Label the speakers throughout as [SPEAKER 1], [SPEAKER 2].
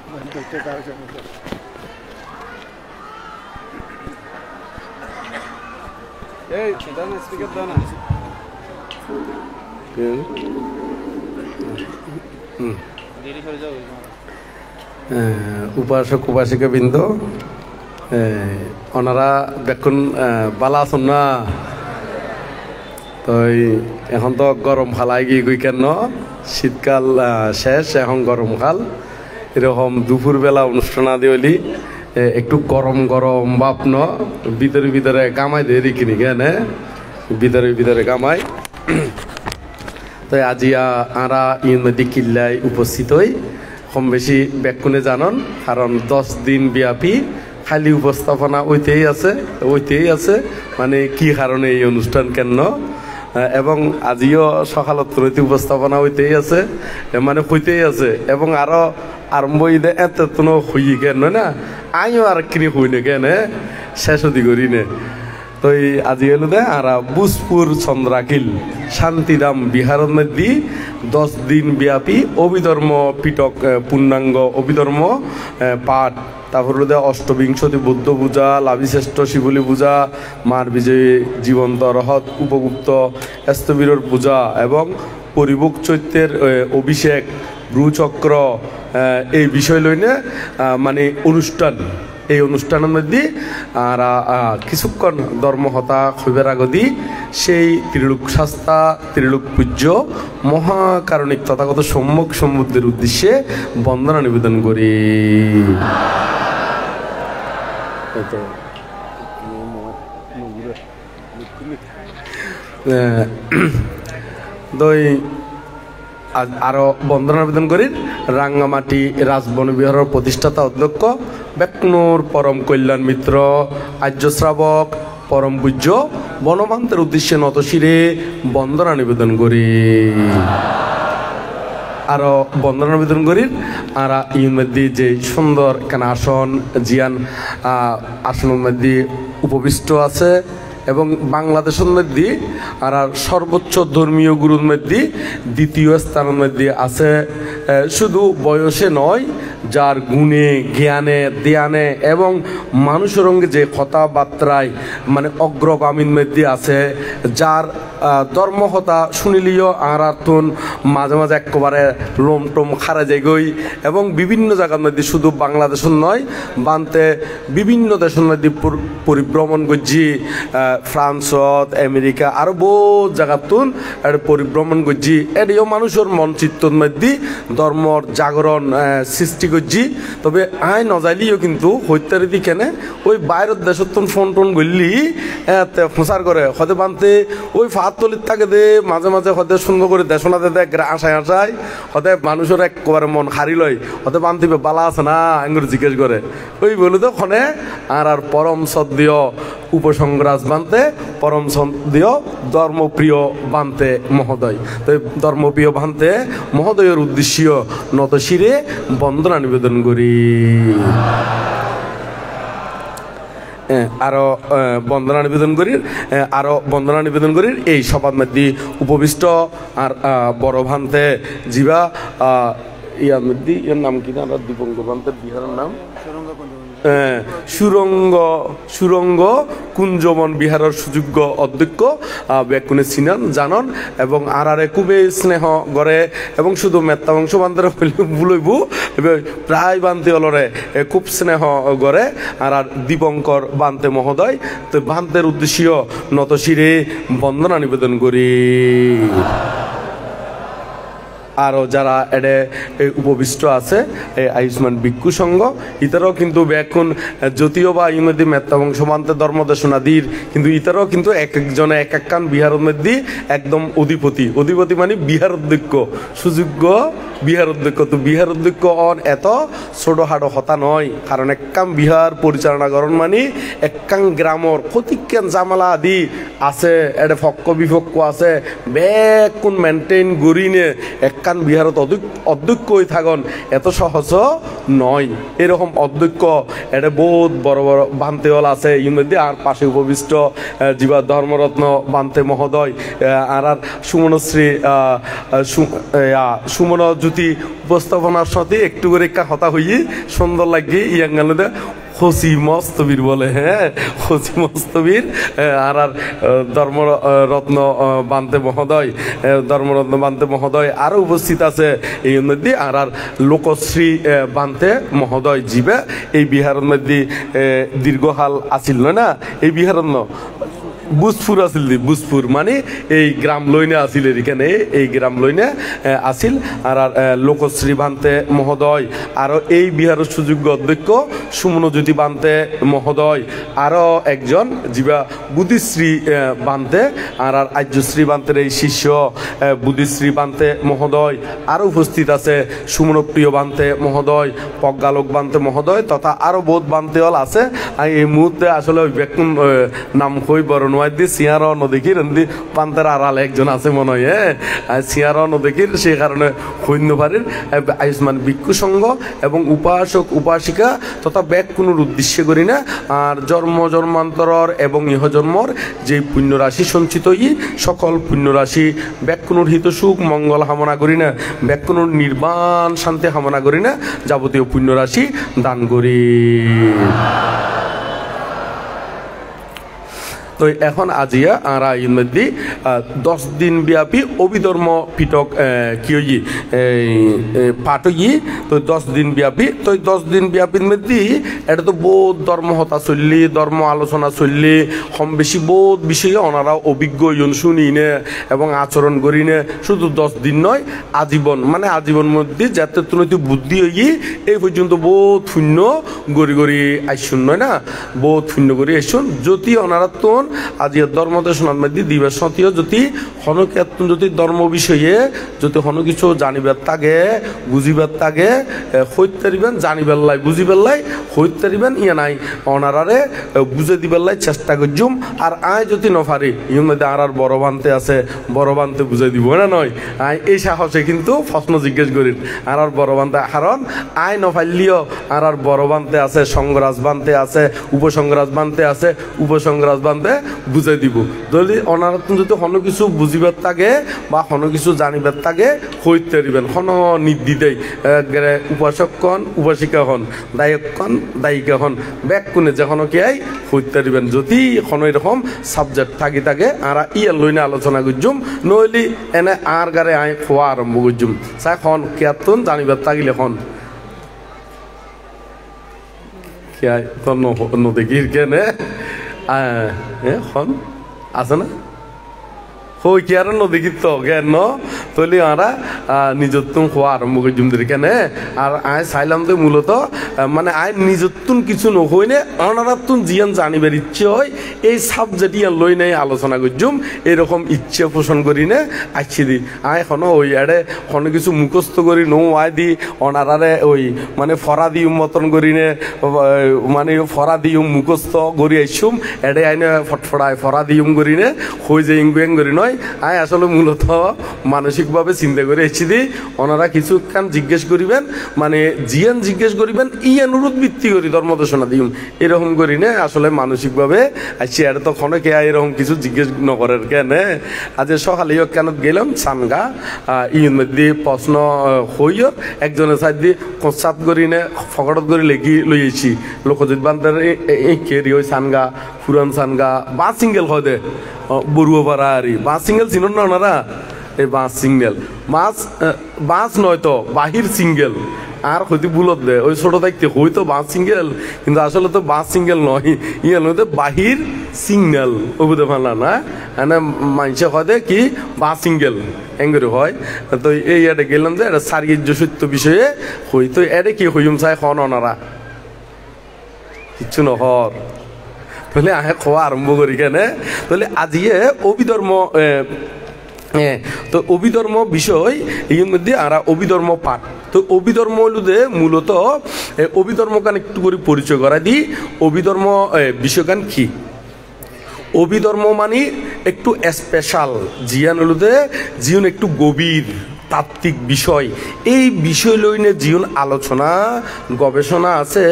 [SPEAKER 1] এই দানা স্পিকার দানা
[SPEAKER 2] উপাসক উপাসিকা বৃন্দ ওনারা দেখুন বালা আছেন না তো এখন তো গরম কাল আগে গই কেন শীতকাল শেষ এখন গরম কাল এরকম দুপুরবেলা অনুষ্ঠান আদি হলি একটু গরম গরম বাপন ভিতরে ভিতরে কামাই দিয়ে রেখিনি কেন ভিতরে ভিতরে কামাই তো আজি আরা ইউনিটি কিল্লায় উপস্থিত হই কম বেশি ব্যাকুণে জানন কারণ 10 দিন ব্যাপী খালি উপস্থাপনা ওইতেই আছে মানে কি কারণে এই অনুষ্ঠান কেন এবং আজিও সকালত উপস্থাপনা হইতেই আছে মানে হইতেই আছে এবং আরো আরম্ভ হইলে এত হই কেন না আইও আর কিনি হই না কেন শেষ অধি করি নে তো আজি হলো দে আর বুজপুর চন্দ্রাকিল শান্তিধাম বিহারের মধ্যে 10 দিন ব্যাপী অভিধর্ম পিটক পূর্ণাঙ্গ অভিধর্ম পাঠ তারপর হলো অষ্টবিংশতি বৌদ্ধ পূজা লাভিশ্রেষ্ঠ শিবলী পূজা মার বিজয়ী জীবন্ত রহত উপগুপ্ত স্থবিরর পূজা এবং পরিভোগ চৈত্যের অভিষেক ব্রুচক্র এই বিষয় লইনে মানে অনুষ্ঠান এই অনুষ্ঠানের মধ্যে আর কিছুক্ষণ ধর্মহতা হইবার আগদি সেই ত্রিলোক শাস্তা ত্রিলোক পূজ্য মহাকারণিক তথাগত সম্যক সমুদ্রের উদ্দেশ্যে বন্দনা নিবেদন করি দই আরো বন্দনা নিবেদন করি রাঙ্গামাটি রাজবন বিহারের প্রতিষ্ঠাতা অধ্যক্ষ বেকনুর পরম কল্যাণ মিত্র আর্য শ্রাবক পরম পূজ্য বনমান্তের উদ্দেশ্যে নতশিরে বন্দনা নিবেদন করি আরো বন্দনা নিবেদন করি আর ইউর মধ্যে যে সুন্দর এখানে আসন জিয়ান আসনের মধ্যে উপবিষ্ট আছে এবং বাংলাদেশের মধ্যে আর সর্বোচ্চ ধর্মীয় গুরুর মধ্যে দ্বিতীয় স্থানের মধ্যে আছে শুধু বয়সে নয় যার গুণে জ্ঞানে ধ্যানে এবং মানুষের সঙ্গে যে কথাবার্তায় মানে অগ্রগামীর মধ্যে আছে যার ধর্মহতা শুনিলিও আর মাঝে মাঝে একেবারে লোম টোম খারা যাইগই এবং বিভিন্ন জায়গার মধ্যে শুধু বাংলাদেশের নয় বানতে বিভিন্ন দেশের মধ্যে পরিভ্রমণ করছি ফ্রান্সত আমেরিকা আরো বহু জায়গাতুন পরিভ্রমণ করছি এটিও মানুষের মন চিত্তর মধ্যে ধর্মর জাগরণ সৃষ্টি করছি তবে আই নজাইলিও কিন্তু হত্যারীতি কেনে ওই বাইরের দেশের ফোন টোন গলি প্রচার করে হতে বানতে ওই ফাতলির থাকে দে মাঝে মাঝে হতে সুন্দর করে দেশনাতে দেখ আশায় হতে মানুষের একবারে মন হারি লয় হতে বানতে বালা আছে না আঙ্গুর জিজ্ঞেস করে ওই বলে তো খনে আর পরম সদ্য উপসংগ্রাস বানতে পরম সদ্য ধর্মপ্রিয় বানতে মহোদয় তো ধর্মপ্রিয় বানতে মহোদয়ের উদ্দেশ্য নতশিরে বন্দনা নিবেদন করি আরো বন্দনা নিবেদন করি এই সভার মধ্যে উপবিষ্ট আর বড় ভান্তে জিবা ইয়ার মধ্যে ইয়ার নাম কি না দীপঙ্কর ভান্তের বিহারের নাম সুরঙ্গ কুঞ্জবন বিহারের সুযোগ্য অধ্যক্ষ ব্যাকুনে চিনান জানন এবং আর খুবই স্নেহ করে এবং শুধু মেত্তা বংশ বান্ধব বুলইব প্রায় বান্তে অলরে খুব স্নেহ করে আর দীপঙ্কর বান্তে মহোদয় তো বান্তের উদ্দেশ্য নতশিরে বন্দনা নিবেদন করি আরও যারা এডে উপবিষ্ট আছে আয়ুষ্মান ভিক্ষু সংঘ ইতারাও কিন্তু এখন যদিও বা ইমধ্যে মেত্তা বংশমান্তে ধর্মদেশনাদির কিন্তু ইতারাও কিন্তু এক একজনে এক একখান বিহারের মধ্যে একদম অধিপতি মানে বিহার অধ্যক্ষ সুযোগ্য বিহার অধ্যক্ষ তো বিহার অধ্যক্ষ এত ছোটখাটো হতা নয় কারণ একখান বিহার পরিচালনা করেন মানে একখান গ্রামর প্রতিজ্ঞান জামালা আদি আছে এডে ফক্ক বিফক্ক আছে বেকুন মেনটেন করিনে একখান বিহারত অধ্যক্ষ হয়ে থাকুন এত সহজ নয় এরকম অধ্যক্ষ এটা বহুত বড় বড় বান্তে হল আছে এর মধ্যে আর পাশে উপবিষ্ট জীবা ধর্মরত্ন বান্তে মহোদয় আর সুমনশ্রী সুমন যদি উপস্থাপনার সাথে একটু করে কথা হইয়ে সুন্দর লাগে ইয়াঙ্গালুদে হসি মস্তবীর বলে, হ্যাঁ হসি মস্তবীর আর ধর্মরত্ন বান্তে মহোদয়, ধর্মরত্ন বান্তে মহোদয় আরো উপস্থিত আছে এই মধ্যে। আর লোকশ্রী বান্তে মহোদয় জীবে এই বিহারের মধ্যে দীর্ঘকাল আসিল না, এই বিহারের বুজপুর আসিল, বুজপুর মানে এই গ্রাম লইনে আসিল, এখানে এই গ্রাম লইনে আসিল। আর লোকশ্রী বান্তে মহোদয় আরো এই বিহারের সুযোগ্য অধ্যক্ষ সুমনজ্যোতি বান্তে মহোদয়, আরো একজন যিবা বুদ্ধিশ্রী বান্তে আর আর্যশ্রী বান্তের এই শিষ্য বুদ্ধিশ্রী বান্তে মহোদয়, আরো উপস্থিত আছে সুমনপ্রিয় বান্তে মহোদয়, প্রজ্ঞালোক বান্তে মহোদয় তথা আরো বহুত বান্তে হল আছে। এই মুহূর্তে আসলে ওই ব্যক্তি নাম কই বড় সিয়ার নদীর পান্তের আড়াল একজন আছে মনে হয়, হ্যাঁ সিয়ার নদীর, সেই কারণে সৈন্য বাড়ির আয়ুষ্মান ভিক্ষু সংঘ এবং উপাসক উপাসিকা তথা ব্যাগ কোনো উদ্দেশ্য করি না। আর জন্মান্তর এবং ইহজন্মর যে পুণ্যরাশি সঞ্চিত সকল পুণ্যরাশি ব্যাগ কোনো হিত সুখ মঙ্গল কামনা করি না, ব্যাগ কোনো নির্বাণ শান্তি কামনা করি না, যাবতীয় পুণ্যরাশি দান করি। তো এখন আজিয়া আরা ইন মধ্যে 10 দিন ব্যাপী অভিধর্ম পিটক কি হই পাঠ হই, তো 10 দিন ব্যাপী, তো 10 দিন ব্যাপীর মধ্যে এটা তো বহুত ধর্ম হতা চললি, ধর্ম আলোচনা চললি, কম বেশি বহুত বিষয়ে ওনারা অভিজ্ঞ শুনি নে এবং আচরণ করি নে। শুধু 10 দিন নয়, আজীবন, মানে আজীবন মধ্যে যাতে তুমি বুদ্ধি হই এই পর্যন্ত বহুত শূন্য গড়ি গড়ি আইসুন নয় না, বহুত শূন্য গড়ি আইসুন যদি ওনারা তো আজি ধর্ম দেশনার মধ্যে দিবেশ সতীয় যদি হনক্ষেত্র যদি ধর্ম বিষয়ে যদি হন কিছু জানিবার থাকে বুঝিবার থাকে হইতে দিবেন, জানিবার লাই বুঝিবার লাই হইতে দিবেন, ইয়া নাই অনারারে বুঝে দিবার লাই চেষ্টা করছুম। আর আয় যদি নফারি ইয়ের মধ্যে আর বড় বানতে আছে, বড় বানতে বুঝে দিব না নয়, আয় এই সাহসে কিন্তু প্রশ্ন জিজ্ঞেস করিন আর বড় বানতে, কারণ আয় নফাইলিও আর বড় বানতে আছে, সংগ্রাজ বানতে আছে, উপসংগ্রাজ বানতে আছে, উপসংগ্রাজ বানতে বুঝাই দিব। যদি ওনারা যদি কোনো কিছু বুঝিবার থাকে বা কোনো কিছু জানিবার থাকে হইতে দিবেন, কোনো নির্দিদেই উপাসক কন উপাসিকা হন, দায়ক কন দায়িকা হন, ব্যাগ কোনে যে কোনো কে হইতে দিবেন। যদি কোনো এরকম সাবজেক্ট থাকি থাকে আর ইয়ার লইনে আলোচনা করছুম, নইলি এনে আর গারে আয় খোয়া আরম্ভ করছুম। চাই খন কেতন জানিবার থাকিলে খন নদীর কেনে খন আছে না হই কি আর নদী তো জ্ঞান তৈলি আরা নিজত্বন খোয়া আরম্ভ করে জুমদের কেনে। আর আয় চাইলাম তো মূলত মানে আয় নিজত্বন কিছু নহই নে অনারাতুন জিয়ান জানিবার ইচ্ছে হয় এই সাবজেক্ট ইয়ান লই নাই আলোচনা করছুম, এরকম ইচ্ছে পোষণ করি নে আইছি দি আয় এখনো ওই এড়ে কোনো কিছু মুখস্থ করি নো আয় দি অনারারে ওই মানে ফরা দিউম মতন করি নে, মানে ফরা দিউম মুখস্থ করি আইসুম এড়ে আইনে ফটফড়ায় ফরা দিউম করি নে হই যে ইংগুয়েং করি নয়। আয় আসলে মূলত মানসিকভাবে চিন্তা করে এসেছি দি ওনারা কিছু কান জিজ্ঞেস করিবেন, মানে জিয়ান জিজ্ঞেস করিবেন ই অনুরোধ ভিত্তি করি ধর্মদর্শনা দিম এরকম করি না। আসলে মানসিকভাবে আসছি আর তখন কে এরকম কিছু জিজ্ঞেস নকরের কেন। আজ সকালে কেন গেলাম সানগা ইয়ের মধ্যে প্রশ্ন হইও একজনের সাইড দিয়ে কনসাত করি না ফকটত করে লেগি লইয়েছি লোকজিৎ বান্তার এই কেরি ওই সানগা পুরান সানগা বা সিঙ্গেল হয় দে বড়ুয়া পাড়া আরি বাস সিঙ্গেল চিনুন না ওনারা, এই বাস সিঙ্গেল বাস নয় তো বাহির সিঙ্গেল আর হয়তো বুলত দে ওই ছোট থাকতে হয়তো বাস সিঙ্গেল কিন্তু আসলে তো বাস সিঙ্গেল নয়, ইয়ে নয় বাহির সিঙ্গেল ওই বুঝতে পারলাম না এনে মানুষে হয় দে কি বাস সিঙ্গেল এঙ্গরি হয়। তো এই এটা গেলাম যে এটা সারিজ্য সত্য বিষয়ে হয়তো এটা কি হইম চাই খন ওনারা কিচ্ছু নহর তাহলে আহে খাওয়া আরম্ভ করি কেন। তাহলে আজিয়ে অভিধর্ম তো অভিধর্ম বিষয় এর মধ্যে আর অভিধর্ম পাঠ। তো অভিধর্ম হলুদে মূলত অভিধর্ম কান একটু করে পরিচয় করা দিই। অভিধর্ম বিষয়কান কি? অভিধর্ম মানে একটু স্পেশাল জিয়ান হলুদে জীবন একটু গভীর তাত্ত্বিক বিষয়, এই বিষয় লইনে জীবন আলোচনা গবেষণা আছে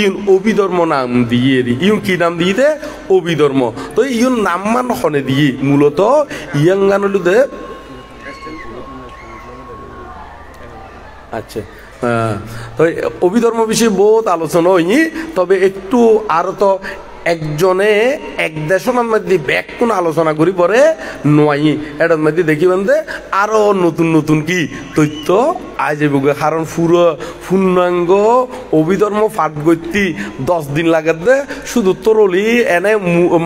[SPEAKER 2] ইউন অভিধর্ম নাম দিয়ে ইউন কি নাম দিয়ে দে অভিধর্ম। তো ইউন নাম মান হনে দিয়ে মূলত ইয়াঙ্গানুলুদে আচ্ছা, তো অভিধর্ম বিষয়ে বহুত আলোচনা হয়নি, তবে একটু আরো তো একজনে এক দেশনার মধ্যে ব্যাকুণ আলোচনা করি পরে নয় এটার মধ্যে দেখিবেন যে আরো নতুন নতুন কি তথ্য আজ কারণ পুরো পূর্ণাঙ্গ অভিধর্ম পাঠ করতে 10 দিন লাগে দে, শুধু তরলি এনে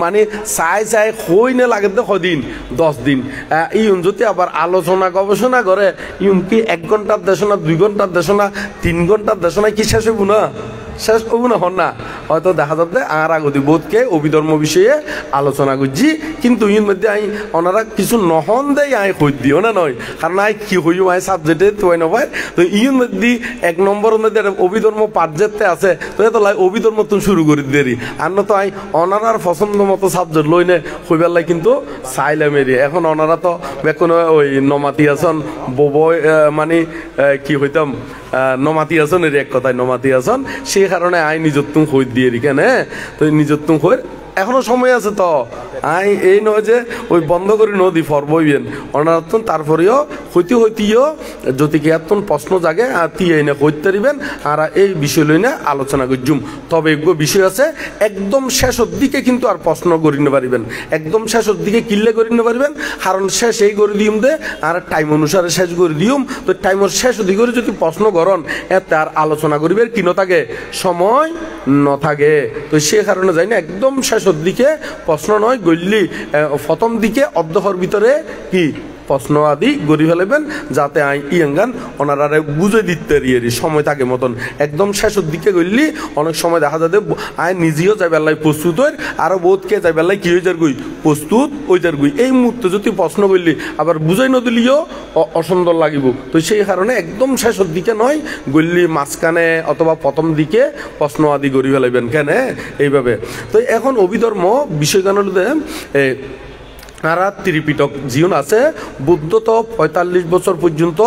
[SPEAKER 2] মানে চাই চাই হই না লাগে দে কদিন 10 দিন। ইউন যদি আবার আলোচনা গবেষণা করে ইউন কি 1 ঘন্টার দেশনা 2 ঘন্টার দেশনা 3 ঘন্টার দেশনা কি শেষ হইব না? শেষ হবো না হন না, হয়তো দেখা যাচ্ছে আর আগতি বোধকে অভিধর্ম বিষয়ে আলোচনা করছি, কিন্তু ইন মধ্যে আই ওনারা কিছু নহন দেয় আই কই দিও না নয়, কারণ আই কি হইও আই সাবজেক্টে তুই নয়। তো ইন মধ্যে 1 নম্বরের মধ্যে অভিধর্ম পাঠ যেতে আছে, তো এত লাই অভিধর্ম তুমি শুরু করে দেরি আর না তো আই ওনারার পছন্দ মতো সাবজেক্ট লই নে হইবার কিন্তু চাইলাম এরি। এখন ওনারা তো বেকোনো ওই নমাতি আসন ববই মানে কি হইতাম নমাতি আসন এর এক কথায় নমাতি আসন, সেই কারণে আই নিজত্তুম হই দিয়ে কেন তো নিজত্তুম হই এখনো সময় আছে তো আই এই নয় যে ওই বন্ধ করে নদী ফরবইবেন অনারতন, তারপরেও হইতে হইতেও যদি কি এতন প্রশ্ন জাগে আর তি এই না হইতে পারিবেন আর এই বিষয় লই না আলোচনা করছুম। তবে এগুলো বিষয় আছে একদম শেষের দিকে কিন্তু আর প্রশ্ন করি না পারিবেন, একদম শেষের দিকে কিল্লে করি না পারিবেন, কারণ শেষ এই করে দিম দে আর টাইম অনুসারে শেষ করে দিম। তো টাইমের শেষ দিকে যদি প্রশ্ন করন এতে আর আলোচনা করিবে কি ন থাকে, সময় ন থাকে। তো সে কারণে যাই না একদম শেষের দিকে প্রশ্ন নয় গল্লি প্রথম দিকে অর্ধহর ভিতরে কি প্রশ্ন আদি গড়ি ফেলবেন, যাতে আই ইয়াঙ্গান ওনারা বুঝে দিতে রিয়েরি সময় থাকে মতন। একদম শেষের দিকে গড়লি অনেক সময় দেখা যাবে আই নিজেও যাই বেলায় প্রস্তুত হই, আরো বোধকে যাই বেলায় কি হয়ে যার গুই প্রস্তুত ওই যার গুই। এই মুহূর্তে যদি প্রশ্ন করলি আবার বুঝাই নদিলিও অসুন্দর লাগিব। তো সেই কারণে একদম শেষের দিকে নয় গল্লি মাঝখানে অথবা প্রথম দিকে প্রশ্ন আদি গড়ি ফেলাইবেন কেন এইভাবে। তো এখন অভিধর্ম বিষয়গানের আর ত্রিপিটক জীবন আছে, বুদ্ধ তো 45 বছর পর্যন্ত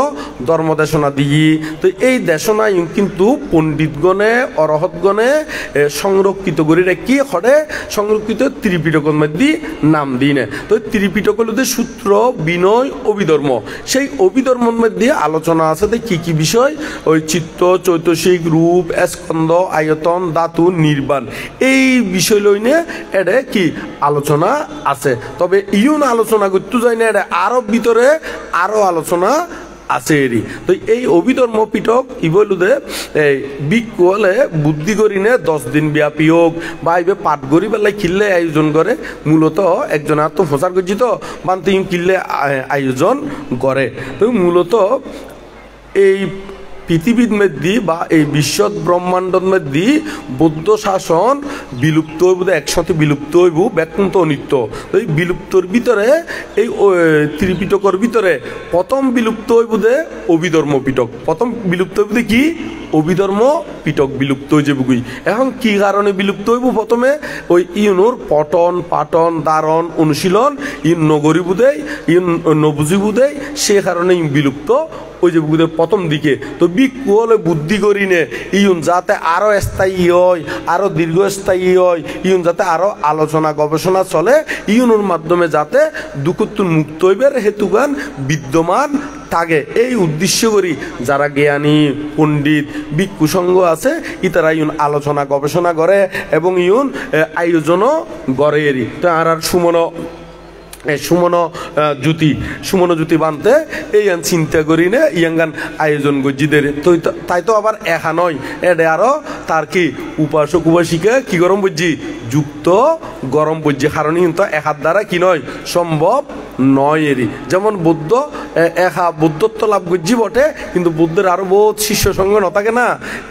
[SPEAKER 2] ধর্ম দেশনা দিই। তো এই দেশনা কিন্তু পণ্ডিতগণে অরহতগণে সংরক্ষিত করে রেখি হরে সংরক্ষিত ত্রিপিটকের মধ্যে নাম দিই না। তো ত্রিপিটক হল সূত্র বিনয় অভিধর্ম, সেই অভিধর্মের মধ্যে আলোচনা আছে কি কি বিষয়, ওই চিত্ত চৈতসিক রূপ স্কন্দ আয়তন ধাতু নির্বাণ এই বিষয় লইনে এটা কি আলোচনা আছে। তবে ইউন আলোচনা করতে যাই না, এটা আরো ভিতরে আরো আলোচনা আছে এরই। তো এই অভিধর্ম পিটক ইবলুদে এই বিক্ষু হলে বুদ্ধি করি নে 10 দিন ব্যাপী হোক বা এইভাবে পাঠ করি বেলায় কিল্লে আয়োজন করে, মূলত একজন আত্মপ্রচার করছি তো বানতে কিল্লে আয়োজন করে। তো মূলত এই পৃথিবীর মধ্যে বা এই বিশ্ব ব্রহ্মাণ্ডের মধ্যে বৌদ্ধ শাসন বিলুপ্ত হইব, একসাথে বিলুপ্ত হইব ব্যাকুন্ত অনিত্য। এই বিলুপ্তর ভিতরে এই ত্রিপিটকের ভিতরে প্রথম বিলুপ্ত হইব দে অভিধর্ম পিটক, প্রথম বিলুপ্ত হইব দে কি অভিধর্ম পিটক বিলুপ্ত হয়ে যাবগুই। এখন কি কারণে বিলুপ্ত হইব, প্রথমে ওই ইউনোর পঠন পাঠন ধারণ অনুশীলন ইন নগরী বুধেই ইন নবুঝি বুধেই সে কারণে বিলুপ্ত ওই যে প্রথম দিকে। তো বিক্ষু হলে বুদ্ধি করি নে ইউন যাতে আরো স্থায়ী হয়, আরো দীর্ঘস্থায়ী হয়, ইউন যাতে আরো আলোচনা গবেষণা চলে, ইউনের মাধ্যমে যাতে দুঃখতুন মুক্ত হইবার হেতুগান বিদ্যমান থাকে। এই উদ্দেশ্য করি যারা জ্ঞানী পণ্ডিত ভিক্ষু সংঘ আছে ইতারা ইউন আলোচনা গবেষণা করে এবং ইউন আয়োজনও করে এরি। তো আর সুমন জ্যোতি বানতে এই চিন্তা করি না ইয়াঙ্গান আয়োজন গজ্জিদের। তো তাই তো আবার একা নয়, এডে আরো তার কি উপাসক উপাসিকা কি গরম বুঝছি যুক্ত গরম বুঝছি, কারণ কিন্তু একার দ্বারা কি নয় সম্ভব নয় এরি। যেমন বুদ্ধ একা বুদ্ধত্ব লাভ করছি বটে, কিন্তু বুদ্ধের আরো বহুত শিষ্য সঙ্গ ন থাকে না,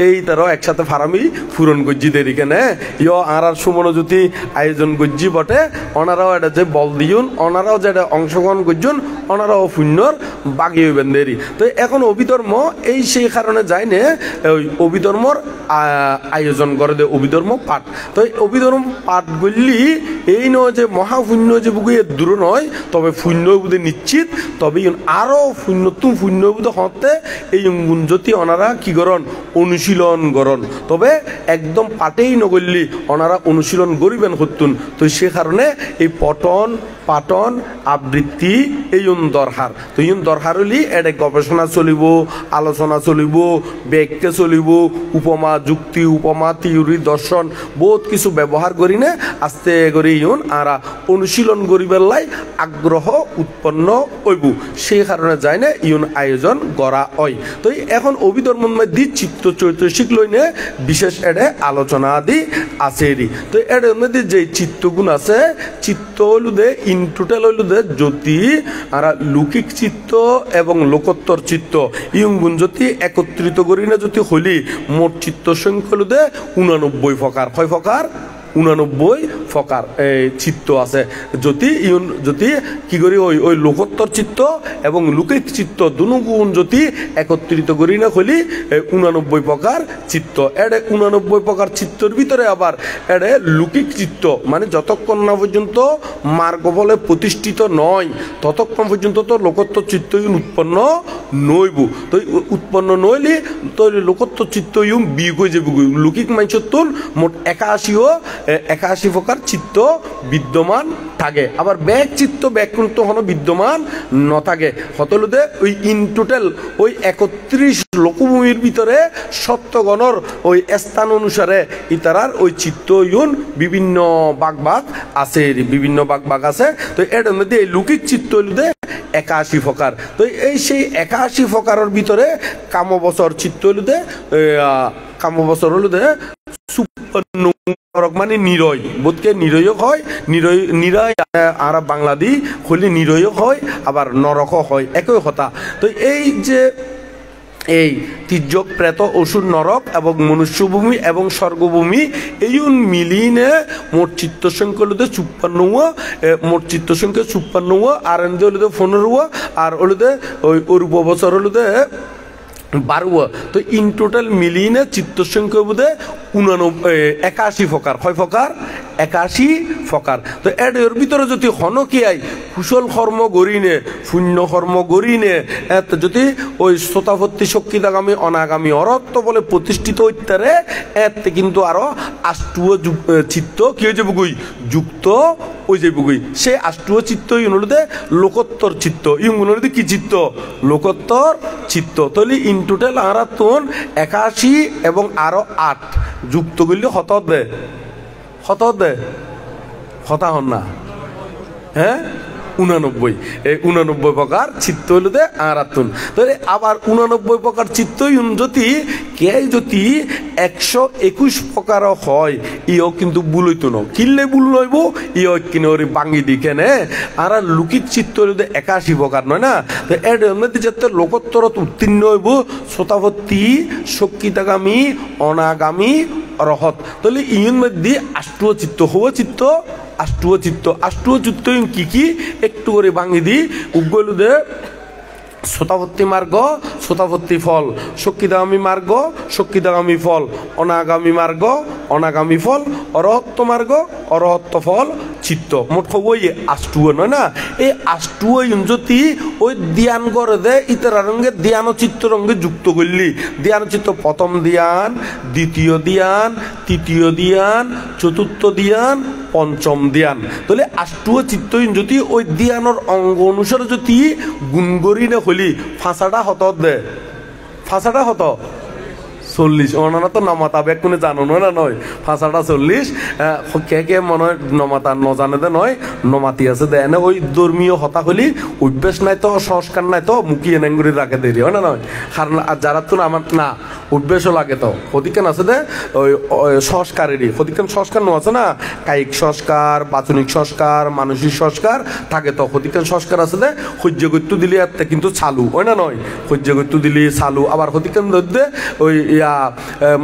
[SPEAKER 2] এই তারাও একসাথে ফারামি পূরণ করছি দেরি কেন ইয় আর সুমন জ্যোতি আয়োজন করছি বটে, ওনারাও এটা যে বল দিউন ওনারাও যেটা অংশগ্রহণ করছেন ওনারাও পুণ্যর বাগি হইবেন দেরি। তো এখন অভিধর্ম এই সেই কারণে যায় না ওই অভিধর্মর আয়োজন করে দে অভিধর্ম পাঠ। তো এই অভিধর্ম পাঠ করলি এই নয় যে মহাপুণ্য যে বুকে দূর নয়, তবে পুণ্য বুধে নিশ্চিত, তবে আরো পুণ্য পুণ্য বুধে হতে এই গুণ যদি ওনারা কি করেন অনুশীলন গরণ তবে একদম পাটেই নগল্লি ওনারা অনুশীলন করিবেন হতুন তো সে কারণে এই পঠন পাঠন আবৃত্তি এই দরকার তো দরকার হলি এটা গবেষণা চলিব আলোচনা চলিব ব্যাখ্যা চলিব উপমা যুক্তি উপমা থিওরি দর্শন বহুত কিছু ব্যবহার করি না আস্তে করে আরা অনুশীলন করিবার লাই আগ্রহ উৎপন্ন হইব সেই কারণে যায় না আয়োজন করা হয় তো এখন অভিধর্মের মধ্যে চিত্ত চৈতসিক লইনে বিশেষ এডে আলোচনা আদি আছে তো এর মধ্যে যে চিত্তগুণ আছে চিত্ত হলুদে ইন টোটাল হলুদে যদি আর লৌকিক চিত্ত এবং লোকোত্তর চিত্ত ইয়ুগুণ যদি একত্রিত করি না যদি হলি মোট চিত্ত সংখ্যা হলুদে 89 প্রকার কয় প্রকার 89 প্রকার চিত্ত আছে যদি কি করি ওই লোকোত্তর চিত্ত এবং লৌকিক চিত্ত দুনো গুণ যদি একত্রিত করি না হলি 89 প্রকার চিত্ত এডে 89 প্রকার চিত্তর ভিতরে আবার এডে লৌকিক চিত্ত মানে যতক্ষণ না পর্যন্ত মার্গ বলে প্রতিষ্ঠিত নয় ততক্ষণ পর্যন্ত তো লোকোত্তর চিত্ত উৎপন্ন নইব তো উৎপন্ন নইলে তো লোকোত্তর চিত্ত বিয়োগ হয়ে যাবে লৌকিক মানুষের তুল মোট 81 প্রকার চিত্ত বিদ্যমান থাকে আবার ব্যাগ চিত্ত ব্যাগ কিন্তু হন বিদ্যমান ন থাকে হতলুদে ওই ইন টোটাল ওই 31 লোকভূমির ভিতরে সত্যগণর ওই স্থান অনুসারে ইতারার ওই চিত্ত বিভিন্ন বাগ আছে বিভিন্ন বাগ আছে তো এর মধ্যে এই লৌকিক চিত্ত হলুদে 81 প্রকার তো এই সেই 81 প্রকারের ভিতরে কামবছর চিত্ত হলুদে কামবছর হলুদে মানে নিরয় বোধকে নিরয় হয় নিরয় আর বাংলাদি হলি নিরয় হয় আবার নরক হয় একই কথা তো এই যে এই তির্যক প্রেত অসুর নরক এবং মনুষ্যভূমি এবং স্বর্গভূমি এই মিলিয়ে মোট চিত্ত সংখ্যা হলুদে 56 মোট চিত্ত সংখ্যা 56 আর এনদে হলুদে 15 আর হলুদে ওই অরূপ বছর হলুদে 12 তো ইন টোটাল মিলিয়ে চিত্ত সংখ্যা বোধে 81 প্রকার কয় প্রকার 81 প্রকার তো এর ভিতরে যদি হনকিয়াই কুশল কর্ম গরিনে শূন্য কর্ম গরিনে যদি ওই শ্রোতাভর্তি শক্তিদাগামী অনাগামী অরত্ব বলে প্রতিষ্ঠিত হইতারে এতে কিন্তু আরো আষ্টুয় চিত্ত কি হয়ে যাবে যুক্ত হয়ে যাবে সে আষ্টুয় চিত্ত ইউনুলদে লোকোত্তর চিত্ত ইউনুলদে কি চিত্ত লোকোত্তর চিত্ত তাহলে ইন টোটাল আরা তোন 81 এবং আরো 8 যুক্ত করলে হত দে হতা হন না হ্যাঁ 89 এই 89 প্রকার চিত্ত হলুদে আরাতুন তাহলে আবার 89 প্রকার চিত্ত যদি কে যদি 121 প্রকার হয় ইও কিন্তু ভুল হইতো না কিনলে ভুল লইব ইও কিনে ওর বাঙ্গি দিকে নে আর লৌকিক চিত্ত হলুদে 81 প্রকার নয় না তো এর মধ্যে যাতে লোকোত্তর উত্তীর্ণ হইব শ্রোতাভর্তি শক্তিতাগামী অনাগামী রহত তাহলে ইউন মধ্যে আষ্টুয় চিত্ত হব চিত্ত আষ্টুয় চিত্ত কি একটু করে ভাঙি দি উগ্গলুদে শ্রোতাভর্তি মার্গ শ্রোতাভর্তি ফল শক্তিদাগামী মার্গ শক্তিদাগামী ফল অনাগামী মার্গ অনাগামী ফল অরহত্ব মার্গ অরহত্ব ফল চিত্ত মোট খবর আষ্টুয় নয় না এই আষ্টুয় যদি ওই ধ্যান করে দে ইতারা রঙে ধ্যান চিত্ত রঙে যুক্ত করলি ধ্যান চিত্ত প্রথম ধ্যান দ্বিতীয় ধ্যান তৃতীয় ধ্যান চতুর্থ ধ্যান পঞ্চম ধ্যান তাহলে আষ্টুয় চিত্ত যদি ওই ধ্যানের অঙ্গ অনুসারে যদি গুণগরি না হলি ফাঁসাটা হত 40 ওনারা তো নমাতা ব্যাগ কোনে জানো না নয় ফাঁসাটা 40 কে মনে হয় নমাতা নজানে দে নয় নমাতি আছে দেয় না ওই ধর্মীয় হতা হলি অভ্যাস নাই তো সংস্কার নাই তো মুখিয়ে নেঙ্গুরি রাখে দেরি হয় না নয় কারণ যারা তো আমার না অভ্যাসও লাগে তো ক্ষতিকান আছে দে ওই সংস্কারেরই ক্ষতিকান সংস্কার নো আছে না কায়িক সংস্কার বাচনিক সংস্কার মানসিক সংস্কার থাকে তো ক্ষতিকান সংস্কার আছে দে সহ্য করতে দিলি এতে কিন্তু চালু হয় না নয় সহ্য করতে দিলি চালু আবার ক্ষতিকান দে ওই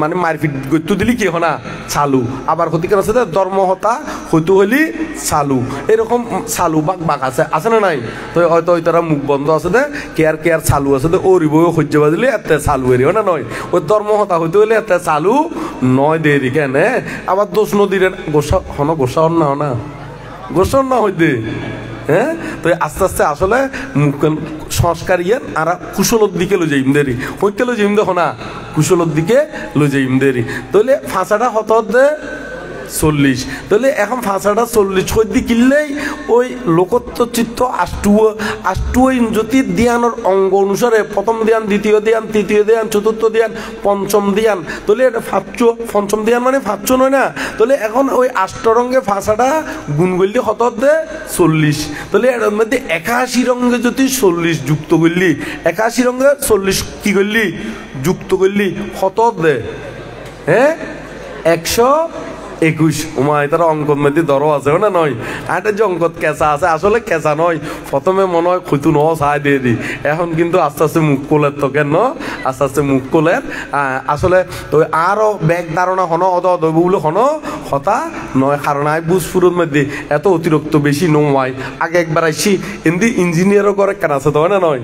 [SPEAKER 2] মানে মারপিট করতে দিলি কি হনা চালু আবার ক্ষতিকান আছে দে ধর্মহতা হইতে হইলি চালু এরকম চালু বাক আছে না নাই তো হয়তো ওই তারা মুখ বন্ধ আছে দে কেয়ার চালু আছে দে ওর বই সহ্য বাজিলি এতে চালু এরি হয় না নয় ওই ধর্মহতা হইতে হইলে এতে চালু নয় দেরি কেন আবার দোষ নদীর গোসা না হইতে হ্যাঁ তো আস্তে আস্তে আসলে সংস্কার ইয়েন আর কুশলর দিকে লো যাইম দেরি হইতে লো যাইম দেখো না কুশলর দিকে লো যাইম দেরি তাহলে ফাঁসাটা হত 40 তাহলে এখন ফাঁসাটা 40 হইতে কিনলেই ওই লোকত্ব চিত্ত আষ্টু যদি ধ্যানের অঙ্গ অনুসারে প্রথম ধ্যান দ্বিতীয় ধ্যান তৃতীয় ধ্যান চতুর্থ ধ্যান পঞ্চম ধ্যান তাহলে এটা পঞ্চম ধ্যান মানে 5 নয় না তাহলে এখন ওই আষ্টরঙ্গে ফাঁসাটা গুণ করলে হত 40 তাহলে এর মধ্যে 81 রঙ্গে যদি 40 যুক্ত করলি 81 রঙ্গে 40 কি করলি যুক্ত করলি হত হ্যাঁ 121 তার অঙ্কর মধ্যে দরও আছে না নয় একটা যে অঙ্কত কেঁচা আছে আসলে কেঁচা নয় প্রথমে মনে হয় খুতু ন চাই দিয়ে দি এখন কিন্তু আস্তে আস্তে মুখ কোলের তো কেন আস্তে আস্তে মুখ কোলের আসলে তো আরও ব্যাগ ধারণা হনো বলে হনো হতা নয় কারণ আই বুঝপুরের মধ্যে এত অতিরিক্ত বেশি নয় আগে একবার আইসি হিন্দি ইঞ্জিনিয়ারও করে কেন আছে তো না নয়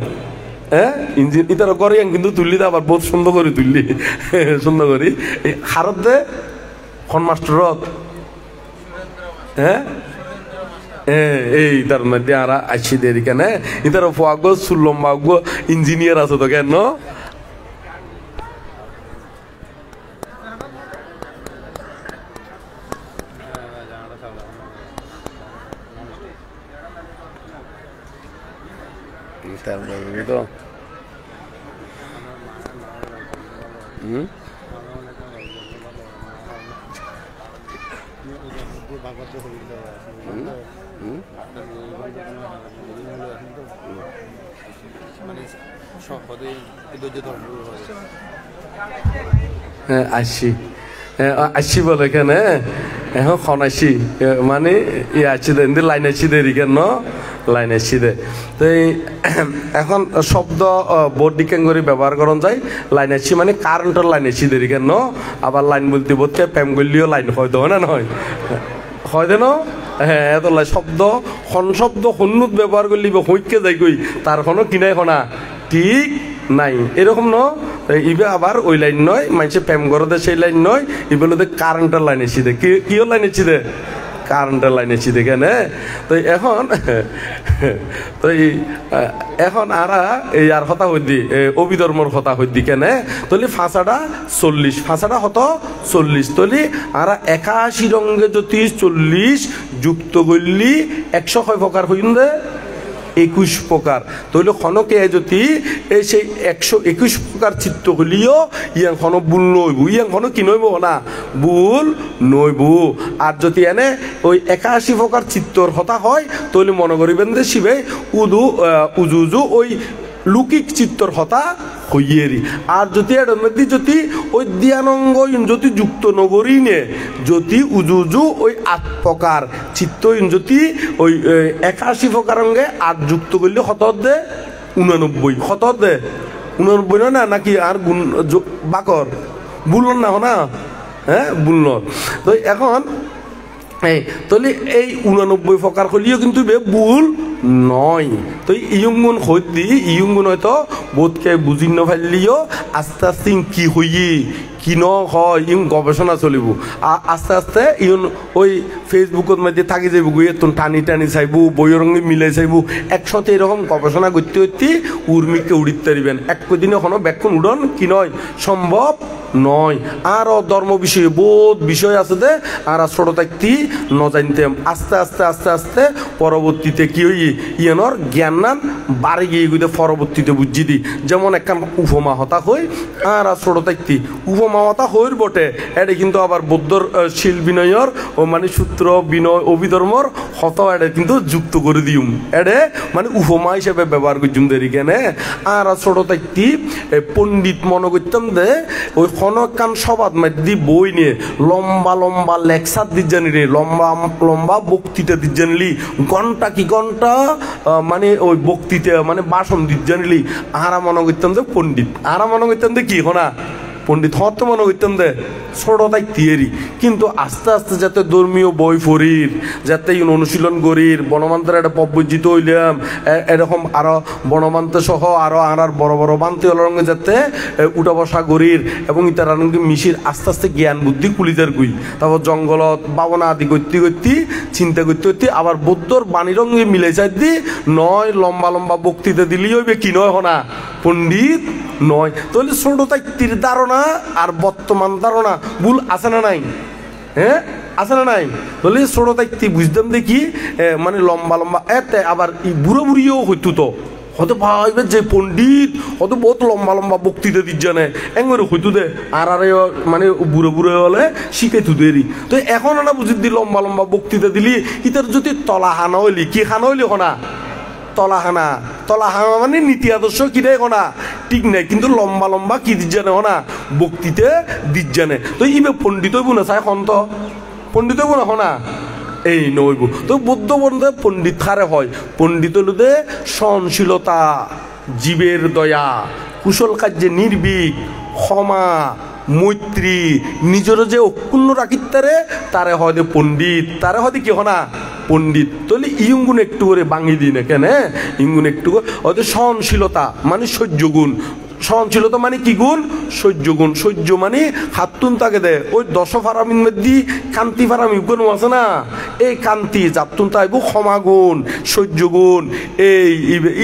[SPEAKER 2] হ্যাঁ ইঞ্জিন ইতারও করে কিন্তু তুললি তো আবার বহুত সুন্দর করে তুললি সুন্দর করি হারত দে মাস্টারত হ্যাঁ এই তার মধ্যে আর আসছি দেরি কেন ইতার ফাগ সুলম্বা ইঞ্জিনিয়ার আছে তো কেন তো আসছি বলে এখানে এখন খন আসছি মানে ইয়ে আসছি দে লাইন আসছি দেরি কেন লাইন আসছি দে তো এখন শব্দ বোর্ড ডিকেন করে ব্যবহার করন যায় লাইন আসছি মানে কারেন্টের লাইন আসছি দেরি কেন আবার লাইন বলতে বোধকে প্যাম করলেও লাইন হয় তো না নয় হয় দেন হ্যাঁ এত শব্দ শব্দ হন্নুত ব্যবহার করলি হইকে যাই কই তার কোনো কিনাই খনা ঠিক নাই এরকম ন ইবে আবার ওই লাইন নয় মানুষে প্রেম করে সেই লাইন নয় ইবেলে কারেন্টের লাইন এসি দে কিও লাইন এসি দে কারেন্টের লাইন এসি দেখেন তো এখন তো এখন আর এই আর কথা হইদি অভিধর্মর কথা হইদি কেন তলি ফাঁসাটা 40 ফাঁসাটা হত 40 তলি আর 81 রঙ্গে যদি 40 যুক্ত করলি 100 কয় প্রকার হইন দে 21 প্রকার তৈলে খনকে যদি এই সেই 121 প্রকার চিত্ত হলিও ইয়াং খন ভুল নইব ইয়াং খন কি নইব না ভুল নইব আর যদি এনে ওই 81 প্রকার চিত্তর হতা হয় তৈলে মনে করিবেন যে শিবে উজু ওই লুকিক চিত্তর হতা হইয়েরি আর যদি এর মধ্যে যদি ওই ধ্যানঙ্গ যদি যুক্ত নগরী নে যদি উজু ওই 8 প্রকার চিত্ত যদি ওই 81 প্রকার অঙ্গে 8 যুক্ত করলে হত দে 89 হত দে 89 না নাকি আর গুণ বাকর বুলন না না হ্যাঁ বুলন তো এখন তাহলে এই 89 প্রকার হলিও কিন্তু ভুল নয় তো ইয়ুঙ্গুন হইতি ইয়ুঙ্গুন হয়তো বোধকে বুঝি নফাইলিও আস্তে আস্তে কি হইয়ে কি ন হয় ইং গবেষণা চলিব আস্তে আস্তে ইউন ওই ফেসবুকের মধ্যে থাকি যাইব গুয়ে তোন টানি টানি চাইব বইয়ের রঙে মিলাই চাইব একসাথে এরকম গবেষণা করতে করতে উর্মিকে উড়িতে পারিবেন এক দিনে কোনো ব্যাকুন উড়ন কি নয় সম্ভব নয় আরও ধর্ম বিষয়ে বহুত বিষয় আছে দে আর ছোট থাকতে ন জানতে আস্তে আস্তে আস্তে আস্তে পরবর্তীতে কি হই ইয়ানোর জ্ঞান নান বাড়ি গিয়ে গুতে পরবর্তীতে বুঝি দি যেমন একখান উপমা হতা হই আর ছোট থাকতে উপমা হতা হইর বটে এটা কিন্তু আবার বৌদ্ধর শিল বিনয়র ও মানে সূত্র বিনয় অভিধর্মর হত এটা কিন্তু যুক্ত করে দিউম এডে মানে উপমা হিসেবে ব্যবহার করছুম দেরি কেনে আর ছোট থাকতে পণ্ডিত মনে করতাম দে ওই খনকান সবাদ মাধ্যি বই নিয়ে লম্বা লম্বা লেকচার দিত জানি রে লম্বা লম্বা বক্তৃতা দিত জানলি ঘন্টা কি ঘন্টা মানে ওই বক্তৃতা মানে ভাষণ দিত জানিলি আহারা মনে করতাম যে পণ্ডিত আহারা মনে করতাম যে কি হনা পণ্ডিত হত মনে হইতাম দে ছোট তাই তিয়েরি, কিন্তু আস্তে আস্তে যাতে ধর্মীয় বই ফরির, যাতে অনুশীলন করির, বনমান্তের একটা পব্বজিত হইলাম, এরকম আরো বনমান্তে সহ আরো আর বড় বড় বান্তি অলরঙ্গে যাতে উঠা বসা করির এবং ইতার আনন্দ মিশির আস্তে আস্তে জ্ঞান বুদ্ধি কুলিদের গুই, তারপর জঙ্গলত বাবনা আদি করতে করতে চিন্তা করতে করতে আবার বৌদ্ধর বাণী রঙে মিলে যাই দি নয় লম্বা লম্বা বক্তৃতা দিলেই হইবে কি নয় হনা পণ্ডিত নয়। তাহলে ছোট তাইতির ধারণা আর বর্তমান ধারণা ভুল আছে না নাই? হ্যাঁ আছে না নাই? বলে ছোট তাইতি বুঝতাম দেখি মানে লম্বা লম্বা এতে আবার বুড়ো বুড়িও হইতো তো হয়তো ভাইবে যে পণ্ডিত হয়তো বহুত লম্বা লম্বা বক্তৃতা দিচ্ছে না এঙ্গরে হইতো দে আর মানে বুড়ো বুড়ো হলে শিখাইতো দেরি। তো এখন না বুঝি দি লম্বা লম্বা বক্তৃতা দিলি ইতার যদি তলা হানা হইলি কি খানা হইলি হনা তলাহানা, তলাহানা মানে নীতি আদর্শ কিনে কোনা ঠিক নাই, কিন্তু লম্বা লম্বা কি দিচ্ছে না হনা বক্তৃতে দিচ্ছে না। তো ইবে পণ্ডিত হইব না চাই সন্ত পণ্ডিত হইব না হনা এই নইব। তো বৌদ্ধ বন্ধে পণ্ডিত খারে হয়, পণ্ডিত হলুদে সহনশীলতা, জীবের দয়া, কুশল কার্যে নির্ভীক, ক্ষমা, মৈত্রী, নিজের যে অক্ষুণ্ণ রাখিতারে তারে হয় দে পণ্ডিত, তারে হয় কি হনা পণ্ডিত। তাহলে ইঙ্গুন একটু করে বাঙি দিই না কেন, ইঙ্গুন একটু হয়তো সহনশীলতা মানে সহ্য গুণ, সহনশীলতা মানে কি গুণ? সহ্য গুণ। সহ্য মানে হাতুন তাকে দেয় ওই দশ ফারামিন মধ্যে কান্তি ফারামি গুণ আছে না, এই কান্তি যাতুন তাইব ক্ষমা গুণ, সহ্য গুণ, এই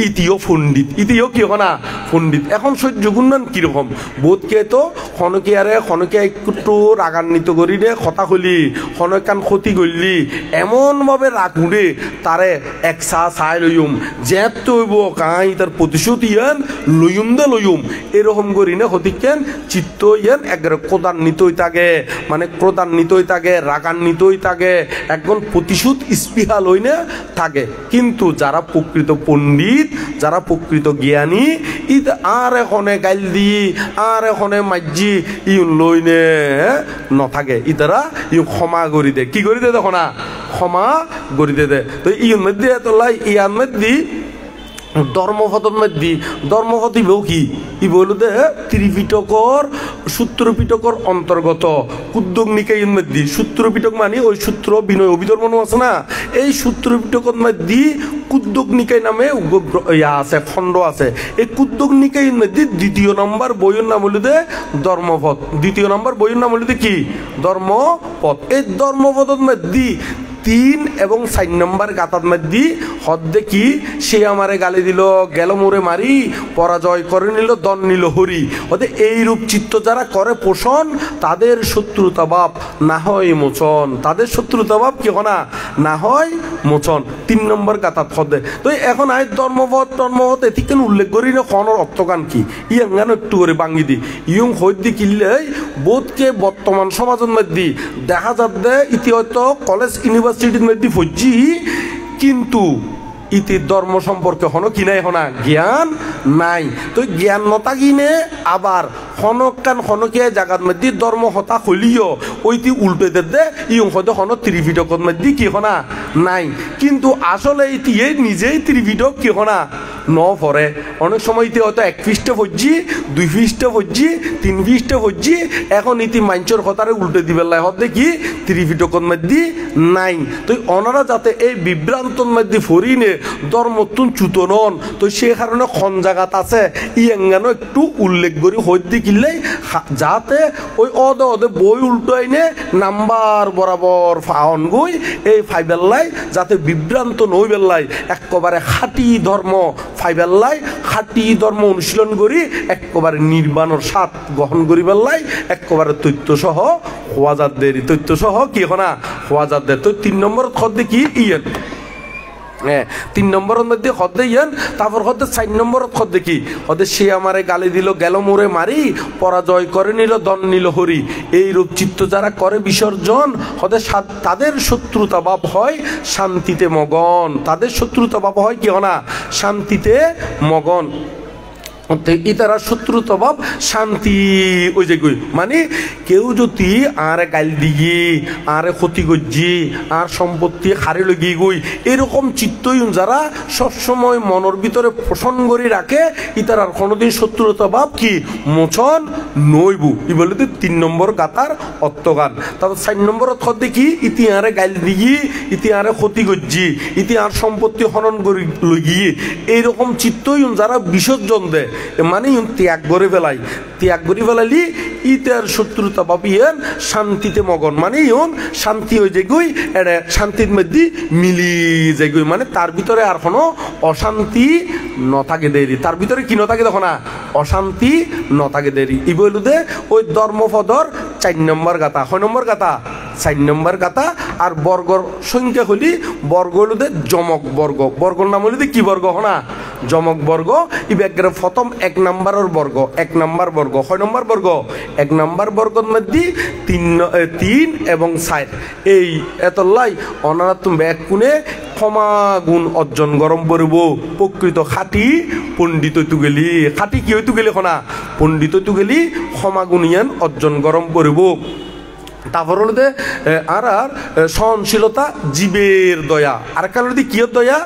[SPEAKER 2] ইতিও পণ্ডিত, ইতিও কি না পণ্ডিত। এখন সহ্য গুণ মান কিরকম বোধকে তো খনকে আরে খনকে একটু রাগান্বিত করি রে কথা হলি খনক কান ক্ষতি করলি এমন ভাবে রাগ উঠে তারে একসা চাই লইম জেত তৈব কাই তার প্রতিশোধ ইয়ান লইম দে লইম এরকম করি না হতিকেন চিত্ত ইয়ান একবারে ক্রোধান্বিতই থাকে, মানে ক্রোধান্বিতই থাকে, রাগান্বিতই থাকে, একজন প্রতিশোধ স্পৃহা লই না থাকে। কিন্তু যারা প্রকৃত পণ্ডিত, যারা প্রকৃত জ্ঞানী ই আর এখনে গাইল দি আর এখনে মাইজি ই লই নে নথাকে, ইতারা ই ক্ষমা করি দে, কি করি দে দেখো না ক্ষমা করি দে। তো ইউর মধ্যে এতলাই ইয়ার মধ্যে ধর্মপদর মধ্যে ধর্মপদ ইবেও কি ই বলু দে ত্রিপিটকর সূত্র পিটকর অন্তর্গত কুদ্দক নিকাইয়ের মধ্যে সূত্র পিটক মানে ওই সূত্র বিনয় অভিধর্ম আছে না, এই সূত্র পিটকর মধ্যে কুদ্দক নিকাই নামে ইয়া আছে খণ্ড আছে। এই কুদ্দক নিকাইয়ের মধ্যে দ্বিতীয় নম্বর বইয়ের নাম হলো দে ধর্মপদ, দ্বিতীয় নম্বর বইয়ের নাম হলো দে কি ধর্মপদ। এই ধর্মপদের মধ্যে 3 এবং 4 নম্বর গাতার মধ্যে হদ দেখি সে আমারে গালি দিল গেল মোরে মারি পরাজয় করে নিল দন নিল হরি, ওদের এই রূপ চিত্ত যারা করে পোষণ তাদের শত্রুতা ভাব না হয় মোচন, তাদের শত্রুতা ভাব কি না হয় মোচন। 3 নম্বর গাতাত হদে। তো এখন আয় ধর্মপদ ধর্মপদ এটি কেন উল্লেখ করি না কনর অর্থকান কি ইয়ান গান একটু করে বাঙ্গি দি ইয়ং হইদি কিনলে বোধকে বর্তমান সমাজের মধ্যে দেখা যাবে ইতি হয়তো কলেজ ইউনিভার্সিটির মধ্যে ফজি, কিন্তু ইতি ধর্ম সম্পর্কে হনো কি নাই হনা জ্ঞান নাই। তো জ্ঞান নতা কিনে আবার হনকান হনকে জায়গার মধ্যে ধর্ম হতা হলিও ওইটি উল্টে দে ইয়ং হয়তো হন ত্রিপিটকর মধ্যে কি হনা নাই, কিন্তু আসলে ইতি নিজেই ত্রিপিটক কি হনা ন পরে অনেক সময় ইতি হয়তো 1 পৃষ্ঠা ফজি 2 পৃষ্ঠা ফজি 3 পৃষ্ঠা ফজি, এখন ইতি মাঞ্চর হতারে উল্টে দিবেলাই হতে কি ত্রিপিটকর মধ্যে নাই। তো ওনারা যাতে এই বিভ্রান্তর মধ্যে ফরিনে ধর্মতুন চ্যুত নন, তো সে কারণে খন জায়গাত আছে ইয়াঙ্গানো একটু উল্লেখ করি হইতে কিনলেই যাতে ওই অদে অদে বই উল্টো আইনে নাম্বার বরাবর ফাউন গই এই ফাইবেল্লাই যাতে বিভ্রান্ত নই বেল্লাই একেবারে খাঁটি ধর্ম ফাইবেল্লাই খাঁটি ধর্ম অনুশীলন করি একেবারে নির্বাণর স্বাদ গ্রহণ করি বেল্লাই একেবারে তথ্য সহ হওয়া যাত দেরি তথ্য সহ কি হনা হওয়া যাত দে। তো 3 নম্বর খদ্দে কি ইয়েন 3 নম্বরের মধ্যে হদে ইয়ান, তারপর হদে 4 নম্বরত হদে কি হদে সে আমারে গালি দিল গেল মোরে মারি পরাজয় করে নিল দন নিল হরি, এই রূপ চিত্ত যারা করে বিসর্জন হদে তাদের শত্রুতা ভাব হয় শান্তিতে মগন, তাদের শত্রুতা ভাব হয় কি না শান্তিতে মগন। ইতারা শত্রুতা ভাব শান্তি ওই যে কই মানে কেউ যদি আরে গাল দিগি আরে ক্ষতি করছি আর সম্পত্তি হারে লগি গই এরকম চিত্তই যারা সবসময় মনের ভিতরে পোষণ করে রাখে ইতারার কোনোদিন শত্রুতা ভাব কি মোচন নইবু ই বলে 3 নম্বর গাতার অর্থগান। তারপর 4 নম্বর অর্থ দেখি ইতি আরে গাল দিগি ইতি আরে ক্ষতি করছি ইতি আর সম্পত্তি হনন করে লগি এইরকম চিত্তই যারা বিসর্জন দেয় মানে ত্যাগ করে ফেলাই ত্যাগ করে ফেলালি ইতার শত্রুতা ভাবিয়েন শান্তিতে মগন মানে শান্তি হয়ে যেগুই এটা শান্তির মধ্যে মিলি যেগুই মানে তার ভিতরে আর কোনো অশান্তি নথাকে দেরি তার ভিতরে কি নথাকে দেখো না অশান্তি নথাকে দেরি ই বলুদে ওই ধর্মপদর 4 নম্বর গাথা 6 নম্বর গাথা 4 নম্বর গাথা আর বর্গর সংখ্যা হলি বর্গ হলুদে জমক বর্গ বর্গর নাম হলিদে কি বর্গ হনা জমক বর্গ ই ব্যাগের প্রথম 1 নম্বরের বর্গ 1 নম্বর বর্গ 6 নম্বর বর্গ 1 নম্বর বর্গের মধ্যে 3 এবং 4 এই এতলাই অনারা তুমি ব্যাগ কোণে ক্ষমা গুণ অর্জন গরম পড়ব প্রকৃত খাঁটি পণ্ডিত তু গেলি খাঁটি কি হইতু গেলি খনা পণ্ডিত তু গেলি ক্ষমা গুণ ইয়ান অর্জন গরম পড়ব। তারপর হলো আর সহনশীলতা জীবের দয়া আর কারণ কি দয়া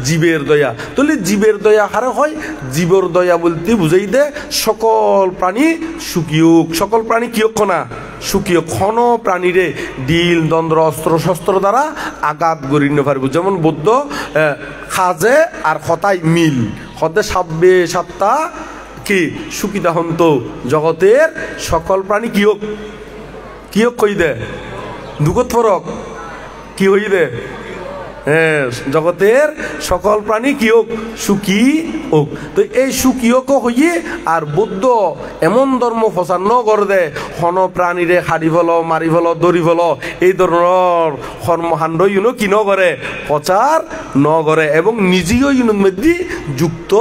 [SPEAKER 2] জীবের দয়া তাহলে জীবের দয়া হারে হয় জীবর দয়া বলতে বুঝাই দে সকল প্রাণী সুখীয়ক সকল প্রাণী কিয়ক না সুখীয় ক্ষণ প্রাণীরে ডিল দন্দ্র অস্ত্র শস্ত্র দ্বারা আঘাত গড়িয়ে নিতে পারব যেমন বৌদ্ধ খাজে আর হতাই মিল হতে সাব্বে সাত্তা কি সুখিতা হন্ত জগতের সকল প্রাণী কিয়ক কিয়ক কই দে দুগত ফরক কি হই দে হ্যাঁ জগতের সকল প্রাণী কিয়ক সুখী হোক তো এই সুখী হোক হইয়ে আর বৌদ্ধ এমন ধর্ম প্রচার ন করে দে হন প্রাণীরে হাড়ি ফেল মারি ফেল দড়ি ফেল এই ধরনের কর্মকাণ্ড ইউনো কি ন করে প্রচার ন করে এবং নিজেও ইউনোর মধ্যে যুক্ত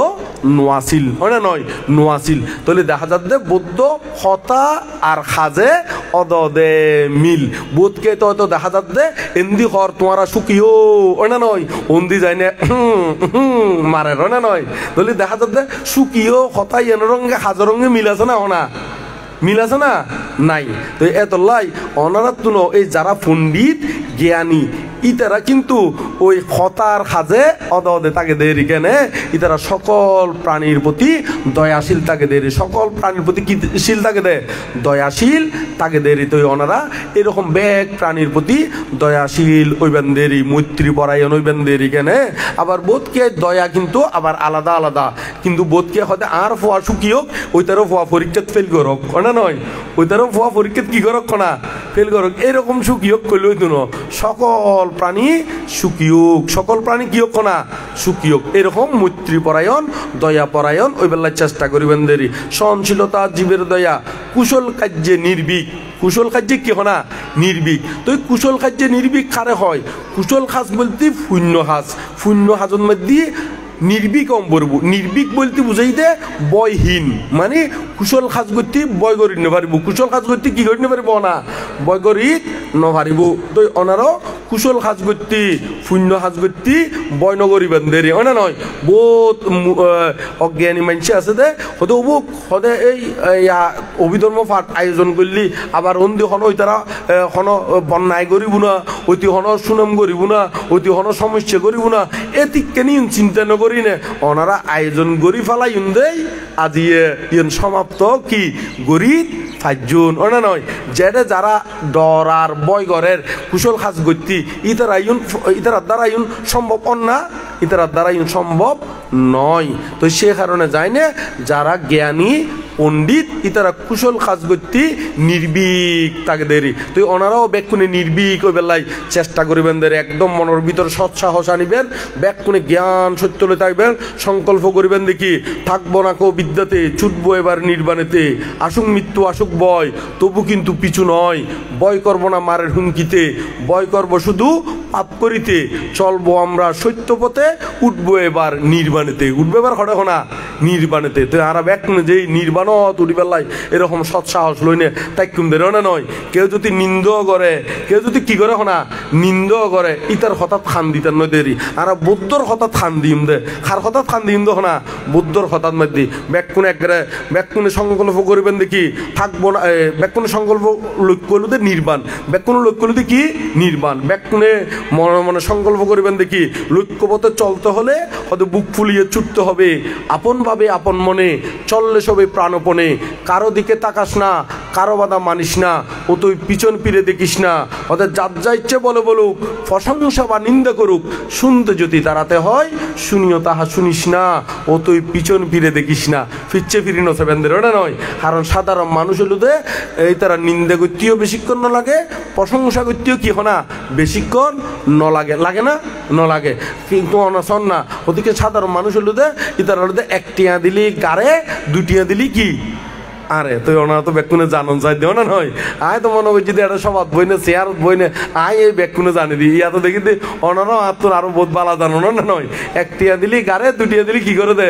[SPEAKER 2] নোয়াছিল হয় না নয় নোয়াছিল তাহলে দেখা যাচ্ছে বৌদ্ধ হতা আর খাজে অদে মিল বোধকে তো দেখা যাচ্ছে এন্দি হর তোমারা সুখীও ওই না নয় অন্দি যায় না মারে না নয় তাহলে দেখা যাচ্ছে সুখীও হতাই এন রঙে হাজার রঙে মিল আছে না ওনা মিল আছে না নাই তো এত লাই অনারাত এই যারা পণ্ডিত জ্ঞানী ইতারা কিন্তু ওই হতার খাজে অদে তাকে দেরি কেনে ইতারা সকল প্রাণীর প্রতি দয়াশীল তাকে দেরি সকল প্রাণীর প্রতি কিশীল তাকে দে দয়াশীল তাকে দেরি তো ওনারা এরকম ব্যাগ প্রাণীর প্রতি দয়াশীল ওইবেন দেরি মৈত্রী পরায়ণ ওইবেন দেরি কেনে আবার বোধকে দয়া কিন্তু আবার আলাদা আলাদা কিন্তু বোধকে হতে আর ফোয়া সুখী হোক ওইটারও ফোয়া পরীক্ষা ফেল করক না নয় ওইটারও ফোয়া পরীক্ষা কি করক না ফেল করক এরকম সুখী হোক করলে ওই দিন সকল প্রাণী সুখী হোক সকল প্রাণী কি হোক না সুখী হোক এরকম মৈত্রী পরায়ণ দয়া পরায়ণ ওই বেলায় চেষ্টা করিবেন দেরি সহনশীলতা জীবের দয়া কুশল কার্যে নির্ভীক কুশল কার্যে কি হনা নির্ভীক তো কুশল কার্যে নির্ভীক কারে হয় কুশল কাজ বলতে শূন্য হাজের মধ্যে নির্ভীক অম্বরবু নির্ভীক বলতে বুঝাই দে বয়হীন মানে কুশল কাজ করতে বয় করি নেপারিব কুশল কাজ করতে কি করি নেপারিব না বয় করি নপারিব তো অনারও কুশল কাজ করতে শূন্য কাজ করতে বয় নকরিবেন দেরি হয় না নয় বহুত অজ্ঞানী মানুষ আছে দে হতে অবুক হতে এই অভিধর্ম পাঠ আয়োজন করলি আবার অন্দি হন ওই তারা হন বন্যায় করিব না অতি হন সুনাম করিব না অতি হন সমস্যা করিব না এটি কেন চিন্তা নকরি নে ওনারা আয়োজন গড়ি ফেলাই দেই আজি ইন সমাপ্ত কি গরিব 5 জন ওনা নয় যেটা যারা ডর আর বয় ঘরের কুশল কাজ করতে ইতার দ্বারা সম্ভব না ইতার দ্বারা সম্ভব নয় তো সে কারণে যায় না যারা জ্ঞানী পণ্ডিত ইতারা কুশল কাজ করতে নির্ভীক তাকে দেরি তো ওনারাও ব্যাকুনে নির্ভীক ওই বেলায় চেষ্টা করিবেন দেরি একদম মনের ভিতর সৎসাহস আনিবেন ব্যাকুনে জ্ঞান সত্য থাকবেন সংকল্প করিবেন দেখি থাকবো না কো বিদ্যাতে ছুটবো এবার নির্বাণেতে আসুক মৃত্যু আসুক বয় তবু কিন্তু পিছু নয় বয় করবো না মারের হুমকিতে বয় করবো শুধু পাপ করিতে চলবো আমরা সত্য পথে, উঠবো এবার নির্বাণেতে, উঠবো এবার হঠাৎ না নির্বাণেতে। তো আর ব্যাকুন যে নির্বাণত উঠি পেলাই এরকম সৎসাহস লইনে তাই কুমদের না নয়। কেউ যদি নিন্দ করে, কেউ যদি কি করে না নিন্দ করে, ইতার হঠাৎ খান দিতার নয় দেরি। আর বুদ্ধর হঠাৎ খান দিম দে, খার হঠাৎ খান দিম দো না বুদ্ধর হঠাৎ মধ্যে ব্যাকুনে একবারে ব্যাকুনে সংকল্প করিবেন দেখি থাকবো না। ব্যাকুনে সংকল্প লক্ষ্য হলো নির্বাণ, ব্যাকুনে লক্ষ্য হলো কি নির্বাণ। ব্যাকুনে মনে মনে সংকল্প করিবেন দেখি লক্ষ্যপথে চলতে হলে হয়তো বুক ফুলিয়ে ছুটতে হবে, আপন ভাবে আপন মনে চললে সবে প্রাণপণে। কারো দিকে তাকাস না, কারো বাধা মানিস না, ও তুই পিছন ফিরে দেখিস না। ওদের যার যা ইচ্ছে বলে বলুক, প্রশংসা বা নিন্দা করুক, শুনতে যদি তাড়াতে হয় শুনিও তাহা শুনিস না, ও তুই পিছন ফিরে দেখিস না। ফিরছে ফিরি নছে বেন্দের ওটা নয়। কারণ সাধারণ মানুষ হলুদে এই তারা নিন্দা করতেও বেশিক্ষণ ন লাগে, প্রশংসা করতেও কি হয় না বেশিক্ষণ ন লাগে, লাগে না ন লাগে। কিন্তু অনশন না ওদিকে সাধারণ মানুষ হলুদে ইতার হলুদে একটিয়া দিলি গাড়ে, দুটিয়া দিলি কি আরে তুই ওনারা তো ব্যাকুনে জানন চাই দেও না নয়। আয় তো মনে করছি একটা সবাদ বই না চেয়ার বই না আয় এই ব্যাকুনে জানি দিই ইয়া তো দেখি দি ওনারাও আর তোর আরো বহুত বালা জানো না নয়। একটিয়া দিলি গাড়ে, দুটিয়া দিলি কি করে দে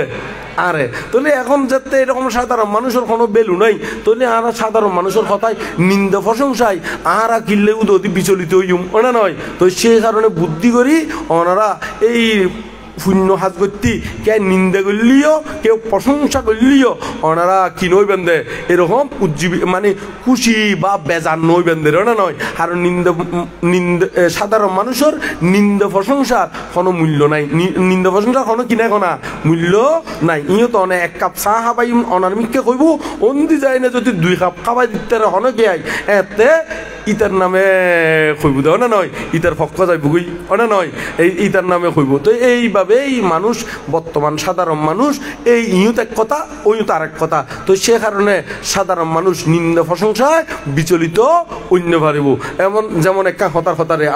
[SPEAKER 2] আরে। তাহলে এখন যাতে এরকম সাধারণ মানুষের কোনো বেলু নাই, তাহলে আর সাধারণ মানুষের কথায় নিন্দা প্রশংসায় আর কিনলে উদি বিচলিত হইম ওনা নয়। তো সে কারণে বুদ্ধি করি ওনারা এই শূন্য হাত করতি, কে নিন্দা করলিও কেউ প্রশংসা করলিও ওনারা কি নইবেন দে এরকম উজ্জীবী মানে খুশি বা বেজার নইবেন দে না নয়। আর নিন্দা নিন্দা সাধারণ মানুষের নিন্দা প্রশংসার কোনো মূল্য নাই, নিন্দা প্রশংসার কোনো কিনা কোনা মূল্য নাই। ইও তো অনেক এক কাপ চাহ খাবাই অনার মিকে কইব, অন্দি যায় না যদি 2 কাপ খাবাই দিতে হনে কে আই এতে ইতার নামে কইব দেও না নয়, ইতার পক্ষ যাইব গই ওনা নয়, এই ইতার নামে কইব। তো এইভাবে এই মানুষ বর্তমান সাধারণ মানুষ এই ইউত এক কথা ওইত আর এক কথা। তো সে কারণে সাধারণ মানুষ নিন্দা প্রশংসায় বিচলিত অন্য পারিব। এমন যেমন একটা হতার হতারে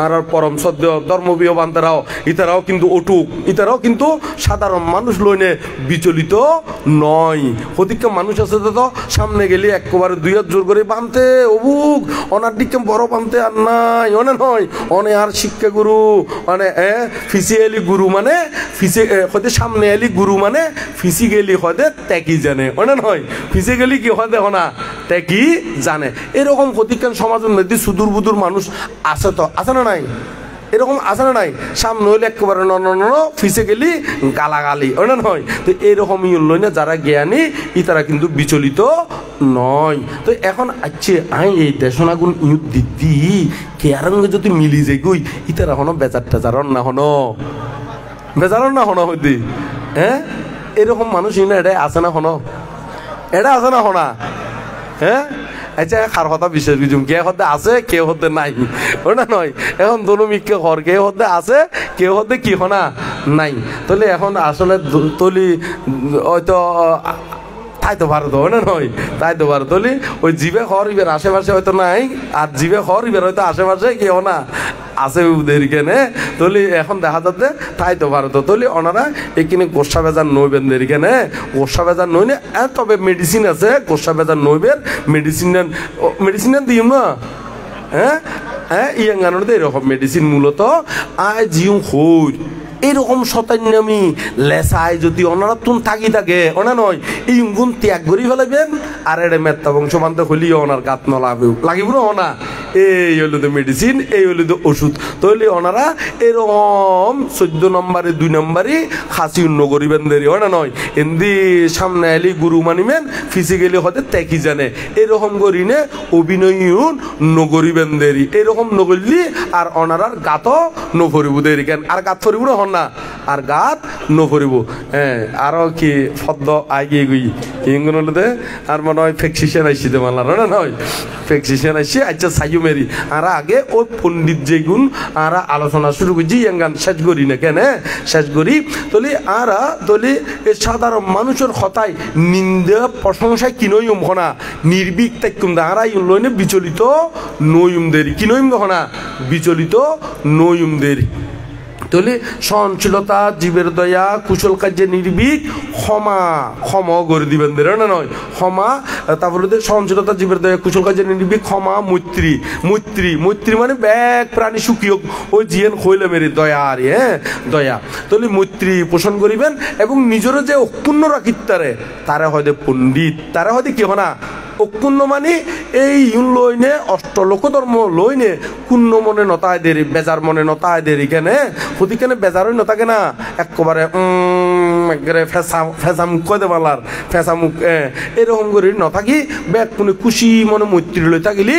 [SPEAKER 2] আর পরম সদ্য ধর্মবীয় বান্তারাও ইতারাও কিন্তু অটুক, ইতারাও কিন্তু সাধারণ মানুষ লইনে বিচলিত নয়। প্রতিটা মানুষ আছে তো সামনে গেলে একবারে 2 হাত জোর করে বানতে অবুক অনার দিকে বড় বানতে আর নাই অনে নয়। অনে আর শিক্ষা গুরু মানে ফিজিক্যালি গুরু মানে হতে সামনে এলি গুরু মানে ফিজিক্যালি হতে ত্যাগই জানে অনে নয়। ফিজিক্যালি কি হয় দেখো না ত্যাগই জানে। এরকম প্রতিক্ষণ সমাজের মধ্যে সুদূর বুদূর মানুষ আছে তো আছে না নাই, এরকম আছে না নাই। সামনে হইলে একেবারে ফিজিক্যালি গালাগালি ওনা নয়। তো এইরকম লই না যারা জ্ঞানী ইতারা কিন্তু বিচলিত নয়। তো এখন আচ্ছা আই এই দেশনাগুন ইউত দিদি কেয়ারঙ্গে যদি মিলি যাই গই ইতারা হনো বেজার টেজারন না হনো বেজারন না হনো হইতে হ্যাঁ এরকম মানুষ ইনা এটা আছে না হনো, এটা আছে না হনা হ্যাঁ। আচ্ছা কার কথা বিশেষ বুঝুম কে হতে আছে কেউ হতে নাই ওটা নয়। এখন দোনো মিককে ঘর কেউ হতে আছে কেউ হতে কি হনা নাই। তাহলে এখন আসলে তলি হয়তো তাই তো ভারত হয় না নয়, তাই তো ভারত তলি ওই জিবে ঘর ইবের আশেপাশে হয়তো নাই, আর জিবে ঘর ইবের হয়তো আশেপাশে কেউ না আছে উদের কেনে। তলি এখন দেখা যাচ্ছে তাই তো ভারত তলি ওনারা এখানে গোসা বেজার নইবেন দের কেনে গোসা বেজার নইলে তবে মেডিসিন আছে গোসা বেজার নইবের মেডিসিন দিম না হ্যাঁ হ্যাঁ ইয়াঙ্গানোতে এরকম মেডিসিন মূলত আয় জিউ হই এরকম শতান্যামি লেসায় যদি ওনারা তুন থাকি থাকে ওনা নয় এই গুণ ত্যাগ করি ফেলাবেন আর এটা মেত্তা বংশ মানতে হলিও ওনার গাত নলাবেও লাগিব না ওনা। এই হইল তো মেডিসিন, এই হইল তো ওষুধ। তাহলে ওনারা এরকম 14 নম্বরে 2 নম্বরই খাসি উন্ন করিবেন দেরি হয় না নয়। এমনি সামনে এলি গুরু মানিবেন ফিজিক্যালি হতে ত্যাগি জানে এরকম করি নে অভিনয়ন নগরিবেন দেরি এরকম নগরলি আর ওনারার গাতও নফরিব দেরি কেন আর গাত ফরিব না হন না আর গাত নফরিব। হ্যাঁ আরো কি ফদ্দ আগে গই ইংগুলোতে আর মনে হয় ফেক্সিশন আইসি দে মানলার না নয় ফেক্সিশন আইসি আচ্ছা সাইও মেরি আর আগে ওই পণ্ডিত যেগুন আর আলোচনা শুরু করছি ইয়াঙ্গান শেষ করি না কেন শেষ করি তলি আর তলি সাধারণ মানুষের কথায় নিন্দা প্রশংসায় কি নইম হনা নির্বিক তাইকুম দা আর লইনে বিচলিত নইম দেরি কি নইম হনা বিচলিত নইম দেরি। তাহলে সহনশীলতা, জীবের দয়া, কুশল কার্যে নির্ভীক, ক্ষমা করে দিবেন না নয় ক্ষমা, তারপরে সহনশীলতা, জীবের দয়া, কুশল কার্যে নির্ভীক, ক্ষমা, মৈত্রী মানে ব্যাগ প্রাণী সুখী ওই জিয়েন খইলে মেরে দয়া আর দয়া। তাহলে মৈত্রী পোষণ করিবেন এবং নিজের যে অক্ষুণ্ণ রাখিতারে তারে হয়তো পণ্ডিত, তারে হয়তো কি না অক্ষুণ্ণ মানে এই লইনে অষ্টলোক ধর্ম লইনে কুণ্ণ মনে নতায় দেরি, বেজার মনে নতায় দেরি কেনে হতিকেনে বেজারই নতাকে না একেবারে ফেঁচামুখ কয় দেবালার ফেঁচামুখ এরকম করে নথাকি ব্যাগ কোনে খুশি মনে মৈত্রী লই থাকিলি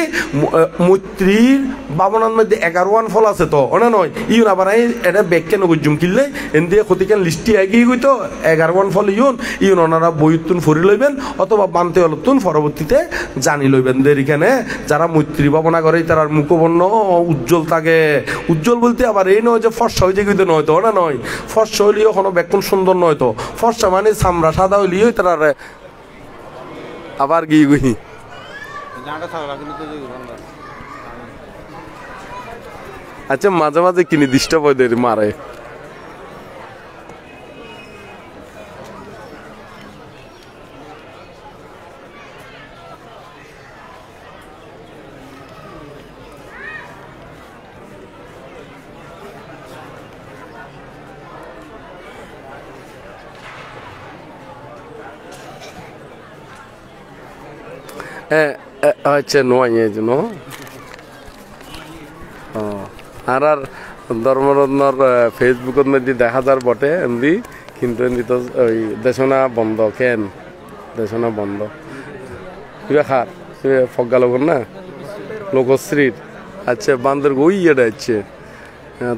[SPEAKER 2] মৈত্রীর বাবনার মধ্যে 11 ফল আছে তো অনে নয় ইউন আবার এটা ব্যাগ কেন গজ্জুম কিনলে এন দিয়ে হতিকেন লিস্টি এগিয়ে গই তো 11 ফল ইউন ওনারা বইতুন ফরি লইবেন অথবা বানতে অলতুন পরবর্তীতে জানি লইবেন দেরিখানে যারা মৈত্রী ভাবনা করে তার মুখবর্ণ উজ্জ্বল থাকে। উজ্জ্বল বলতে আবার এই নয় যে ফর্সা হয়ে যেতে নয় তো না নয়, ফর্সা হইলেও কোনো বেক্ষণ সুন্দর নয় তো, ফর্সা মানে চামড়া সাদা হইলেও তার আবার গিয়ে গুহি আচ্ছা মাঝে মাঝে কিনি ডিস্টার্ব হয় দেরি মারে। আচ্ছা নয় ন আর ধর্মরত্নর ফেসবুকের মধ্যে দেখা যার বটে এমনি কিন্তু এমনি তো ওই দেশনা বন্ধ কেন দেশনা বন্ধ খার ফগা লগন না লোকশ্রীর আচ্ছা বান্দর ওই ইয়েটা হচ্ছে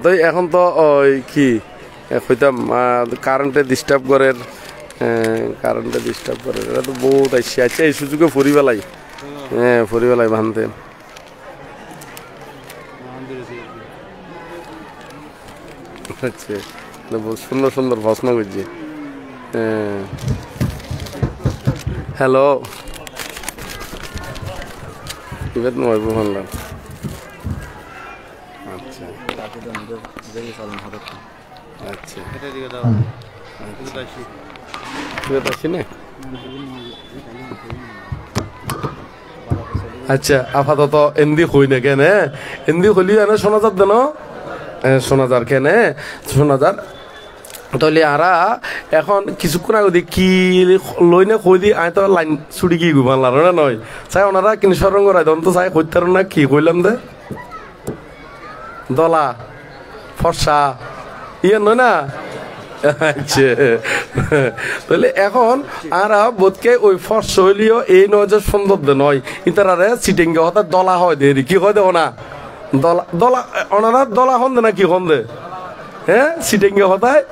[SPEAKER 2] তো এখন তো ওই কি হইতাম কারেন্টে ডিস্টার্ব করে এটা তো বহুত আসছে। আচ্ছা এই সুযোগে ফুরি বেলাই ফুরি বেলাই ভানতেন আচ্ছা সুন্দর সুন্দর প্রশ্ন করছি। হ্যালো এবার নয় ভাবলাম আচ্ছা আচ্ছা আচ্ছা আপাতত এন্দি হই না কেন এন্দি হলি এনে শোনা যার দেন শোনা যার কেন শোনা যার তাহলে আরা এখন কিছুক্ষণ আগে কি লই না কই দি আয় তো লাইন ছুটি কি ঘুমালার না নয় চাই ওনারা কিনে সরঙ্গ রায় তো চাই কইতার না কি কইলাম দে দলা ফর্সা ইয়ে নয় না আচ্ছা তাহলে এখন আর বোধকে ওই ফর্স হইলেও এই নয় যে সুন্দর নয় ইতারে সিটিংকে হঠাৎ দলা হয় দেরি কি হয় দেব না দলা দলা ওনারা দলা হন দে না কি হন দে হ্যাঁ সিটিংকে হঠাৎ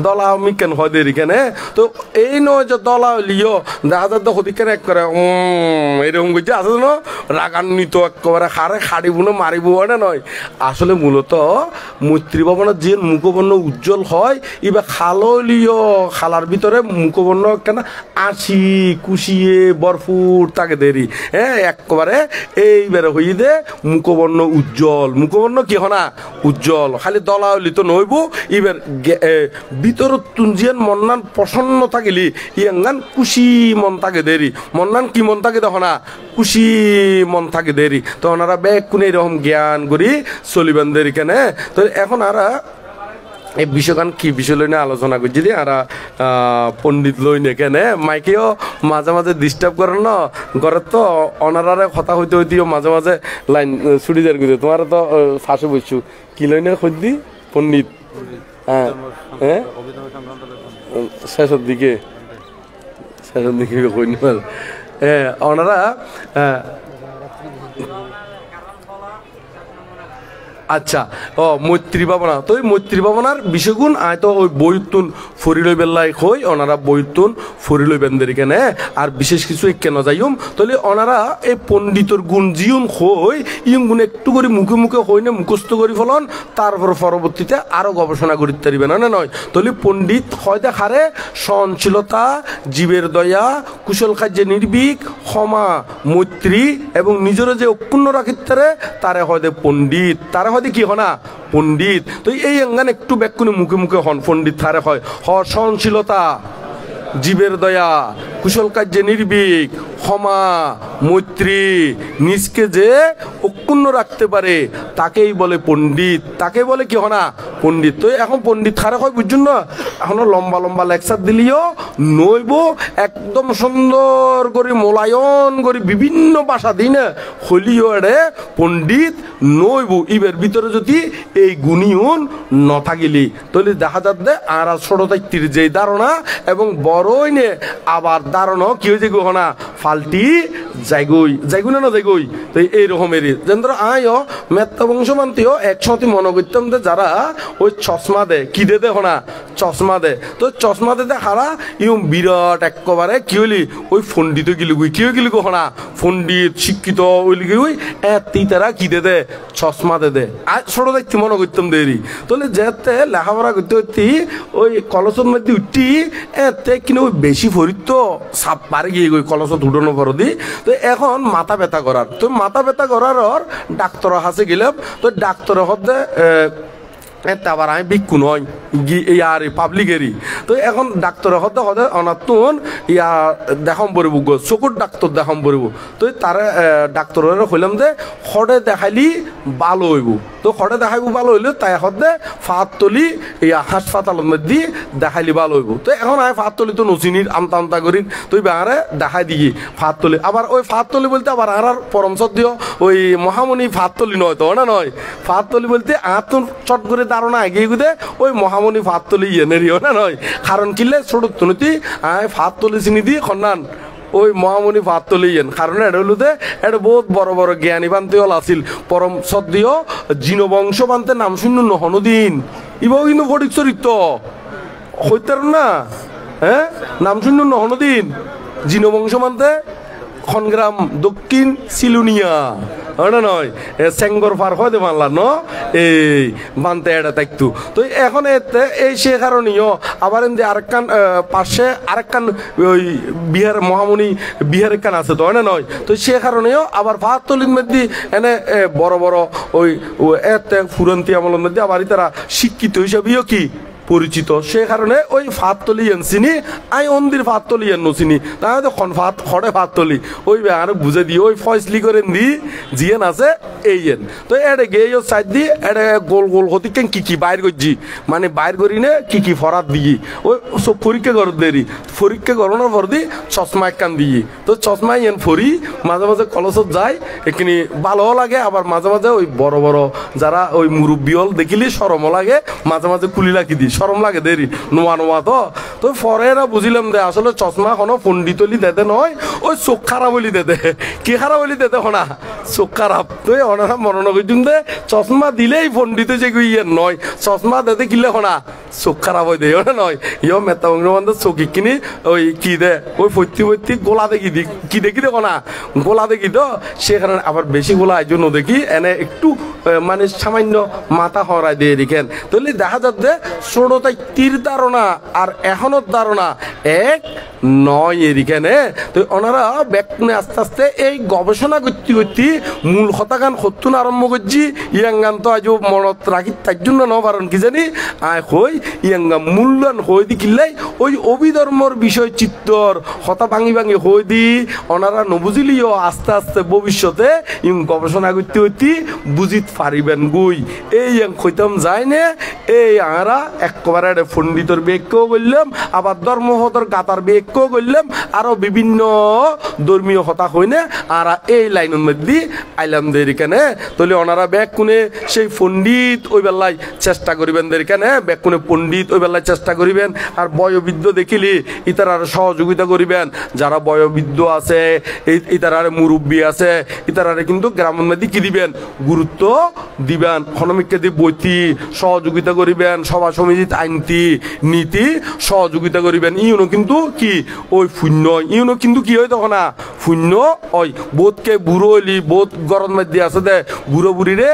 [SPEAKER 2] দলা আমি কেন হয় দেরি কেন তো এই নয় যে দলা হইলিও দেখা যায় তো হতি কেন এক করে এরকম করছে আছে না রাগান্বিত একেবারে হারে হাড়িব না মারিব না নয় আসলে মূলত মৈত্রী ভবনের যে মুখবর্ণ উজ্জ্বল হয় এবার খালো হইলিও খালার ভিতরে মুখবর্ণ কেন আসি কুশিয়ে বরফুর তাকে দেরি হ্যাঁ একেবারে এইবারে হই দে মুখবর্ণ উজ্জ্বল মুখবর্ণ কি হনা উজ্জ্বল খালি দলা হইলি তো নইব এবার ভিতর তুঞ্জিয়ান মন্নান প্রসন্ন থাকিলি ইয়াঙ্গান খুশি মন থাকে দেরি মন্নান কি মন থাকে দেখো না খুশি মন থাকে দেরি তো ওনারা ব্যাগ কোন এরকম জ্ঞান করি চলিবেন দেরি কেন তো এখন আরা এই বিষয়খান কি বিষয় লই না আলোচনা করছি দি আর পণ্ডিত লই নে কেন মাইকেও মাঝে মাঝে ডিস্টার্ব করেন না ঘরের তো অনারারে কথা হইতে হইতেও মাঝে মাঝে লাইন ছুটি যার করতে তোমার তো ফাঁসে বসছু কি লই না খুঁজদি পণ্ডিত হ্যাঁ হ্যাঁ শেষের দিকে কই হ্যাঁ ওনারা আচ্ছা ও মৈত্রী ভাবনা তো ওই মৈত্রী ভাবনার বিষয়গুণ আয় তো ওই বইতুন ফরি লই বেল্লাই হই ওনারা বইতুন ফরি লই বেন্দের কেন আর বিশেষ কিছু কেন যাইম তাহলে ওনারা এই পণ্ডিতর গুণ জিউন হই ইউন গুণ একটু করে মুখে মুখে হই না মুখস্থ করি ফলন তারপর পরবর্তীতে আরো গবেষণা করিতে পারিবে না নয় তাহলে পণ্ডিত হয় দেখারে সহনশীলতা জীবের দয়া কুশল কার্যে নির্ভীক ক্ষমা মৈত্রী এবং নিজের যে অক্ষুণ্ণ রাখিতে তারে হয় পণ্ডিত তারা বাদে কি হনা পণ্ডিত তো এই অঙ্গান একটু ব্যাকুনে মুখে মুখে হন পণ্ডিত থারে হয় সহনশীলতা জীবের দয়া কুশল কার্যে নির্ভীক ক্ষমা মৈত্রী নিজকে যে অক্ষুণ্ণ রাখতে পারে তাকেই বলে পণ্ডিত তাকে বলে কি হনা পণ্ডিত তো এখন পণ্ডিত খারে হয় বুঝুন না এখনো লম্বা লম্বা লেকচার দিলিও নইব একদম সুন্দর করে মোলায়ন করে বিভিন্ন ভাষা দিই না হলিও এড়ে পণ্ডিত নইব ইবের ভিতরে যদি এই গুণীয়ন ন থাকিলি তাহলে দেখা যাচ্ছে আর ছোটতাইতির যে ধারণা এবং বড়ই নে আবার ধারণা কি হয়েছে গহনা ফাল্টি যাইগুই না যাইগুই তো এইরকমের যেন আয়ও মেত্তা বংশমান্তিও একসাথে মনে করতাম যে যারা ওই চশমা দে কি দে হনা চশমা দে তো চশমা দে হারা ইউ বিরাট একেবারে কি হইলি ওই পণ্ডিত গিলুগুই কি গিলু হনা পণ্ডিত শিক্ষিত ওইলি ওই তারা কি দে চশমা দে আর ছোট দেখতে মনে করতাম দেরি তাহলে যেতে লেখাপড়া করতে করতে ওই কলসের মধ্যে উঠি এতে কিন্তু ওই বেশি ফরিত সাপ পারে গিয়ে গই কলসত উঠানো পর দি তো এখন মাথা ব্যথা করার তো মাথা ব্যথা করার ডাক্তার হাসে গেলাম তো ডাক্তার হতে আবার আমি বিক্ষু নয় ইয়ার পাবলিকেরই তো এখন ডাক্তার হতে হতে অনাতুন ইয়া দেখাম পড়ব চকুর ডাক্তার দেখাম পড়ব তো তারা ডাক্তারের হইলাম যে খড়ে দেখাইলি ভালো হইব তো খড়ে দেখাইব ভালো হইলে তাই হতে ফাত তলি ইয়া হাসপাতালের মধ্যে দেখাইলি ভালো হইব তো এখন আমি ফাত তলি তো নচিনির আমতা আমতা করি তুই বেহারে দেখাই দিই ফাত তলি আবার ওই ফাত তলি বলতে আবার আর পরমচর দিও ওই মহামণি ফাত তলি নয় তো না নয় ফাত তলি বলতে আতুন চট করে ধারণা এগিয়ে গুদে ওই মহামণি ফাত তলি ইয়েনেরিও না নয় কারণ কিলে ছোট তুনতি আয় ফাত তলি চিনি দি খন্নান ওই মহামণি ফাত তলি ইয়েন কারণ এটা হলো দে এটা বহুত বড় বড় জ্ঞানী বান্তি হল আছিল পরম সদ্যিও জিনবংশ বান্তে নাম শূন্য নহনুদিন ইবাও কিন্তু ফটিক চরিত্র হইতার না হ্যাঁ নাম শূন্য নহনুদিন জিনবংশ বান্তে খনগ্রাম দক্ষিণ সিলুনিয়া হয় না নয় সেঙ্গর পার হয় দে মানলা ন এই বানতে এটা থাকতো তো এখন এতে এই সে কারণেও আবার এমনি আরেকখান পাশে আরেকখান ওই বিহার মহামণি বিহার একখান আছে তো হয় না নয় তো সে কারণেও আবার ভাতলির মধ্যে এনে বড় বড় ওই এতে ফুরন্তি আমলের মধ্যে আবার তারা শিক্ষিত হিসাবেও কি পরিচিত সে কারণে ওই ফাত তলি চিনি আই অন্দির ফাত তলি নচিনি তাহলে ফাত খড়ে ফাত তলি ওই আর বুঝে দিয়ে ওই ফয়সলি করে দি জিয়েন আছে এই তো এটা গিয়ে সাইড দিয়ে এটা গোল গোল হতে কি কি বাইর করছি মানে বাইর করি নে কি ফরাত দিয়ে ওই সব পরীক্ষা কর দেরি পরীক্ষা করানোর পর দি চশমা একখান দিয়ে তো চশমা ইয়েন ফরি মাঝে মাঝে কলসত যায় এখানে ভালোও লাগে আবার মাঝে মাঝে ওই বড় বড় যারা ওই মুরব্বী হল দেখিলে সরমও লাগে মাঝে মাঝে খুলি রাখি দিই সরম লাগে দেরি নোয়া নোয়া তো পরে এরা বুঝিলাম দে আসলে চশমা কোনো পণ্ডিতলি দেতে নয় ওই চোখ খারাপ বলি দেতে কি খারাপ বলি দেতে হনা চোখ খারাপ তো ওনারা মনে করছুন দে চশমা দিলেই পণ্ডিত যে ইয়ে নয় চশমা দেতে কিলে হনা চোখ খারাপ হয়ে দেয় ওটা নয় ইয় মেতা বঙ্গবন্ধু চোখি কিনি ওই কি দে ওই ফত্যি গোলা দেখি দি কি দেখি দেখো না গোলা দেখি তো সেখানে আবার বেশি গোলা এই জন্য দেখি এনে একটু মানে সামান্য মাথা হরাই দিয়ে রেখেন তাহলে দেখা যাচ্ছে ষোড়তাই তীর ধারণা আর এখনো ধারণা এক নয় এরিখানে তো ওনারা ব্যাকুনে আস্তে আস্তে এই গবেষণা করতে করতে মূল হতাগান হত্যুন আরম্ভ করছি ইয়াঙ্গান তো আজ মনত রাখি তার জন্য ন পারেন কি জানি আয় হই ইয়াঙ্গা মূল্যায়ন হয়ে দি কিল্লাই ওই অভিধর্মর বিষয় চিত্তর হতা ভাঙি ভাঙি হয়ে দি ওনারা নবুঝিলিও আস্তে আস্তে ভবিষ্যতে ইং গবেষণা করতে করতে বুঝিত পারিবেন গুই এই হইতাম যায় না এই আরা একবারে পণ্ডিতর বেগকেও বললাম আবার ধর্মহতর গাতার বেগকেও বললাম আরো বিভিন্ন ধর্মীয় হতা হই না আর এই লাইনের মধ্যে আইলাম দের কেনে তাহলে ওনারা ব্যাগ কোনে সেই পণ্ডিত ওই বেলায় চেষ্টা করিবেন দের কেনে ব্যাগ কোনে পণ্ডিত ওই বেলায় চেষ্টা করিবেন আর বয়োবৃদ্ধ দেখিলি ইতারার সহযোগিতা করিবেন যারা বয়োবৃদ্ধ আছে ইতারার মুরব্বী আছে ইতারারে কিন্তু গ্রামের মধ্যে কি দিবেন গুরুত্ব দিবেন হনমিককে দিয়ে বইতি সহযোগিতা করিবেন সভা সমিতি সামাজিক আইনতি নীতি সহযোগিতা করিবেন ইউনো কিন্তু কি ওই শূন্য ইউনো কিন্তু কি হয় তখন না শূন্য ওই বোধকে বুড়ো হইলি বোধ গরম মধ্যে আছে দে বুড়ো বুড়িরে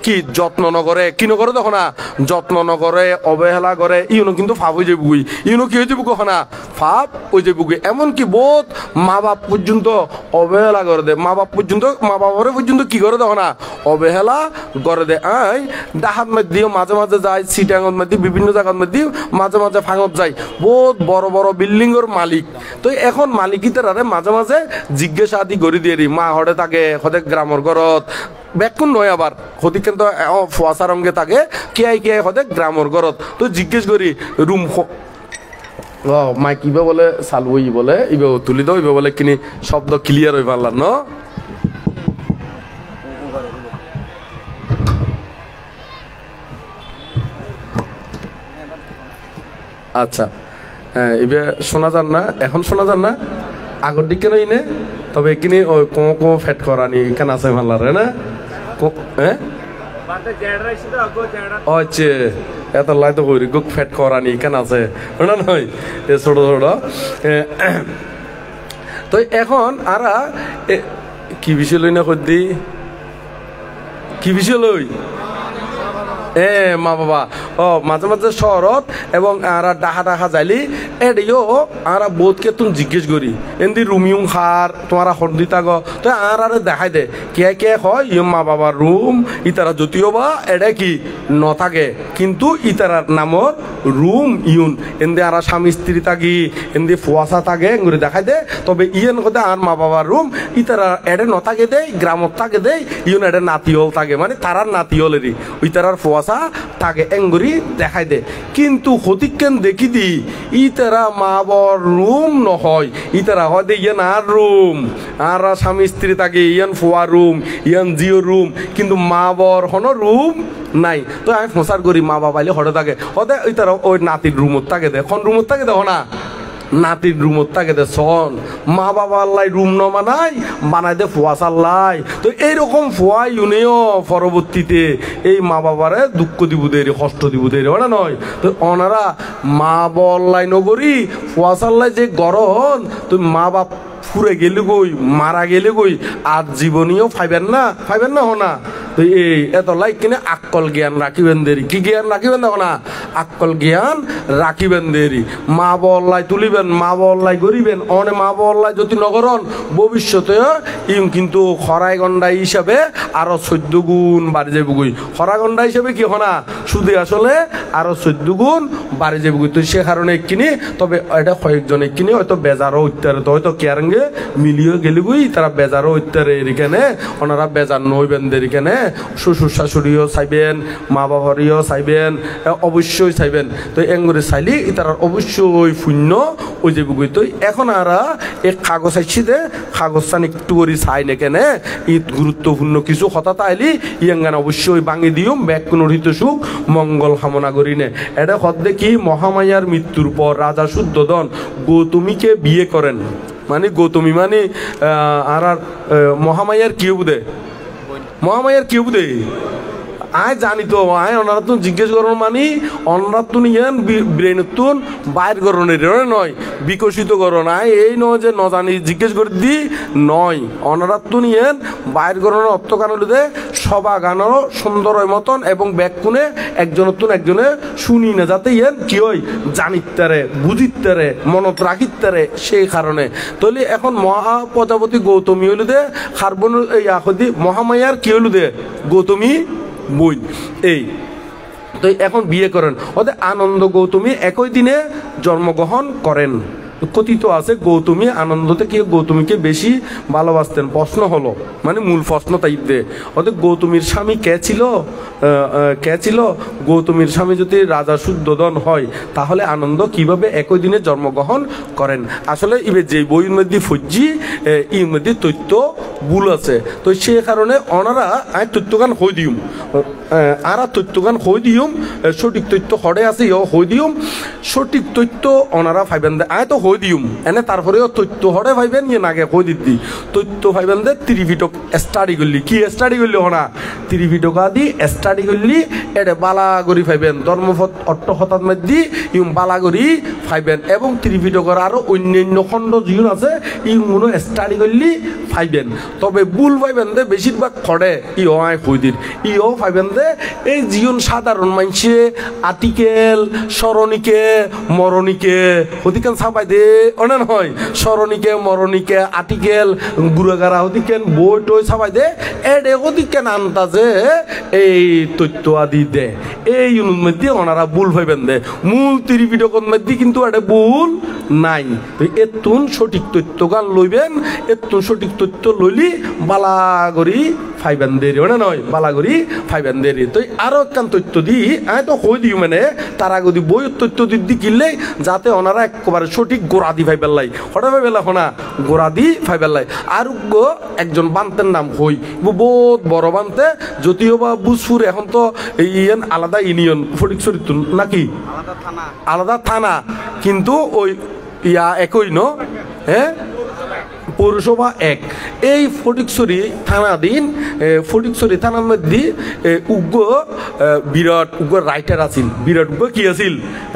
[SPEAKER 2] কি যত্ন নকরে কি নকরে তখন না যত্ন নকরে অবহেলা করে ইউনো কিন্তু ফাপ হয়ে যাবুই ইউনো কি হয়ে যাবো কখন না ফাপ হয়ে যাবো এমনকি বোধ মা বাপ পর্যন্ত অবহেলা করে দে মা বাপ পর্যন্ত মা বাবারে পর্যন্ত কি করে তখন না অবহেলা করে দে আই ডাহাত মধ্যেও মাঝে মাঝে যায় সিটাঙত মধ্যে বিভিন্ন জায়গার মধ্যে মাঝে মাঝে ফাঙত যায় বহুত বড় বড় বিল্ডিং এর মালিক তো এখন মালিকিতারে মাঝে মাঝে জিজ্ঞাসা আদি করে দিয়ে মা হরে থাকে হতে গ্রামের ঘরত ব্যাকুন নয় আবার হতে কিন্তু ফুয়াশা রঙে থাকে কে হতে গ্রামের ঘরত তো জিজ্ঞেস করি রুম মাইক ইবে বলে চালু ই বলে ইবে তুলি দাও ইবে বলে কিনি শব্দ ক্লিয়ার হয়ে পারলাম ন আচ্ছা হ্যাঁ এবার শোনা যান না এখন শোনা যান না আগর দিকে নই নে তবে এখানে ওই কো ফেট করানি এখানে আছে ভাল্লার না হ্যাঁ আচ্ছা এত লাই তো করি গুক ফেট করানি এখানে আছে না নয় এ ছোট ছোট তো এখন আরা কি বিষয় লই না কদ্দি কি বিষয় লই মা বাবা মাঝে মাঝে শহরত এবং আরা ডাহা যাইলি এডিও আরা বোধকে তুমি জিজ্ঞেস করি এমনি রুমিউং খার তোমারা হন্দি থাক তো আরে দেখাই দে কে হয় মা বাবার রুম ইতারা যদিও বা এটা কি ন থাকে কিন্তু ইতারার নামর রুম ইউন এমনি আরা স্বামী স্ত্রী থাকি এমনি ফুয়াশা থাকে এগুলি দেখাই দে তবে ইয়েন কথা আর মা বাবার রুম ইতারা এডে ন থাকে দেয় গ্রামত থাকে দেয় ইউন এডে নাতিহল থাকে মানে তারার নাতিহলেরই ওই তারার ফুয়াশা তাকে এঙ্গুরি দেখাই দে কিন্তু হতিকেন দেখি দি ইতারা মা বর রুম নহয় ইতারা হয় দে ইয়ান আর রুম আর স্বামী স্ত্রী থাকে ইয়ান ফুয়া রুম ইয়ান জিও রুম কিন্তু মা বর হন রুম নাই তো আমি ফোঁসার করি মা বাবাইলে হঠাৎ থাকে হতে ইতারা ওই নাতির রুমত থাকে দে খন রুমত থাকে দেখো না নাতির রুমত থাকে দে সন মা বাবা আল্লাহ রুম ন বানাই বানাই দে ফুয়া চাল্লাই তো এইরকম ফুয়া ইউনেও পরবর্তীতে এই মা বাবারে দুঃখ দিব দেরি কষ্ট দিব দেরি ওরা নয় তো ওনারা মা বল্লাই নগরী ফুয়া চাল্লাই যে গরম তুই মা বাপ ফুরে গেলে গই মারা গেলে গই আর জীবনীয় ফাইবেন না হনা তো এই এত লাই কিনে আক্কল জ্ঞান রাখিবেন দেরি কি জ্ঞান রাখিবেন দেখো না আক্কল জ্ঞান রাখিবেন দেরি মা বল্লাই তুলিবেন মা বল্লাই করিবেন অনে মা বল্লাই যদি নগরন ভবিষ্যতে ইম কিন্তু খরাই গন্ডা হিসাবে আরো 14 গুণ বাড়ি যাবে গুই খরা গন্ডা হিসাবে কি হনা সুদে আসলে আরো 14 গুণ বাড়ি যাবে গুই তো সে কারণে কিনি তবে এটা কয়েকজনে কিনি হয়তো বেজারও উত্তরে তো হয়তো কেয়ারঙ্গে মিলিয়ে গেলে গুই তারা বেজারও উত্তরে এখানে ওনারা বেজার নইবেন এখানে শ্বশুর শাশুড়িও চাইবেন মা বাবারিও চাইবেন অবশ্যই চাইবেন তো এঙ্গুরে চাইলি তারা অবশ্যই শূন্য ওই যে বুগুই তো এখন আরা এক কাগজ আইছি দে কাগজটা একটু করে চাই না কেনে ঈদ গুরুত্বপূর্ণ কিছু কথা তাইলি ইয়াঙ্গান অবশ্যই ভাঙি দিও ব্যাগ কোনো হৃত সুখ মঙ্গল কামনা করি নে এটা হদ দেখি মহামায়ার মৃত্যুর পর রাজা শুদ্ধোধন গৌতমীকে বিয়ে করেন মানে গৌতমী মানে আর মহামায়ার কি বুধে মহামায়ার কি বুধে আয় জানি তো আয় ওনারা তো জিজ্ঞেস করুন মানে ওনারা তো নিয়েন ব্রেনতুন বাইর করণের নয় বিকশিত করণ আয় এই নয় যে ন জানি জিজ্ঞেস করে দি নয় ওনারা তো নিয়েন বাইর করণের অর্থ কারণে সবা গানের সুন্দর মতন এবং ব্যাকুনে একজনের একজনে শুনি না যাতে ইয়েন কি হয় জানিতারে বুঝিতারে মনত রাখিতারে সেই কারণে তাহলে এখন মহা প্রজাপতি গৌতমী হইল দে কার্বন মহামায়ার কি হইল দে গৌতমী বই এই তো এখন বিয়ে করেন ওদের আনন্দ গৌতমী একই দিনে জন্মগ্রহণ করেন কথিত আছে গৌতমী আনন্দ থেকে গৌতমীকে বেশি ভালোবাসতেন প্রশ্ন হলো মানে মূল প্রশ্ন তাই দে ওদের গৌতমীর স্বামী কে ছিল গৌতমীর স্বামী যদি রাজা শুদ্ধোধন হয় তাহলে আনন্দ কিভাবে একই দিনে জন্মগ্রহণ করেন আসলে ইবে যে বইয়ের মধ্যে ফজ্জি এর মধ্যে তথ্য ভুল আছে। তো সেই কারণে ওনারা আয় তথ্যগান হই দিম আর তথ্যগান হই দিম সঠিক তথ্য হরে আছে হই দিম সঠিক তথ্য ওনারা পাইবেন দে আয় তো হই দিম এনে তারপরেও তথ্য হরে পাইবেন ইয়ে নাগে হই দিতি তথ্য পাইবেন দে ত্রিপিটক স্টাডি করলি কি স্টাডি করলি হনা ত্রিপিটক আদি স্টাডি করলি এটা বালা করি পাইবেন ধর্মপথ অট্ট হঠাৎ মধ্যে ইম বালা করি পাইবেন এবং ত্রিপিটকের আরো অন্যান্য খণ্ড যিন আছে ইগুলো স্টাডি করলি পাইবেন। তবে ভুল পাইবেন দে বেশিরভাগ খড়ে আয় হই দিন পাইবেন দে এই জীবন সাধারণ মানুষে আর্টিকেল স্মরণিকে মরণিকে হতিকেন ছাপাই দে অনেন হয় স্মরণিকে মরণিকে আর্টিকেল গুড়াগারা হতিকেন বই টই ছাপাই দে এডে হতিকেন আন্তাজে এই তথ্য আদি দে এই মধ্যে ওনারা ভুল পাইবেন দে মূল ত্রিপিটকের মধ্যে কিন্তু এটা ভুল নাই। এতুন সঠিক তথ্য গান লইবেন এতুন সঠিক তথ্য লইলি বালাগরি ফাইবেন দেরি মানে নয় বালাগরি ফাইবেন দেরি। তো আরো একখান তথ্য দি আমি তো হই দিই মানে তারা যদি বই তথ্য দি কিনলে যাতে ওনারা একেবারে সঠিক গোড়া দি ফাইবেন লাই হঠাৎ ফাইবেলা হনা গোড়া দি ফাইবেন লাই। আর একজন বান্তের নাম হই বহুত বড় বান্তে যদিও বা বুঝপুর এখন তো ইয়েন আলাদা ইউনিয়ন ফটিকছড়ি নাকি আলাদা থানা কিন্তু ওই একই ন হ্যাঁ পৌরসভা এক। এই ফটিকছড়ি থানাধীন ফটিকছড়ি থানার মধ্যে উগ্র বিরাট উগ্র রাইটার আছিল বিরাট উগ্র কি আছিল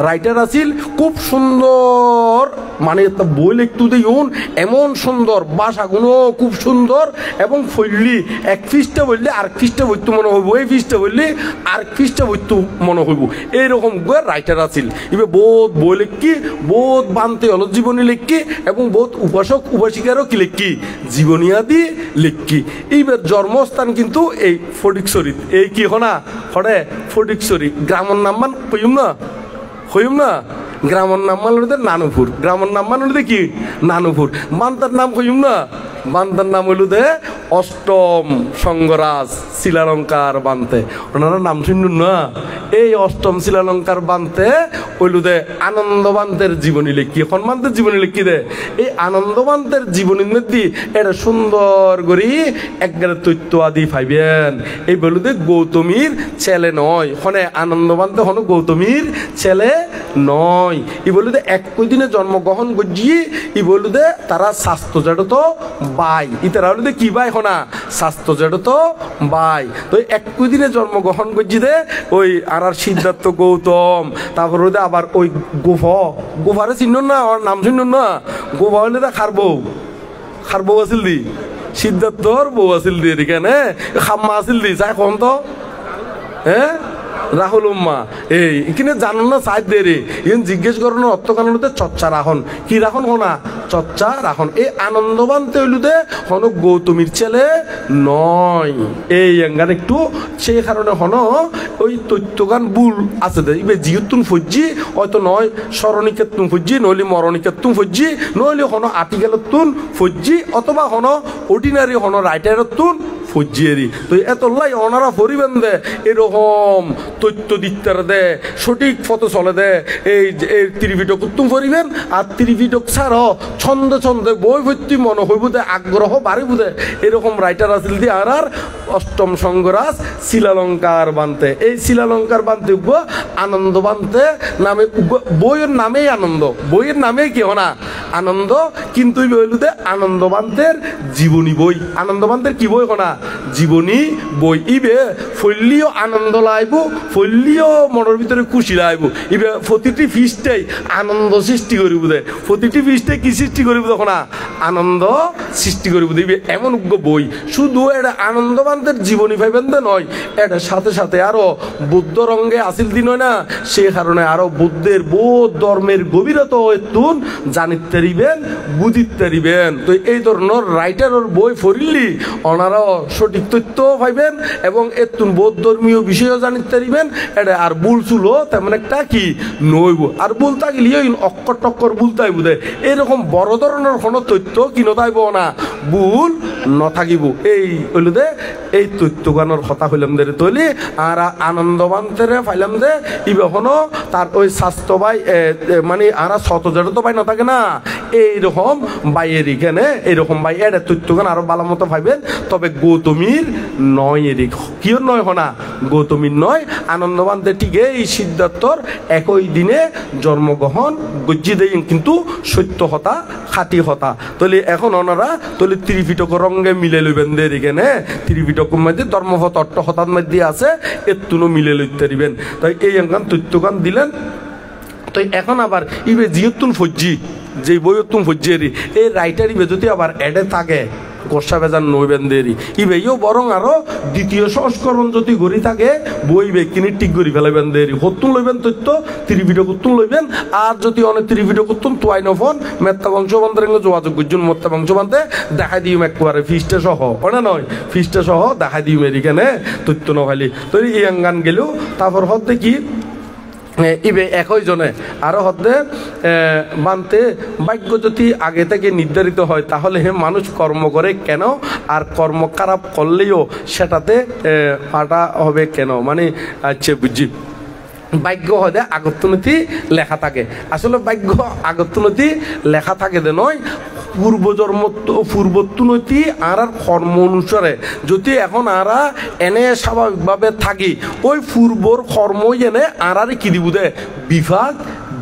[SPEAKER 2] রাইটার আছিল খুব সুন্দর মানে বই লিখতে দিন এমন সুন্দর ভাষাগুলো খুব সুন্দর এবং ফইলি এক পৃষ্ঠা বললে আর পৃষ্ঠা বইতে মনে হইব এই পৃষ্ঠা বললে আর পৃষ্ঠা বইতে মনে হইব এইরকম রাইটার আছিল। এবার বহুত বই লিখি বহুত বানতে হল জীবনী লিখি এবং বহুত উপাসক উপাসিকারও কি লিখি জীবনী আদি লিখি। এইবার জন্মস্থান কিন্তু এই ফটিকছড়ি এই কি হনা হরে ফটিকছড়ি গ্রামের নাম মান কইম না গ্রামের নাম মান নানুপুর গ্রামের নাম মান কি নানুপুর বান্তার নাম কইম না বান্তার নাম হইল দে অষ্টম সঙ্গরাজ শিলালঙ্কার বানতে ওনারা নাম শুনুন না এই অষ্টম শিলালঙ্কার বানতে হইল দে আনন্দবান্তের জীবনী লিখি হনুমান্তের জীবনী লিখি দে এই আনন্দবান্তের জীবনীর মধ্যে এটা সুন্দর করি একবারে তথ্য আদি পাইবেন। এই বলু দে গৌতমীর ছেলে নয় হনে আনন্দবান্তে হন গৌতমীর ছেলে নয় ই বলু দে একই দিনে জন্মগ্রহণ করছি ই বলু দে তারা স্বাস্থ্য জড় তো বাই ইতারা হলো দে কি বাই হনা স্বাস্থ্য জড় তো বাই। তো একই দিনে জন্মগ্রহণ করছি দে ওই আর সিদ্ধার্থ গৌতম তারপর দে আবার ওই গোফারে চিহ্ন না ওর নাম চিহ্ন না গোফা হলে দে খার বউ আছিল দি সিদ্ধার্থর বউ আছিল দি এখানে খাম্মা আছিল দি চাই কম তো হ্যাঁ রাহুল উম্মা এই এখানে জানো না সাইড দে রে ইন জিজ্ঞেস করো না অর্থ কানুতে চর্চা রাখন কি রাখন হনা চর্চা রাখন এই আনন্দবান তৈলুতে হন গৌতমীর ছেলে নয় এই এঙ্গান একটু সেই কারণে হন ওই তথ্যগান বুল আছে দে ইবে জিয়তুন ফজ্জি হয়তো নয় স্মরণিকেতুন ফজ্জি নইলে মরণিকেতুন ফজ্জি নইলে হন আর্টিকেলতুন ফজ্জি অথবা হন অর্ডিনারি হন রাইটারতুন ফজ্জিয়েরি। তো এত লাই ওনারা পরিবেন দে এরকম তথ্য দিতে দে সঠিক পথে চলে দে এই ত্রিপিটক উত্তম পরিবেন আর ত্রিপিটক ছাড় ছন্দে ছন্দে বই ভর্তি মনে হইব দে আগ্রহ বাড়িব দে এরকম রাইটার আছিল দি আর অষ্টম সঙ্গরাজ শিলালঙ্কার বানতে এই শিলালঙ্কার বানতে আনন্দ বানতে নামে বইয়ের নামেই আনন্দ বইয়ের নামেই কি হনা আনন্দ কিন্তু বইলু দে আনন্দ বান্তের জীবনী বই আনন্দ বান্তের কি বই হনা জীবনী বই ইবে ফল্লিও আনন্দ লাইব ফল্লিও মনের ভিতরে খুশি লাইব ইবে প্রতিটি ফিসটাই আনন্দ সৃষ্টি করিব দে প্রতিটি ফিসটাই কি সৃষ্টি করিব তখন আনন্দ সৃষ্টি করিব দিবে এমন বই শুধু এটা আনন্দবান্তের জীবনী ভাইবেন দে নয় এটার সাথে সাথে আরো বুদ্ধ রঙ্গে আসিল দিন হয় না সে কারণে আরো বুদ্ধের বৌদ্ধ ধর্মের গভীরতা এতুন জানিতে পারিবেন বুঝিতে পারিবেন। তো এই ধরনের রাইটারের বই পড়িলি ওনারাও সঠিক তথ্য পাইবেন এবং এতুন বৌদ্ধ ধর্মীয় বিষয়ও জানিতে পারিবেন এটা আর ভুল ছিল তেমন একটা কি নইব আর ভুল থাকলে অক্ষর টক্কর ভুল তাইব দে এরকম বড় ধরনের কোনো তথ্য কিনো তাইব না ভুল নথাকিব এই হইলো দে এই তথ্যগানের কথা হইলাম দে তৈলি আর আনন্দবান্তেরে ফাইলাম দে ইবেখনো তার ওই স্বাস্থ্য ভাই মানে আর শত জড় তো ভাই নথাকে না এইরকম বাইয়ের এখানে এইরকম ভাই এটা তথ্যগান আরো ভালো মতো ভাইবেন তবে গৌতমীর নয় এরিক কিয় নয় হনা গৌতমীর নয় আনন্দবান্তে ঠিক এই সিদ্ধার্থর একই দিনে জন্মগ্রহণ গজ্জি দেয় কিন্তু সত্য হতা খাঁটি হতা তলি এখন ওনারা তলি ত্রিপিটক রঙে মিলে লইবেন দের এখানে ত্রিপিটকের মধ্যে ধর্মপথ অট্ট হতার মধ্যে আছে এতুনো মিলে লইতে দিবেন তাই এই এখান তথ্যগান দিলেন তো এখন আবার ইবে জিয়তুন ফজ্জি যে বইয়তুন ফজ্জি এই রাইটার ইবে যদি আবার এডে থাকে গোসা বেজার নইবেন দেরি ইবেও বরং আরো দ্বিতীয় সংস্করণ যদি গড়ি থাকে বই ব্যক্তিনি ঠিক করি ফেলাবেন দেরি হতুন লইবেন তথ্য ত্রিপিটক উত্তুন লইবেন আর যদি অনেক ত্রিপিটক উত্তুন তোয়াই নফন মেত্তা বংশবান্ধের যোগাযোগ করছেন মেত্তা বংশবান্ধে দেখাই দিম একবারে ফিসটা সহ ওনা নয় ফিসটা সহ দেখাই দিম এদিকে তথ্য নভালি তো এই গান গেলেও তারপর হতে কি ইবে একই জনে আরো হতে বানতে ভাগ্য যদি আগে থেকে নির্ধারিত হয় তাহলে মানুষ কর্ম করে কেন আর কর্ম খারাপ করলেও সেটাতে পাটা হবে কেন মানে আচ্ছা বুঝছি ভাগ্য হদে আগত্যনীতি লেখা থাকে আসলে ভাগ্য আগত্যনীতি লেখা থাকে দে নয় পূর্বত্বনৈতি আর কর্ম অনুসারে যদি এখন আরা এনে স্বাভাবিকভাবে থাকি ওই পূর্বর কর্মই এনে আর কি দিব দে বিভাগ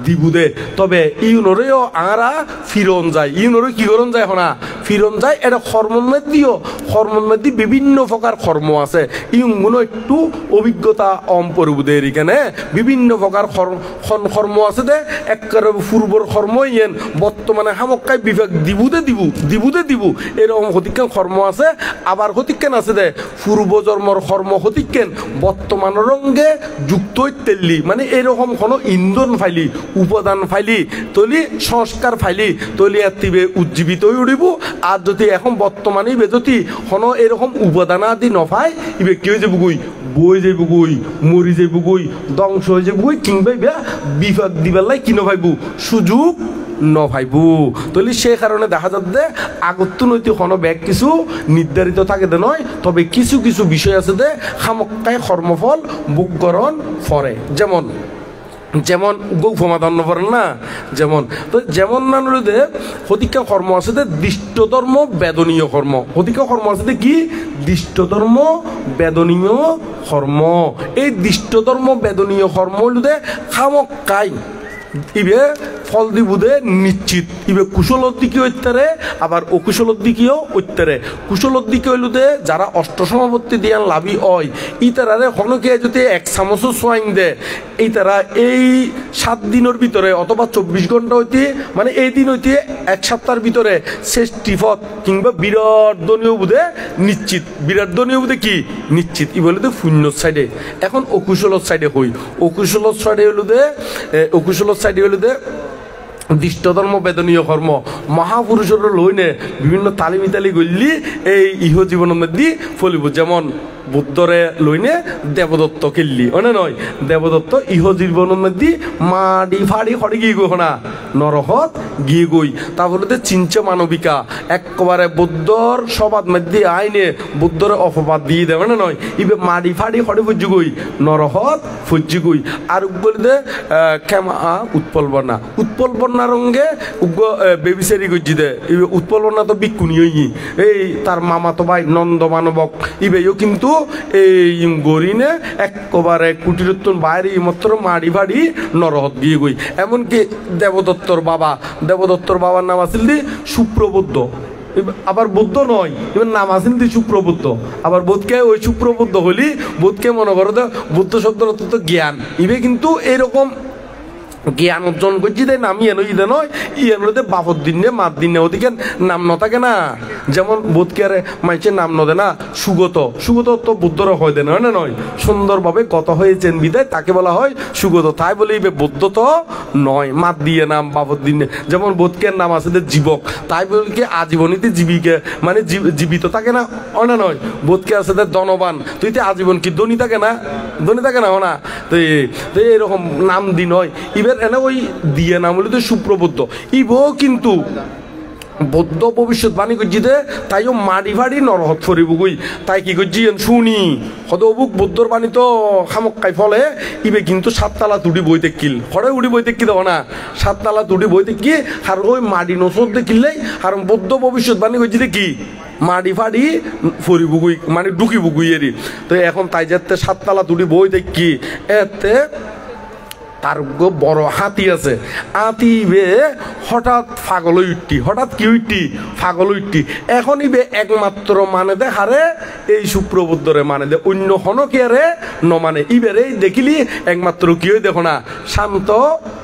[SPEAKER 2] দিব দে তবে ইউনরেও আরা ফিরন যায় ইউনরে কি করন যায় এখন ফিরন যায় এটা কর্মের মধ্যে বিভিন্ন প্রকার কর্ম আছে ইউগুলো একটু অভিজ্ঞতা পরিবুদের এখানে বিভিন্ন প্রকার কর্ম আছে দে একেবারে পূর্বর কর্ম ইয়েন বর্তমানে হামক্কায় বিভাগ দিব এরকম হতিকেন কর্ম আছে আবার হতিকেন আছে দে পূর্বজন্মর কর্ম হতিকেন বর্তমান রঙ্গে যুক্ত তেল্লি মানে এরকম কোনো ইন্ধন ফাইলি উপাদান ফাইলি তলি সংস্কার ফাইলি তলি এতিবে উজ্জীবিত হয়ে উঠিব আর যদি এখন বর্তমানে যদি কোনো এরকম উপাদান আদি নফায় ইবে কি হয়ে যাবগুই বই যাবগুই মরি যাবগুই ধ্বংস হয়ে যাবগুই কিংবা বিভাগ দিবার কি নভাইব সুযোগ নভাইবু তলি সে কারণে দেখা যাচ্ছে আগত্যনৈতিক কোনো ব্যাগ কিছু নির্ধারিত থাকে দে নয় তবে কিছু কিছু বিষয় আছে দে সামক্কায় কর্মফল বুকগরণ ফরে যেমন গৌফমাধন্য করেন না যেমন নানুরুদে হতিকা কর্ম আছে দৃষ্টধর্ম বেদনীয় কর্ম হতিকা কর্ম আছে কি দৃষ্টধর্ম বেদনীয় কর্ম এই দৃষ্টধর্ম বেদনীয় কর্ম হলুদে খামক্কাই ইবে ফল দিবুদে নিশ্চিত ইবে কুশলর দিকে ঐত্যারে আবার অকুশলর দিকেও ঐত্যারে কুশলর দিকে হইলুদে যারা অষ্টসমাপত্তি দিয়ান লাভি হয় ইতারারে হনকে যদি এক চামচও সোয়াইন দে এই তারা এই 7 দিনের ভিতরে অথবা 24 ঘন্টা হইতে মানে এই দিন হইতে এক সপ্তাহের ভিতরে শেষ টিফত কিংবা বিরাট দনীয় বুধে নিশ্চিত বিরাট দনীয় বুধে কি নিশ্চিত ই বলে তো শূন্য সাইডে এখন অকুশলর সাইডে হই অকুশলর সাইডে হইলো দে দৃষ্টধর্ম বেদনীয় কর্ম মহাপুরুষের লইনে বিভিন্ন তালিমিতালি গল্লি এই ইহ জীবনের মধ্যে ফলিব যেমন বুদ্ধরে লইনে দেবদত্ত কিল্লি অনে নয় দেবদত্ত ইহ জীবনের মধ্যে মাডি ফাড়ি খড়ি গিয়ে গো না নরহত গিয়ে গই তারপরে চিঞ্চে মানবিকা একবারে বুদ্ধর সবাদ মধ্যে আইনে বুদ্ধরে অপবাদ দিয়ে দেবে না নয় ইবে মাডি ফাড়ি খড়ি ফুজি গই নরহত ফুজি গই আর বলে দে ক্ষমা উৎপল বন্যা রঙ্গে বেবিচারি গজি দে ইবে উৎপল বন্যা তো বিকুনি এই তার মামা তো ভাই নন্দ মানবক ইবেও কিন্তু এই গরিনে একবারে কুটিরত্তন বাইরে মাত্র মাড়ি ফাড়ি নরহত গিয়ে গই এমনকি দেবদত্তর বাবার নাম আছিল দি সুপ্রবুদ্ধ আবার বুদ্ধ নয় এবার নাম আছিল দি সুপ্রবুদ্ধ আবার বোধকে ওই সুপ্রবুদ্ধ হলি বোধকে মনে করো তো বুদ্ধ শব্দের অর্থ তো জ্ঞান ইবে কিন্তু এরকম জ্ঞান অর্জন করছি তাই নাম ইয়ে নয় ইয়ে বাপর দিনে মার দিনে ওদিকে নাম ন থাকে না যেমন বোধকে আরে মাইছে নাম নদে না সুগত তো বুদ্ধর হয় দেন হয় না নয় সুন্দরভাবে গত হয়েছেন বিদায় তাকে বলা হয় সুগত তাই বলে বুদ্ধ তো নয় মাত দিয়ে নাম বাপর দিনে যেমন বোধকের নাম আছে জীবক তাই বলে কি আজীবনীতে জীবিকা মানে জীবিত থাকে না হয় না নয় বোধকে আছে ধনবান তুই তো আজীবন কি ধনী থাকে না না তো এরকম নাম দি নয় এবার এনে ওই দিয়ে নাম হলো তো সুপ্রবুদ্ধ ইবো কিন্তু বৌদ্ধ ভবিষ্যৎবাণী করছি দে তাইও মাড়ি ফাড়ি নরহত ফরিবুগুই তাই কি করছি শুনি হদ অবুক বৌদ্ধর বাণী তো খামক্কাই ফলে ইবে কিন্তু 7 তালা তুটি বইতে কিল হরে উড়ি বইতে কি দেবো না 7 তালা তুটি বইতে কি আর ওই মাড়ি নসর দেখিলেই আর বৌদ্ধ ভবিষ্যৎবাণী করছি দে কি মাড়ি ফাড়ি ফরিবুগুই মানে ঢুকিবুগুই এরি তো এখন তাই যাতে 7 তালা তুটি বইতে কি এতে তার বড় হাতি আছে হাতি বে হঠাৎ পাগল উঠতি হঠাৎ কি উঠতি পাগল উঠতি এখন ইবে একমাত্র মানে দে হারে এই সুপ্রবুদ্ধরে মানে দে অন্য হন কে রে ন মানে ইবেরে দেখিলি একমাত্র কি হই দেখো না শান্ত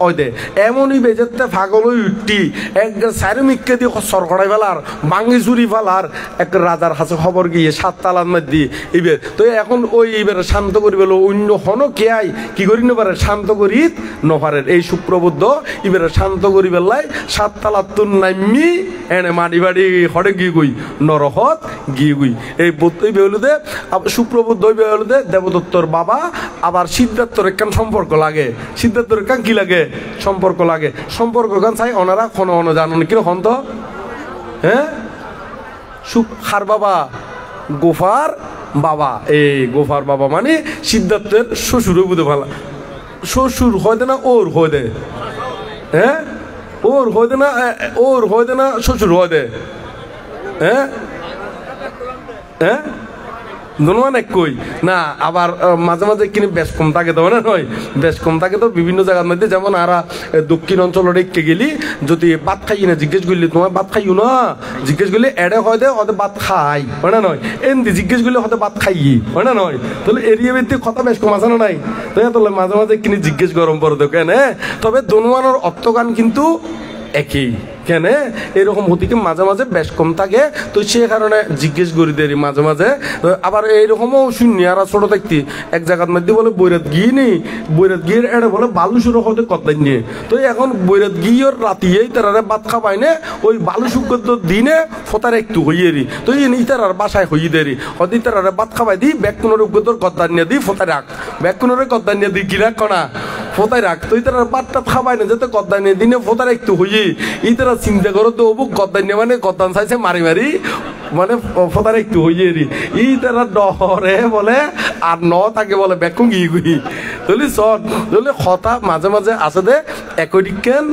[SPEAKER 2] ওই দে এমন ইবে যেতে পাগল উঠতি এক সাইরমিককে দিয়ে সরকড়াই ফেলার বাঙ্গি চুরি ফেলার এক রাজার হাতে খবর গিয়ে 7 তালার মধ্যে ইবে তো এখন ওই ইবের শান্ত করি বলো অন্য হন কে আই কি করি নেবারে শান্ত করি নহারের এই সুপ্রবুদ্ধ ইবের শান্ত করি বেলায় 7 তালার তুন নামি এনে মাটি বাড়ি হরে গিয়ে গুই নরহত গিয়ে গুই এই বই বেহলুদে সুপ্রবুদ্ধ বেহলুদে দেবদত্তর বাবা আবার সিদ্ধার্থর একখান সম্পর্ক লাগে সিদ্ধার্থর একখান কি লাগে সম্পর্ক লাগে সম্পর্ক গান চাই ওনারা কোনো অন জানুন কিনো হন তো হ্যাঁ খার বাবা গোফার বাবা এই গোফার বাবা মানে সিদ্ধার্থের শ্বশুরও বুঝে ভালো শ্বশুর হয়তো না ওর হয় দে হ্যাঁ ওর হয়তো না ওর হয়তো না শ্বশুর হয় দে হ্যাঁ হ্যাঁ ধন্যবাদ এক কই না আবার মাঝে মাঝে কিনে বেশ কম থাকে তো না নয় বেশ কম থাকে তো বিভিন্ন জায়গার মধ্যে যেমন আরা দক্ষিণ অঞ্চলের একে গেলি যদি ভাত খাই না জিজ্ঞেস করলি তোমার ভাত খাইও না জিজ্ঞেস করলি এডে হয় দে হয়তো ভাত খাই হয় না নয় এমনি জিজ্ঞেস করলে হয়তো ভাত খাই হয় না নয় তাহলে এরিয়া ভিত্তিক কথা বেশ কম আছে না নাই তাহলে মাঝে মাঝে কিনে জিজ্ঞেস গরম পড়ে তো কেন তবে দনুয়ানোর অর্থগান কিন্তু একই কেন এরকম হতিকে মাঝে মাঝে বেশ কম থাকে তো সে কারণে জিজ্ঞেস করি দেরি মাঝে মাঝে আবার এইরকমও শুনি আর ছোট থাকতি এক জায়গার মধ্যে বলে বৈরাত গিয়ে নেই বৈরাত গিয়ে এটা বলে বালু শুরু হতে কতদিন নিয়ে তো এখন বৈরাত গিয়ে রাতিয়েই তারা ভাত খাবাই না ওই বালু শুক্র দিনে ফতার একটু হইয়ে রি তো এই তার বাসায় হইয়ে দেরি হতে তারা ভাত খাবাই দিই ব্যাগ কোনোর উগ্রতর কদ্দার নিয়ে দিই ফতায় রাখ ব্যাগ কোনোর কদ্দার নিয়ে দিই কি রাখ না ফোতায় রাখ তুই তারা বাদটা খাবাই না যাতে কদ্দান নিয়ে দিনে ফোতার একটু হইয়ে এই তারা চিন্তা করো তো অবুক গদ্দান নিয়ে মানে গদ্দান চাইছে মারি মারি মানে ফোতার একটু হইয়ে রি এই তারা ডরে বলে আর ন তাকে বলে বেকুং গিয়ে গুই তাহলে সব তাহলে কথা মাঝে মাঝে আছে দে একদিকেন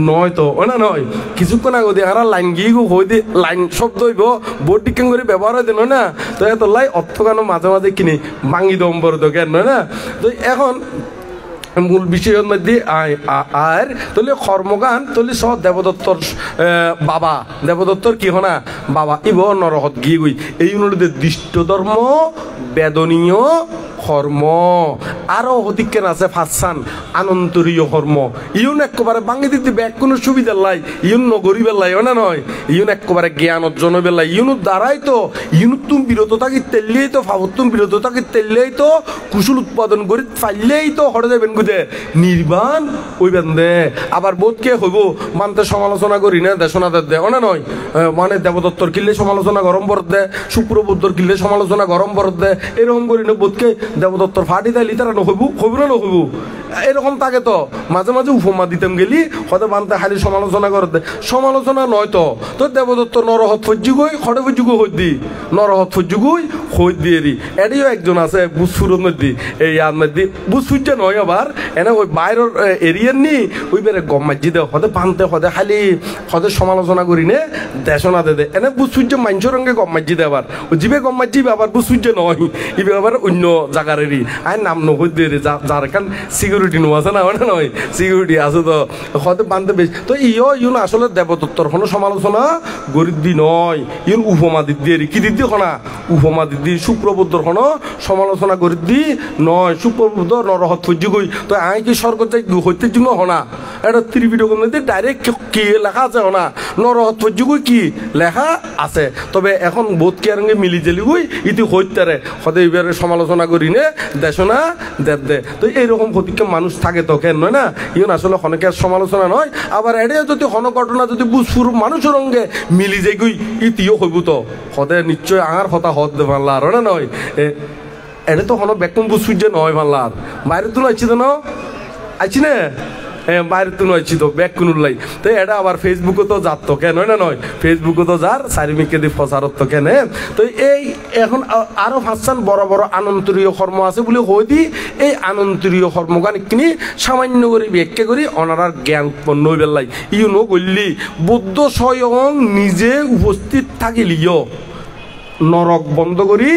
[SPEAKER 2] নয় তো ওই না নয় কিছুক্ষণ আগে দিয়ে আর লাইন গিয়ে গো হই দি লাইন শব্দ হইব বোর্ড ডিকেন করে ব্যবহার হয় দেন না তো এত লাই অর্থ কেন মাঝে মাঝে কিনি ভাঙি দম্বর তো কেন নয় না তো এখন মূল বিষয়ের মধ্যে আর তাহলে কর্মগান তাহলে সব দেবদত্তর বাবা দেবদত্তর কি হনা বাবা ইব নরহত গিয়ে গই এই অনুরোধে দৃষ্ট ধর্ম বেদনীয় কর্ম আরো অধিকেন আছে ফাঁসান আনন্তরীয় কর্ম ইউন একেবারে বাঙি দিতে ব্যাগ কোনো সুবিধা লাই ইউন নগরীবের লাই না নয় ইউন একেবারে জ্ঞান অর্জনের বেলায় ইউনুর দ্বারাই তো ইউনুর তুমি বিরত থাকি তেললেই তো ফাবতুম বিরত থাকি তেললেই তো কুশল উৎপাদন করি ফাইলেই তো হরে যাবেন গুদে নির্বাণ ওই বেন্দে আবার বোধকে হইব মানতে সমালোচনা করি না দেশনা দে না নয় মানে দেবদত্তর কিল্লে সমালোচনা গরম বরদ দে শুক্রবুদ্ধর কিল্লে সমালোচনা গরম বরদ দে এরকম করি না বোধকে দেবদত্তর ফাটি দেয় লিতারা নহইব হইব না নহইব এরকম থাকে তো মাঝে মাঝে উপমা দিতাম গেলি হয়তো মানতে খালি সমালোচনা করতে সমালোচনা নয় তো তো দেবদত্ত নরহত ফজ্জুগই খড়ে ফজ্জুগো হই দি নরহত ফজ্জুগই হই দিয়ে রি এটিও একজন আছে বুসফুরের মধ্যে এই আর মধ্যে বুসফুজা নয় আবার এনে ওই বাইরের এরিয়ার নি ওই বেড়ে গম মাজি দে হতে পানতে হতে খালি হতে সমালোচনা করি নে দেশনা দে দে এনে বুসফুজা মাঞ্চর রঙে গম মাজি দে আবার জিবে গম মাজি আবার বুসফুজা নয় ইবে আবার অন্য জায়গারেরই আই নাম নহই দিয়ে রে যার কান সিকিউরিটি নো আছে না নয় সিকিউরিটি আছে তো হয়তো বানতে বেশ তো ইউন আসলে দেবদত্তর কোনো সমালোচনা গরিব নয় ইউন উপমা দিয়ে কি দিদি খনা উপমা দিদি শুক্রবুদ্ধর কোনো সমালোচনা গরিব দি নয় শুক্রবুদ্ধ নরহত ফজ্জি গই তো আই কি স্বর্গ যাই হইতে জন্য হনা এটা ত্রিপিটকের মধ্যে ডাইরেক্ট কি লেখা আছে হনা নরহত ফজ্জি গই কি লেখা আছে তবে এখন বোধ কি আর মিলি জেলি গই ইতি হইতারে হতে এবারে সমালোচনা করি নে দেশনা দে তো এইরকম প্রতিজ্ঞা মানুষ থাকে তো কেন নয় না ইউন আসলে অনেকের সমালোচনা নয় আবার এড়ে যদি হন ঘটনা যদি বুঝফুর মানুষের রঙে মিলি যাই গই ইতিও হইব তো হতে নিশ্চয় আঙার হতা হত দে পারলা আর না নয় এটা তো হন বেকম বুঝফুর যে নয় পারলা আর বাইরে তো আইছি তো না আইছি না বাইরে তো নয় তো ব্যাগ কোন লাই তো এটা আবার ফেসবুকে তো যাত তো কেন না নয় ফেসবুকে তো যার চারিমিকে দিয়ে প্রচারত তো কেন তো এই এখন আরো ভাবছেন বড় বড় আনন্তরীয় কর্ম আছে বলে হই দি এই আনন্তরীয় কর্মগান কিনি সামান্য করে ব্যাখ্যা করি অনারার জ্ঞান উৎপন্ন হয়ে বেলাই ইউনো করলি বুদ্ধ স্বয়ং নিজে উপস্থিত থাকিলিও নরক বন্ধ করি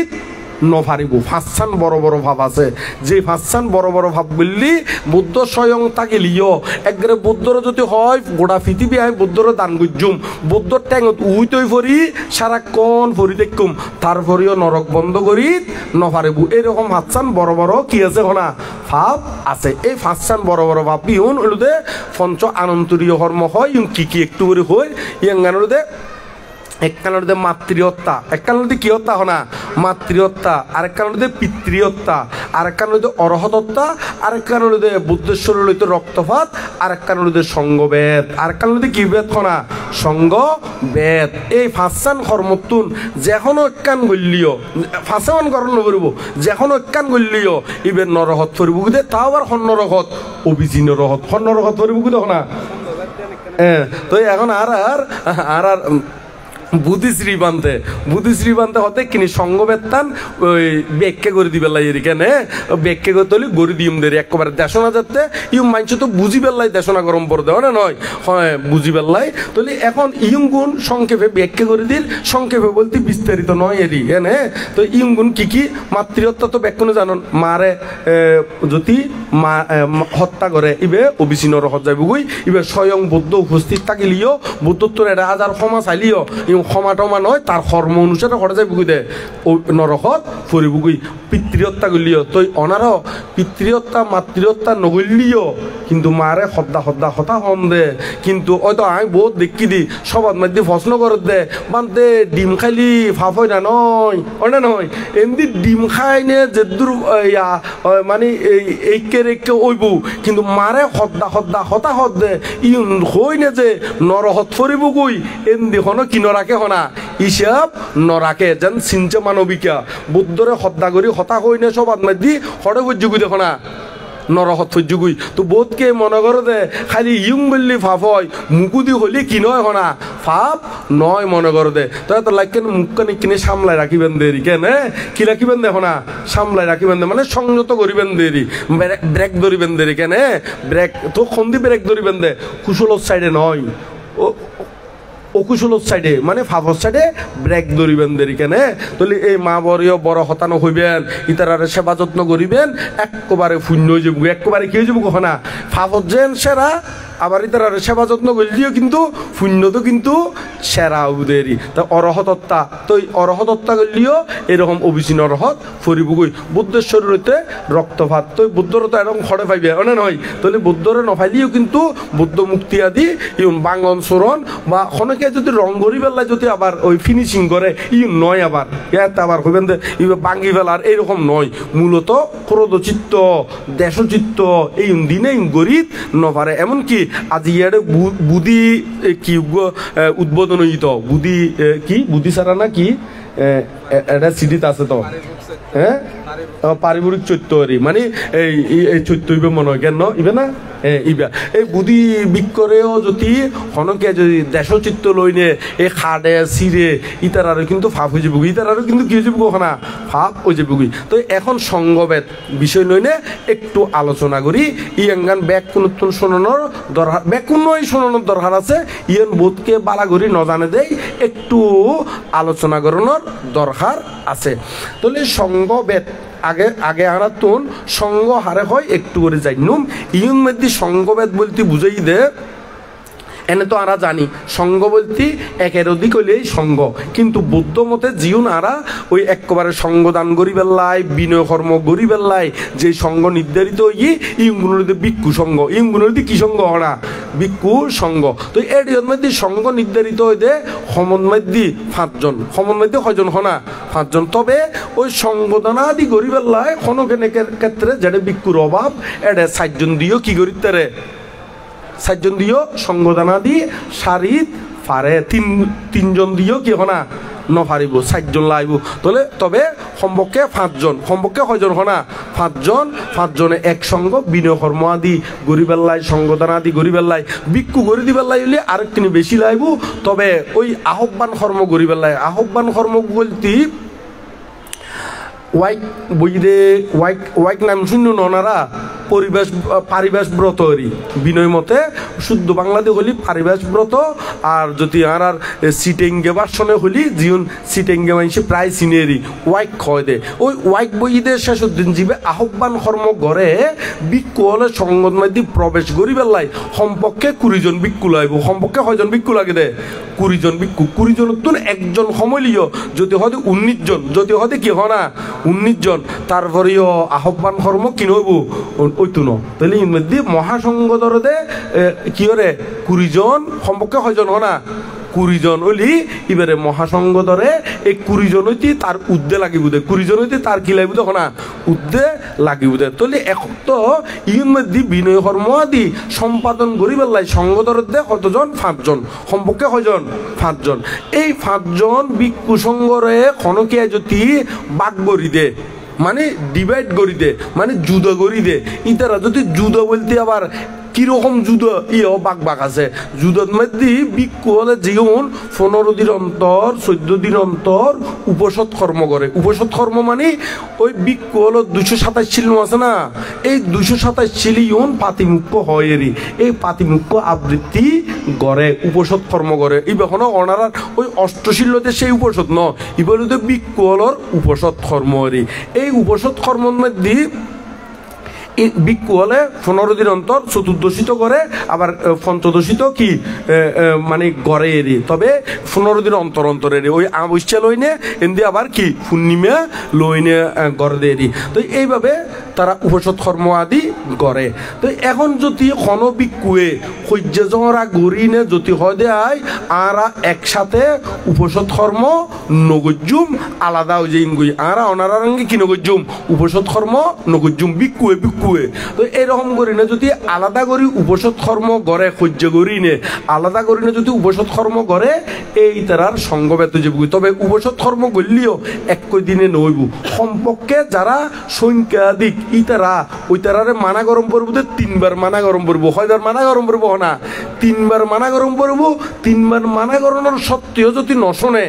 [SPEAKER 2] নফারিব ফাঁসান বড় বড় ভাব আছে যে ফাঁসান বড় বড় ভাব বললি বুদ্ধ স্বয়ং তাকে লিও একবারে বুদ্ধর যদি হয় গোটা পৃথিবী আমি বুদ্ধর দান গুজুম বুদ্ধর ট্যাঙত উইতই ফরি সারাক্ষণ ফরি দেখুম তারপরেও নরক বন্ধ করি নফারিব এরকম ফাঁসান বড় বড় কি আছে হনা ভাব আছে এই ফাঁসান বড় বড় ভাব বিহুন ওলুদে পঞ্চ আনন্তরীয় কর্ম হয় কি কি একটু করে হয় ইয়াঙ্গানোদে একখানোতে মাতৃহত্যা একখানোতে কি হত্যা হনা মাতৃহত্যা আরেকখানোতে পিতৃহত্যা আরেকখানোতে অরহতত্তা আরেকখানোতে বুদ্ধেশ্বর লইতে রক্তপাত আরেকখানোতে সঙ্গবেদ আরেকখানোতে কি বেদ হনা সঙ্গবেদ এই ফাঁসান কর্মতুন যেখনো একখান গল্লিও ফাঁসান কর্ম নকরিব যেখনো একখান গল্লিও ইবের নরহত ফরিব গুদে তাও আবার নরহত অভিজি নরহত নরহত ফরিব গুদে হনা তো এখন আর বুদ্ধিশ্রী বানতে হতে কিনি সঙ্গবেত্তান ওই ব্যাখ্যা করে দিবে লাই কেন ব্যাখ্যা করতে হলে গড়ি দিম দেরি একবারে দেশনা যাতে ইউ মানছে তো বুঝি বেল্লাই দেশনা গরম পড়ে দেওয়া না নয় হয় বুঝি বেল্লাই তাহলে এখন ইয়ং গুণ সংক্ষেপে ব্যাখ্যা করে দিল সংক্ষেপে বলতে বিস্তারিত নয় এরি হ্যাঁ তো ইয়ং গুণ কি কি মাতৃহত্যা তো ব্যাখ্যানো জানন মারে যদি মা হত্যা করে ইবে অবিচ্ছিন্ন রহত যাইব গুই ইবে স্বয়ং বুদ্ধ উপস্থিত থাকিলিও বুদ্ধত্বর এটা হাজার ক্ষমা চাইলিও ক্ষমা টমা নয় তার কর্ম অনুসারে ঘরে যাই বুকুই দে নরকত ফুরি বুকুই পিতৃহত্যা করলিও তই অনার পিতৃহত্যা মাতৃহত্যা নগলিও কিন্তু মারে হদ্দা হতা হম দে কিন্তু হয়তো আমি বহুত দেখি দি সবাদ মাধ্যমে প্রশ্ন করে দে বানতে ডিম খাইলি ফাফ হয় না নয় না নয় এমনি ডিম খাই নে যে দূর মানে এইকে রেখে ওইব কিন্তু মারে হদ্দা হতা হদ দে ই হই নে যে নরহত ফুরিব গুই এমনি হনো কি নরাকে হনা হিসাব নরাকে যেন চিন্তা মানবিকা বুদ্ধরে হত্যা করি হতা হই নে সবাদ মাধ্যমে হরে বুঝুগুই দেখো না নরহত ফুজুগুই তো বোধকে মনে করো দে খালি ইয়ং বললি ফাফ হয় মুকুদি হলি কি নয় হনা ফাপ নয় মনে করো দে তো এত লাইকেন মুখখানি কিনে সামলায় রাখিবেন দেরি কেন কি রাখিবেন দেখো না সামলায় রাখিবেন দে মানে সংযত করিবেন দেরি ব্রেক ধরিবেন দেরি কেন ব্রেক তো খন্দি ব্রেক ধরিবেন দে কুশলর সাইডে নয় অকুশল সাইডে মানে ফাফর সাইডে ব্রেক ধরিবেন দেরি কেনে তাহলে এই মা বড়িও বড় হতানো হইবেন ইতারারে সেবা যত্ন করিবেন একবারে শূন্য হয়ে যাবো একবারে কি হয়ে যাবো কখনা ফাফর যেন সেরা আবার ইতারারে সেবা যত্ন করলেও কিন্তু শূন্য তো কিন্তু সেরা দেরি তা অরহতত্তা তো অরহতত্তা করলেও এরকম অবিচ্ছিন্ন অরহত ফরিবুগই বুদ্ধের শরীরতে রক্তপাত তো বুদ্ধর তো এরকম খড়ে পাইবে অনে নয় তাহলে বুদ্ধরে নফাইলেও কিন্তু বুদ্ধ মুক্তি আদি ইউন বাঙ্গন চোরণ বা অনেকে যদি রং করি বেলায় যদি আবার ওই ফিনিশিং করে ই নয় আবার ইয়াতে আবার হইবেন বাঙ্গি বেলার এইরকম নয় মূলত ক্রোধচিত্ত দেশচিত্ত এই দিনে গরিব নপারে এমনকি আজি ইয়ারে বুদ্ধি কি উদ্বোধন হইত বুদ্ধি কি বুদ্ধি সারা না কি এটা সিডিতে আছে তো হ্যাঁ পারিবারিক চৈত্য মানে এই চৈত্য ইবে মনে হয় কেন ইবে না ইবা এই বুদ্ধি বিক্করেও যদি হনকে যদি দেশচিত্ত লইনে এই খাড়ে চিরে ইতার আরো কিন্তু ফাপ হয়ে যাবো ইতার আরো কিন্তু কি হয়ে যাবো ওখানা ফাপ হয়ে যাবো তো এখন সঙ্গবেদ বিষয় লইনে একটু আলোচনা করি ইয়াঙ্গান ব্যাগ কোন শোনানোর দরকার ব্যাগ কোনই শোনানোর দরকার আছে ইয়ান বোধকে বালা করি নজানে দেয় একটু আলোচনা করানোর দরকার আছে তাহলে সঙ্গবেদ আগে আনা তুন সঙ্গ হারে হয় একটু করে যাইনুম ইউন মধ্যে সঙ্গবেদ বলতে বুঝাই দে এনে তো আরা জানি সঙ্গ বলতে একের অধিক হইলেই সঙ্গ কিন্তু বৌদ্ধ মতে জিউন আরা ওই একেবারে সঙ্গদান গরি বেল্লাই বিনয় কর্ম গরি বেল্লাই যে সঙ্গ নির্ধারিত হই ইংগুলোতে ভিক্ষু সঙ্গ ইংগুলোতে কি সঙ্গ হরা ভিক্ষু সঙ্গ তো এর মধ্যে সঙ্গ নির্ধারিত হইতে সমন মধ্যে 5 জন সমন মধ্যে কয়জন হনা 5 জন তবে ওই সঙ্গদানাদি গরি বেল্লাই কোনো ক্ষেত্রে যেটা ভিক্ষুর অভাব এটা 7 জন দিয়েও কি করিতে রে 7 জন দিয়েও সঙ্গদানা দি শারীর পারে 3 জন দিয়েও কি হনা নপারিব 4 জন লাইব তবে সম্পর্কে 5 জন সম্পর্কে কয়জন হনা 5 জন 5 জনে একসঙ্গ বিনয় কর্ম আদি গরিবেল্লাই সংগঠন আদি গরিবেল্লাই ভিক্ষু গরি দিবেল্লাই হলে আরেকটি বেশি লাইব তবে ওই আহ্বান কর্ম গরিবেল্লাই আহ্বান কর্ম বলতে ওয়াইক নাম শূন্য ননারা পারিবেশ ব্রত বিনয় মতে শুদ্ধ বাংলাতে হলি পারিবেশ ব্রত আর যদি আর সিটেঙ্গে বাসনে হলি জীবন সিটেঙ্গে মানুষে প্রায় সিনেরি ওয়াইক খয় দে ওই ওয়াইক বইদে শেষের দিন জীবে আহ্বান কর্ম গড়ে ভিক্ষু হলে সংগত মাধ্যমে প্রবেশ করি বেলাই সম্পর্কে 20 জন ভিক্ষু লাইব সম্পর্কে কয়জন ভিক্ষু লাগে দে 20 জন ভিক্ষু 20 জনের তুন একজন সমলিও যদি হয় 19 জন যদি হয় কি হয় না 19 জন তারপরেও আহ্বান কর্ম কি নইব ওইতো ন তাহলে এর মধ্যে মহাসংঘ দরদে কি হরে 20 জন সম্পর্কে কয়জন হয় না 20 জন হলি এবারে মহাসংঘ ধরে এই 20 জন হইতে তার উদ্দে লাগিব দে 20 জন হইতে তার কি লাগিব দেখো না উদ্দে লাগিব দে তাহলে এখন তো ইউন মধ্যে বিনয় কর্ম আদি সম্পাদন করি বেলাই সংঘ ধরতে কতজন 5 জন সম্পর্কে কয়জন 5 জন এই 5 জন ভিক্ষু সংঘরে খনকিয়া যদি বাগ করি দে মানে ডিভাইড করি দে মানে যুদ্ধ করি দে ইতারা যদি যুদ্ধ বলতে আবার কিরকম যুদ্ধ বাঘ আছে যুদ্ধের মধ্যে ভিক্ষু হলে যেমন 15 দিন অন্তর 14 দিন অন্তর উপসৎ কর্ম করে উপসৎ কর্ম মানে ওই ভিক্ষু হলো 227 শিল আছে না এই 227 শিলি পাতিমুখ্য হয় এই পাতিমুখ্য আবৃত্তি করে উপসৎ কর্ম করে এই এখনো অনারার ওই অষ্টশীলতে সেই উপসৎ ন এবার ভিক্ষু হলর উপসৎ কর্ম এই উপসৎ কর্মের মধ্যে ভিক্ষু হলে 15 দিন অন্তর চতুর্দশীত করে আবার পঞ্চদশীত কি মানে গড়ে এরি তবে 15 দিন অন্তর অন্তরে ওই অমাবস্যা লইনে এমনি আবার কি পূর্ণিমা লইনে গড়ে দেরি তো এইভাবে তারা উপসৎ কর্ম আদি করে তো এখন যদি কোন ভিক্ষুয়ে সহ্য জরা গড়িনে যদি হয় দেয় আর একসাথে উপসৎ কর্ম নগজুম আলাদা হয়ে যাই গই আর অনারা রঙে কি নগজুম উপসৎ কর্ম নগজুম ভিক্ষুয়ে তো এরকম করি না যদি আলাদা করি উপসৎ কর্ম গড়ে সহ্য করি নে আলাদা করি না যদি উপসৎ কর্ম গড়ে এই তারার সঙ্গবেত যাব তবে উপসৎ কর্ম করলেও একই দিনে নইব সম্পর্কে যারা সংখ্যাধিক ইতারা ওই তারারে মানা গরম পড়ব 3বার মানা গরম পড়ব কয়বার মানা গরম পড়ব না 3বার মানা গরম পড়ব 3বার মানা গরমের সত্ত্বেও যদি নশনে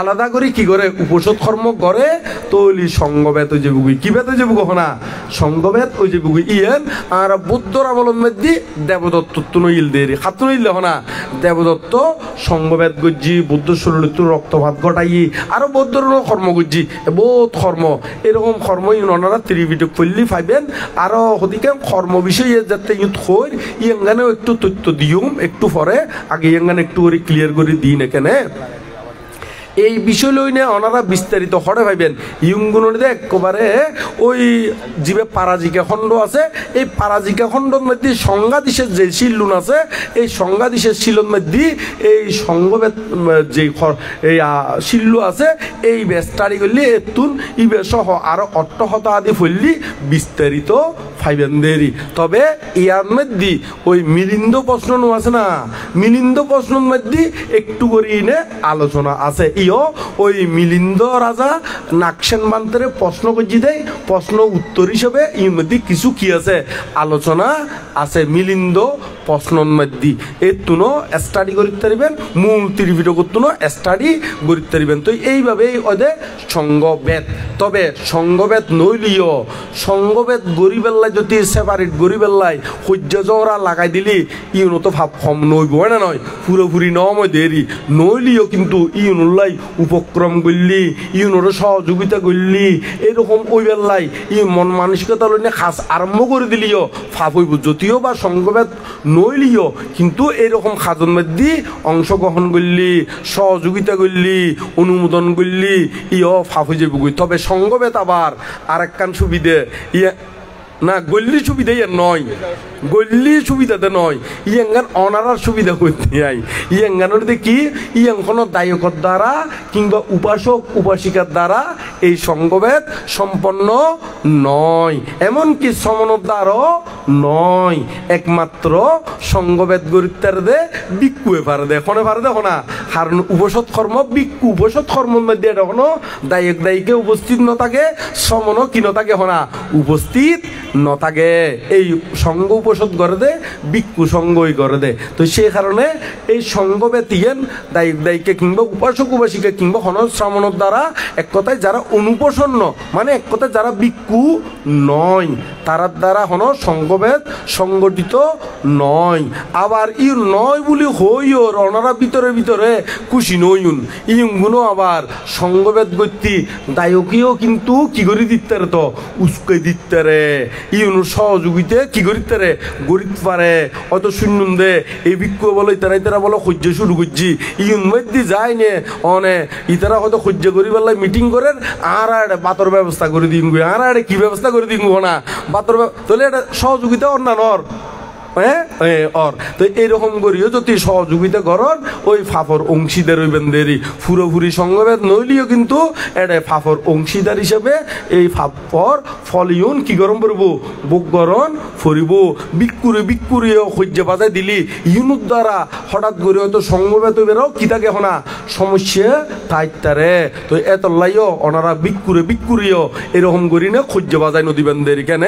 [SPEAKER 2] আলাদা করে কি করে উপসৎ কর্ম করে তৈলি সঙ্গবেত যে বুগুই কি বেতে যে বুগো না সঙ্গবেত ওই যে বুগুই ইয়েন আর বুদ্ধর আমলের মধ্যে দেবদত্ত তুনইল দেরি খাতুনইল না দেবদত্ত সঙ্গবেত গজ্জি বুদ্ধ শরীর রক্তপাত ঘটাই আরো বৌদ্ধর কর্ম গজ্জি বহুত কর্ম এরকম কর্ম ওনারা ত্রিপিটক পল্লী পাইবেন আরো হদিকে কর্ম বিষয়ে যাতে ইউথ হই ইয়াঙ্গানেও একটু তথ্য দিউম একটু পরে আগে ইয়াঙ্গানে একটু করে ক্লিয়ার করে দিই না কেন এই বিষয় লইনে ওনারা বিস্তারিত হরে ভাইবেন ইয়ুঙ্গুনদে একবারে ওই জীবে পারাজিকা খণ্ড আছে এই পারাজিকা খণ্ডের মধ্যে সংজ্ঞাদিশের যে শিল্লুন আছে এই সংজ্ঞাদিশের শিলন মধ্যে এই সংঘবেদ যে এই শিল্লু আছে এই বেস্টারি করলে এতুন ইবে সহ আরো অট্টহতা আদি ফললি বিস্তারিত ফাইবেন দেরি তবে ইয়ার মধ্যে ওই মিলিন্দ প্রশ্ন আছে না মিলিন্দ প্রশ্নের মধ্যে একটু করে ইনে আলোচনা আছে ইও ওই মিলিন্দ রাজা নাকসেন বান্তরে প্রশ্ন করছি দেয় প্রশ্ন উত্তর হিসেবে এর মধ্যে কিছু কি আছে আলোচনা আছে মিলিন্দ প্রশ্নের মধ্যে এর তুনো স্টাডি করতে পারবেন মূল ত্রিপিটক তুনো স্টাডি করতে পারবেন তো এইভাবেই ওদের সঙ্গবেদ তবে সঙ্গবেদ নইলিও সঙ্গবেদ গরিবেল্লাই যদি সেপারেট গরিবেল্লাই সহ্য জরা লাগাই দিলি ইউনো তো ভাব কম নইব না নয় পুরোপুরি নময় দেরি নইলিও কিন্তু ইউনুল্লাই উপক্রম করলি ইউনোর সহযোগিতা করলি এরকম ওই বেল্লাই ই মন মানসিকতা লইনে খাস আরম্ভ করে দিলিও ফাপ হইব যদিও বা সঙ্গবেদ নইলিও কিন্তু এরকম খাজন মধ্যে অংশগ্রহণ করলি সহযোগিতা করলি অনুমোদন করলি ইও ফাপ হয়ে যাবি তবে সঙ্গবেদ আবার আর একখান সুবিধে না গল্লি সুবিধা ইয়ার নয়, গল্লি সুবিধাতে নয়, ইয়াঙ্গান অনারার সুবিধা করতে আই। ইয়াঙ্গানোর দেখি ইয়াং কোনো দায়কর দ্বারা কিংবা উপাসক উপাসিকার দ্বারা এই সঙ্গভেদ সম্পন্ন নয়, এমনকি সমনের দ্বারাও নয়। একমাত্র সঙ্গভেদ গরিত্তার দে বিক্ষুয়ে পারে দে, কোনে পারে দেখো না। কারণ উপসৎ কর্ম বিক্ষু, উপসৎ কর্মের মধ্যে এটা কোনো দায়ক দায়িকে উপস্থিত ন থাকে, সমনও কি ন থাকে হনা উপস্থিত ন থাকে। এই সঙ্গ উপসৎ করে দে, বিক্ষু সঙ্গই করে দে। তো সেই কারণে এই সঙ্গ ব্যতীন দায়ক দায়িকে কিংবা উপাসক উপাসিকা কিংবা হন শ্রমণের দ্বারা এক কথায় যারা অনুপসন্ন, মানে এক কথায় যারা বিক্ষু নয়, তারার দ্বারা হন সঙ্গভেদ সংগঠিত নয়। আবার ই নয় বলি হইও ওনারা ভিতরে ভিতরে খুশি নইন, ইগুলো আবার সঙ্গভেদ গতি দায়কীয় কিন্তু কি করে দিতে তো উস্কে দিতে রে, ইউনুর সহযোগিতা কি করিতে রে গরিত পারে। অত শূন্য দে এই বিক্ষু বলে তারা বলো সহ্য শুরু করছি, ইউন মধ্যে যায় নে অনে ইতারা হয়তো সহ্য করি বেলায় মিটিং করেন আর বাতর ব্যবস্থা করে দিন, আর কি ব্যবস্থা করে দিন না বাতর, তাহলে এটা সহযোগিতা অন্যান্য তো এইরকম করিও যদি সহযোগিতা করেন ওই ফাফর অংশীদার হইবেন দেরি। পুরোপুরি সঙ্গভেদ নইলেও কিন্তু এটা ফাফর অংশীদার হিসেবে এই ফাফর ফলিউন কি গরম করবো বুক গরম ফরিব। বিক্ষুরে বিক্ষুরিও সহ্য বাজায় দিলি ইউনুর দ্বারা হঠাৎ করে হয়তো সঙ্গভেদ বেরো কি থাকে হনা সমস্যা থাকতারে। তো এত লাইও ওনারা বিক্ষুরে বিক্ষুরিও এরকম করি না সহ্য বাজায় নদীবেন দেরি কেন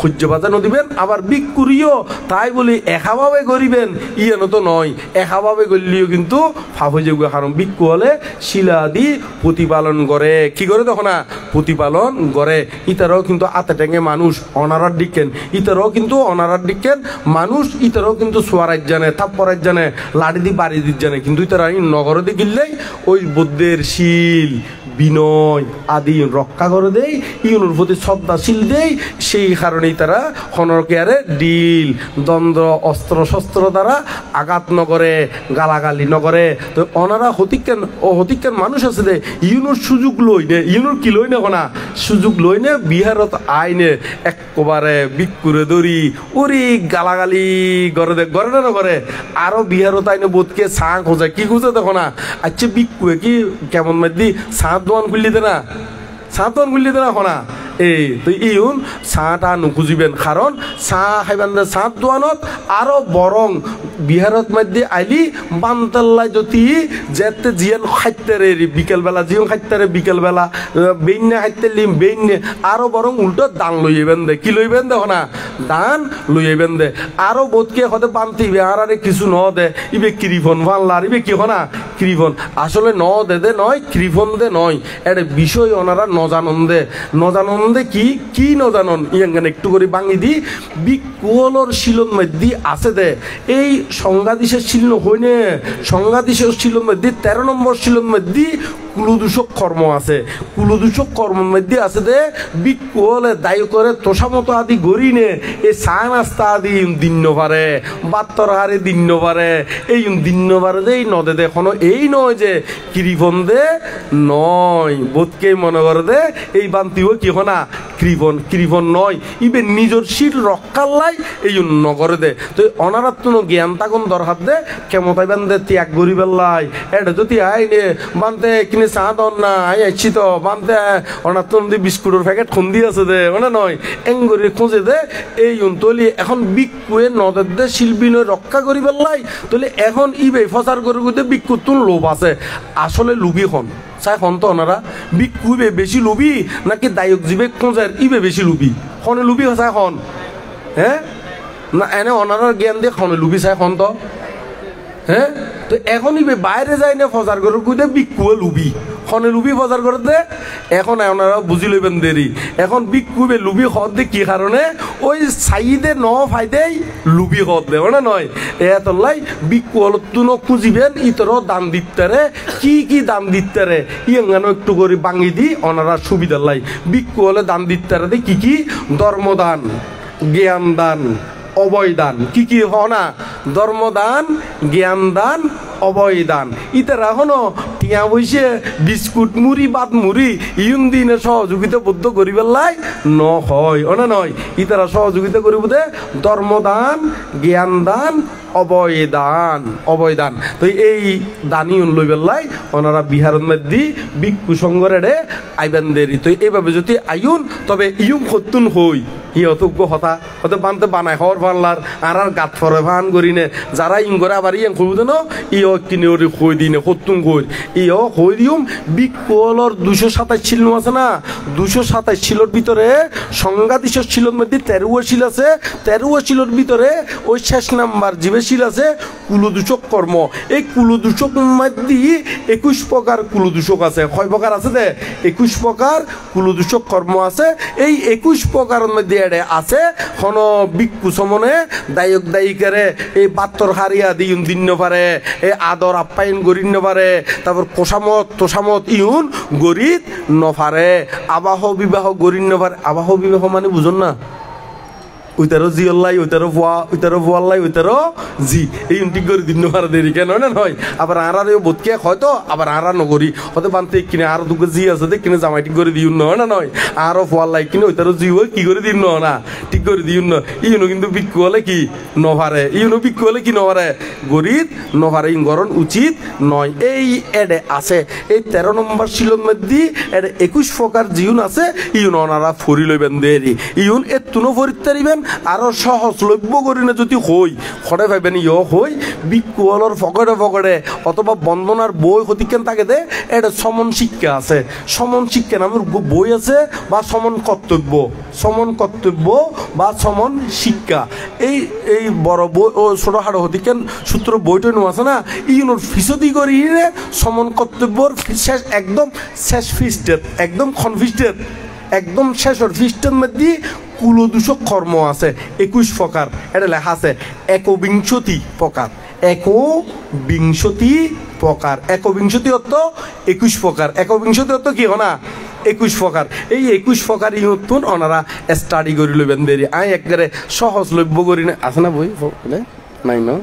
[SPEAKER 2] সহ্য বাজায় নদীবেন। আবার বিক্ষুরিও তাই বলি একাভাবে করিবেন ইয়েন তো নয়, একাভাবে করলেও কিন্তু ফাফে যোগ্য। কারণ বিক্ষু হলে শিলাদি প্রতিপালন করে কি করে তখন না প্রতিপালন করে। ইতারাও কিন্তু আতে টেঙে মানুষ অনারার দিকেন, ইতারাও কিন্তু অনারার দিকেন মানুষ, ইতারাও কিন্তু সোয়ারাজ জানে থাপ্পরাজ জানে লাড়ি দি বাড়ি দিত জানে। কিন্তু ইতারা নগরে দিয়ে গিললেই ওই বৌদ্ধের শিল বিনয় আদি রক্ষা করে দেয়, ইউনুর প্রতি শ্রদ্ধাশীল দেয়। সেই কারণেই তারা হনরকেয়ারে ডিল দ্বন্দ্ব অস্ত্র শস্ত্র দ্বারা আঘাত নগরে গালাগালি নগরে। তো ওনারা হতিকেন ও হতিকেন মানুষ আছে দে ইউনুর সুযোগ লই নে, ইউনুর কি লই নে কোনা সুযোগ লই নে বিহারত আইনে একবারে বিক্ষুরে দড়ি ওরি গালাগালি করে দে করে না নগরে। আরো বিহারত আইনে বোধকে ছাঁ খোঁজে কি খুঁজে দেখো না। আচ্ছা বিক্ষুয়ে কি কেমন মাদি ছাঁ দোয়ান খুললি দে না, ছাঁ দোয়ান খুললি দে না কোনা। এই তো ইউন চাহটা নুখুজিবেন কারণ চাহ খাইবেন চাহ দোয়ানত আরো বরং বিহারত মধ্যে আইলি বান্তাল্লাই যদি যেতে জিয়ান খাইতে বিকেলবেলা জিয়ন খাইতে বিকেলবেলা বেইনে খাইতে লিম বেইনে আরো বরং উল্টো দান লইবেন দে কি লইবেন দেখো না দান লইবেন দে। আরো বোধকে হতে বান্তিবে আর আরে কিছু ন দে ইবে কৃপন ভাল্লার ইবে কি হনা কৃপন আসলে ন দে দে নয় কৃপন দে নয় এটা বিষয় ওনারা নজানন্দে নজানন্দে কি কি নজানন ইয়াঙ্গান একটু করে বাঙি দি বিকলর শিলন মধ্যে আছে দে এই সংঘাদিশের শিল হইনে সংঘাদিশের শিলন মধ্যে 13 নম্বর শিলন মধ্যে কুলদূষক কর্ম আছে, কুলদূষক কর্মের মধ্যে আছে দে বিকলে দায়ী করে তোষামতো আদি গড়িনে এই চা নাস্তা আদি দিন্য পারে বাত্তর হারে দিন্য পারে এই দিন্য পারে দে এই নদে দেখনো এই নয় যে কৃপন দে নয় বোধকে মনে করে দে এই বান্তিও কি হনা কৃপন কৃপন নয় ইবে নিজের শিল রক্ষার লাই এই নগরে দে। তো অনারাত্ম জ্ঞান তাকন দরকার দে কেমতাই বান্ধে ত্যাগ গরিবের লাই এটা যদি আইনে বান্ধে কিনে চা দন না আই আইছি তো বান্ধে অনাত্ম বিস্কুটের প্যাকেট খুন্দি আছে দে মানে নয় এঙ্গরি খুঁজে দে এই তলি এখন বিক্ষুয়ে নদের দে শিল্পী রক্ষা করিবার লাই তলি এখন ইবে ফসার করে গুতে বিক্ষুর তুন লোভ আছে আসলে লুবি খন চাই খন তো ওনারা বিক্ষুবে বেশি লুবি নাকি দায়ক জীবে খোঁজার ইবে বেশি লুবি খনে লুবি চাই খন হ্যাঁ না এনে ওনারা জ্ঞান দিয়ে খনে লুবি চাই খন তো হ্যাঁ। তো এখন ইবে বাইরে যায় না ফজার করে গুতে বিক্ষুয়ে লুবি খনে লুবি ফজার করে দে এখন ওনারা বুঝি লইবেন দেরি এখন বিক্ষুবে লুবি খদ দে কি কারণে ওই সাইদে ন ফাইদেই লুবি খদ দে মানে নয় এত লাই বিক্ষু হল তুন খুঁজিবেন ইতর দান দিতে কি কি দান দিতে ইয়ানো একটু করে বাঙি দি ওনারা সুবিধা লাই বিক্ষু হলে দান দিতে কি কি ধর্মদান জ্ঞান দান অবয় দান কি কি হনা ধর্মদান জ্ঞান দান অবয়দান ইতারা হনো টিয়া বইসে বিস্কুট মুড়ি বাদ মুড়ি ইউন দিনে সহযোগিতা বদ্ধ করিবার লাই ন হয় অনা নয় ইতারা সহযোগিতা করিব দে ধর্মদান জ্ঞান দান অবয়দান তো এই দানি লইবার লাই ওনারা বিহারের মধ্যে ভিক্ষু সংঘরে আইবেন দেরি তো এইভাবে যদি আইন তবে ইউম খতুন হই অতজ্ঞ হতা হতে বানতে বানায় হর বানলার আর গাত ফরে ভান করিনে যারা ইং করে আবার ইয়াং খুব দেন কিনে ওরে খই দিনে খতুন খই খই দিউম বিকলর 227 শিল আছে না 227 শিলর ভিতরে সংঘাতিশ শিলর মধ্যে 13 শিল আছে 13 শিলর ভিতরে ওই শেষ নাম্বার জীবে শিল আছে কুলদূষক কর্ম এই কুলদূষক মধ্যে 21 প্রকার কুলদূষক আছে কয় প্রকার আছে দে 21 প্রকার কুলদূষক কর্ম আছে এই 21 প্রকারের মধ্যে আছে হন ভিক্ষু সমনে দায়ক দায়িকারে এই বাত্তর হারিয়া দিন দিন পারে এই আদর আপ্যায়ন গরিন পারে তারপর তোষামত ইউন গরিত নপারে আবাহ বিবাহ গরিন পারে আবাহ বিবাহ মানে বুঝুন না ওইটারও জি অল্লাই ওইটারও ভুয়াল্লাই ওইটারও জি এই ঠিক করে দিন পারে দেরি কেন না নয় আবার আরার বোধকে হয়তো আবার আরা নগরী হতে বানতে কিনে আরো দুটো জি আছে দে কিনে জামাই ঠিক করে দিউন নয় না নয় আরো ভুয়াল্লাই কিনে ওইটারও জি হয় কি করে দিন না ঠিক করে দিউন না ইউনো কিন্তু ভিক্ষু হলে কি নভারে ইউনো ভিক্ষু হলে কি নভারে গরিব নভারে ইংগরণ উচিত নয় এই এডে আছে এই 13 নম্বর শিলর মধ্যে এডে 21 প্রকার জিউন আছে ইউন ওনারা ফরি লইবেন দেরি ইউন এতুনো ফরিতে দিবেন আরো সহজলভ্য করিনে যদি হই খড়ে পাইবেন হই ভিক্ষুহলর ফকড়ে অথবা বন্দনার বই হতিকেন তাকে দে এটা সমন শিক্ষা আছে সমন শিক্ষা নামের বই আছে বা সমন কর্তব্য বা সমন শিক্ষা এই বড় বই ও ছোট হাড় হতিকেন সূত্র বইটা নো আছে না ইউনোর ফিসদি করি সমন কর্তব্যর শেষ একদম শেষ ফিস্টেড একদম কনফিস্টেড একদম শেষর ফিস্টের মধ্যে কুলদূষক কর্ম আছে 21 প্রকার এটা লেখা আছে একবিংশতি প্রকার একবিংশতি অর্থ 21 প্রকার একবিংশতি অর্থ কি হনা 21 প্রকার এই 21 প্রকার ইউতুন ওনারা স্টাডি করি লইবেন দেরি আই একবারে সহজলভ্য করি না আছে না বই নাই না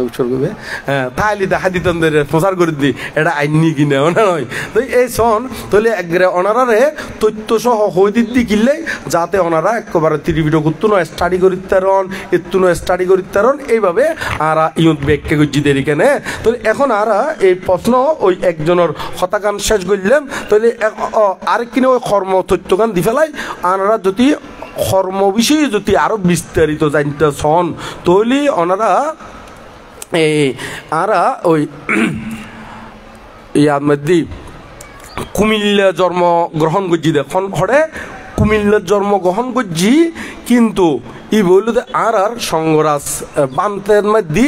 [SPEAKER 2] উৎসর্গবে হ্যাঁ তাহলে দেখা দিতাম প্রচার করে দি এটা আইনি কিনে ওনা নয় তো এই সন তাহলে একবারে ওনারারে তথ্য সহ হই দিদি কিনলে যাতে ওনারা একেবারে ত্রিভিডিও করতো না স্টাডি করিতারন এইভাবে আর ইউথ ব্যাগকে গুজি দেরি কেনে তো এখন আর এই প্রশ্ন ওই একজনের হতাকান শেষ করলাম তাহলে আরেক কিনে ওই কর্ম তথ্যগান দি ফেলাই আনারা যদি কর্ম বিষয়ে যদি আরো বিস্তারিত জানতে চান তাহলে ওনারা ওই ইয়ার মধ্যে কুমিল্লা জন্মগ্রহণ করছি দেখুন হরে কুমিল্লার জন্মগ্রহণ করছি কিন্তু ই বলল যে আর সংগরাজ বান্তের মধ্যে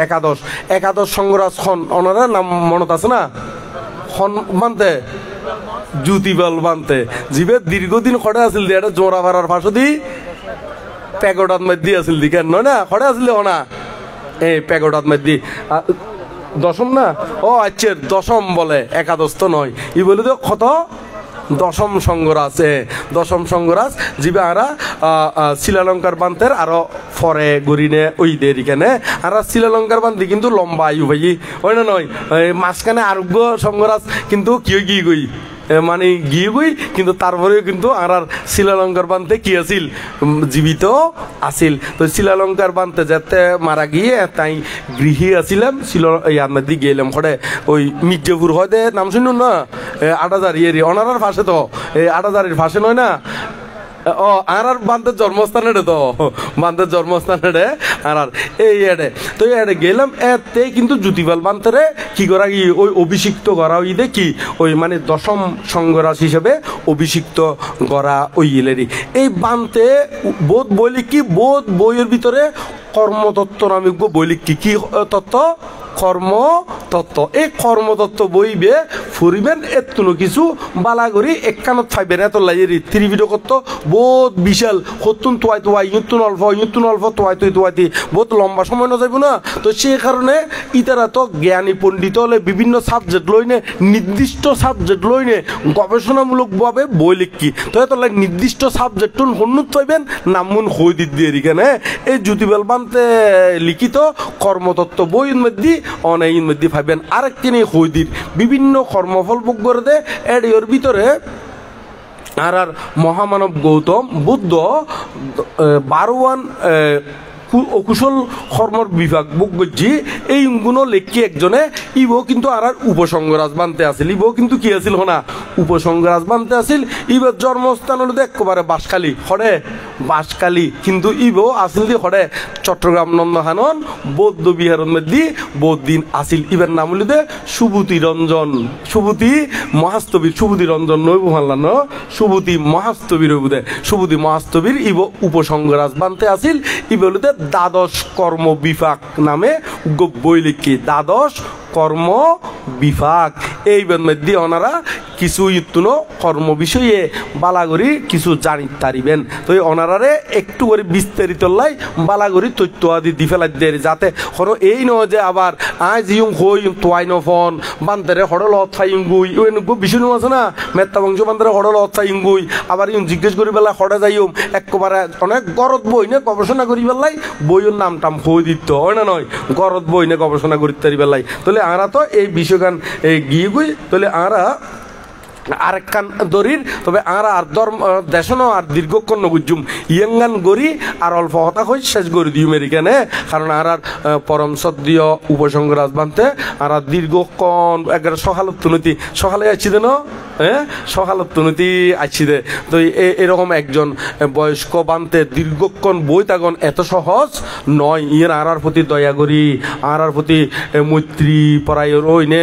[SPEAKER 2] একাদশ সংগরাজ খন ওনারা নাম মনত আছে না খন বানতে জুতিবাল বানতে জিবে দীর্ঘদিন খড়ে আছিল এটা জোড়া ভাড়ার ফাঁসো দি প্যাকেটাত মধ্যে আছিল দি কেন নয় না খড়ে আছিল না এই প্যাকেটাত মধ্যে দশম না ও আচ্ছা দশম বলে একাদশ তো নয় ই বলে তো কত দশম সংগরাজ জিবে আরা শিলালঙ্কার বান্তের আরো ফরে গরিনে ওই দেরি কেনে আর শিলালঙ্কার বান্তি কিন্তু লম্বা আয়ু ভাই ওই না নয় মাঝখানে আরোগ্য সংগরাজ কিন্তু কি গই মানে গিয়ে গই কিন্তু তারপরেও কিন্তু আর শিলালঙ্কার বানতে কি আছিল জীবিত আছিল তো শিলালঙ্কার বানতে যেতে মারা গিয়ে তাই গৃহী আছিলাম আমরা দিয়ে গেলাম খড়ে ওই মির্জাপুর হয় দে নাম শুনুন না 8000 অনারার ফাঁসে তো এই 8000 ফাঁসে নয় না ও আর বান্তের জন্মস্থানে তো বান্তের জন্মস্থানে আর এই এডে তো এডে গেলাম এতে কিন্তু জ্যোতিপাল বান্তেরে কি করা কি ওই অভিষিক্ত করা ওই দেখি ওই মানে দশম সংগরাজ হিসেবে অভিষিক্ত করা ওই ইলেরি এই বান্তে বোধ বইলে কি বোধ বইয়ের ভিতরে কর্মতত্ত্ব নামে বইলে কি তত্ত্ব কর্মতত্ত্ব এই কর্মতত্ত্ব বইবে ফুরিবেন এতনো কিছু বালা করি একখানত ফাইবেন এত লাইয়ের ত্রিভিডিও করতো বহুত বিশাল হতুন তোয়াই ইউতুন অল্প তোয়াইতি বহুত লম্বা সময় না যাইব না তো সেই কারণে ইতারা তো জ্ঞানী পণ্ডিত হলে বিভিন্ন সাবজেক্ট লইনে নির্দিষ্ট সাবজেক্ট লইনে গবেষণামূলকভাবে বই লিখি তো এত নির্দিষ্ট সাবজেক্ট হন্নুত পাইবেন নামুন হই দিয়ে কেন এই জ্যোতিবেল বান বানতে লিখিত কর্মতত্ত্ব বইয়ের মধ্যে অনেকের মধ্যে পাইবেন। আরেকটি নেই হইদির বিভিন্ন কর্মফল ভোগ করে দে এর ভিতরে আর মহামানব গৌতম বুদ্ধ 12 অকুশল কর্মর বিভাগ বুক করছি এই গুণও লেখি একজনে ইবো কিন্তু আর উপসংগরাজ বানতে আসিল। ইবো কিন্তু কি আছিল না উপসংগরাজ বানতে আসিল। ইবার জন্মস্থান হলো একেবারে বাঁশখালী হরে বাঁশখালী, কিন্তু ইবো আসিল দি হরে চট্টগ্রাম নন্দহানন বৌদ্ধ বিহারের মধ্যে বহুত দিন আসিল। ইবার নাম হলো দে সুবুতি রঞ্জন, সুবুতি মহাস্তবীর, সুবুতি রঞ্জন নইব হানলান সুবুতি মহাস্তবীর হইব দে। সুবুতি মহাস্তবীর ইবো উপসংগরাজ বানতে আসিল। ইবো হলো দে দ্বাদশ কর্ম বিভাগ নামে বই লিখি, দ্বাদশ কর্ম বিভাগ। এই মধ্যে ওনারা কিছু ইতুনো কর্ম বিষয়ে বালাগরি কিছু জানি তারিবেন। তো ওনারারে একটু করে বিস্তারিত লাই বালাগরি তথ্য আদি দি ফেলাই দেয়, যাতে কোনো এই নয় যে আবার আজ ইউং হই তোয়াইন ফোন বান্তারে হড়ল হৎফাইং গুই ওই বিষয় আছে না মেত্তা বংশ বান্তারে হড়ল হৎফাইং গুই আবার ইউং জিজ্ঞেস করি বেলা হড়ে যাইম একবারে অনেক গরত বই না গবেষণা করি বেলাই বইয়ের নাম টাম হই দিত হয় না নয় গরত বই না গবেষণা করি তারি বেলাই। তাহলে আরা তো এই বিষয়গান গিয়ে গুই তাহলে আরা আরেকখান দরির তবে আর ধর্ম দেশনও আর দীর্ঘক্ষণ নগুজুম ইয়ঙ্গান গড়ি আর অল্প হতা হই শেষ গড়ি দিও মেরিকানে, কারণ আর পরম সদ্যীয় উপসংগরাজ বানতে আর দীর্ঘক্ষণ একবার সকালত্বনতি সকালে আসছি দে হ্যাঁ সকালত্বনতি আসছি দে। তো এরকম একজন বয়স্ক বানতে দীর্ঘক্ষণ বই তাগন এত সহজ নয়। ইয়ের আর প্রতি দয়া করি আর প্রতি মৈত্রী পরায় ওই নে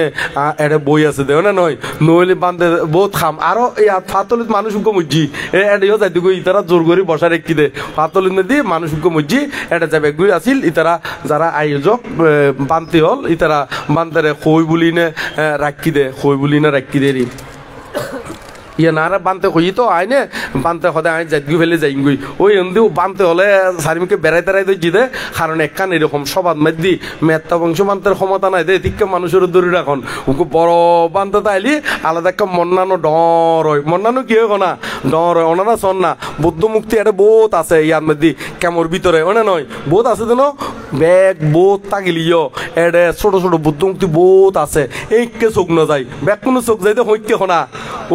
[SPEAKER 2] এটা বই আছে দেও না নয় নইলে বানতে বহুত খাম আরো ফাতলিত মানুষ মজ্জি এটাও যাইতে গই ইতারা জোর করে বসা রেখি দে ফাতলিত নদী মানুষ মজ্জি এটা যাবে গুই আছিল। ইতারা যারা আয়োজক বানতে হল ইতারা বান্তারে খই বলি নে রাখি দে খই বলি না রাখি দেরি ইয়ে না বানতে হই তো আইনে বানতে সদায় আই যাই ফেলে যাই গুই ওই এমনিও বানতে হলে চারিমুখে বেড়াই তেড়াই দিচ্ছি দে, কারণ একখান এরকম সবাদ মাদি মেত্তা বংশ বান্তের ক্ষমতা নাই দে ঠিক মানুষের দূরে রাখন ওকে বড় বানতে তাইলি আলাদা একটা মন্নানো ডর হয়। মন্নানো কি হয় না ডর হয় ওনারা শোন না বৌদ্ধ মুক্তি এটা বহুত আছে ইয়ার মধ্যে কেমর ভিতরে ওনা নয় বহুত আছে যেন ব্যাগ বহুত তাগিলিও এডে ছোট ছোট বুদ্ধ মুক্তি বহুত আছে এইকে চোখ না যায় ব্যাগ কোনো চোখ যাইতে হইকে হনা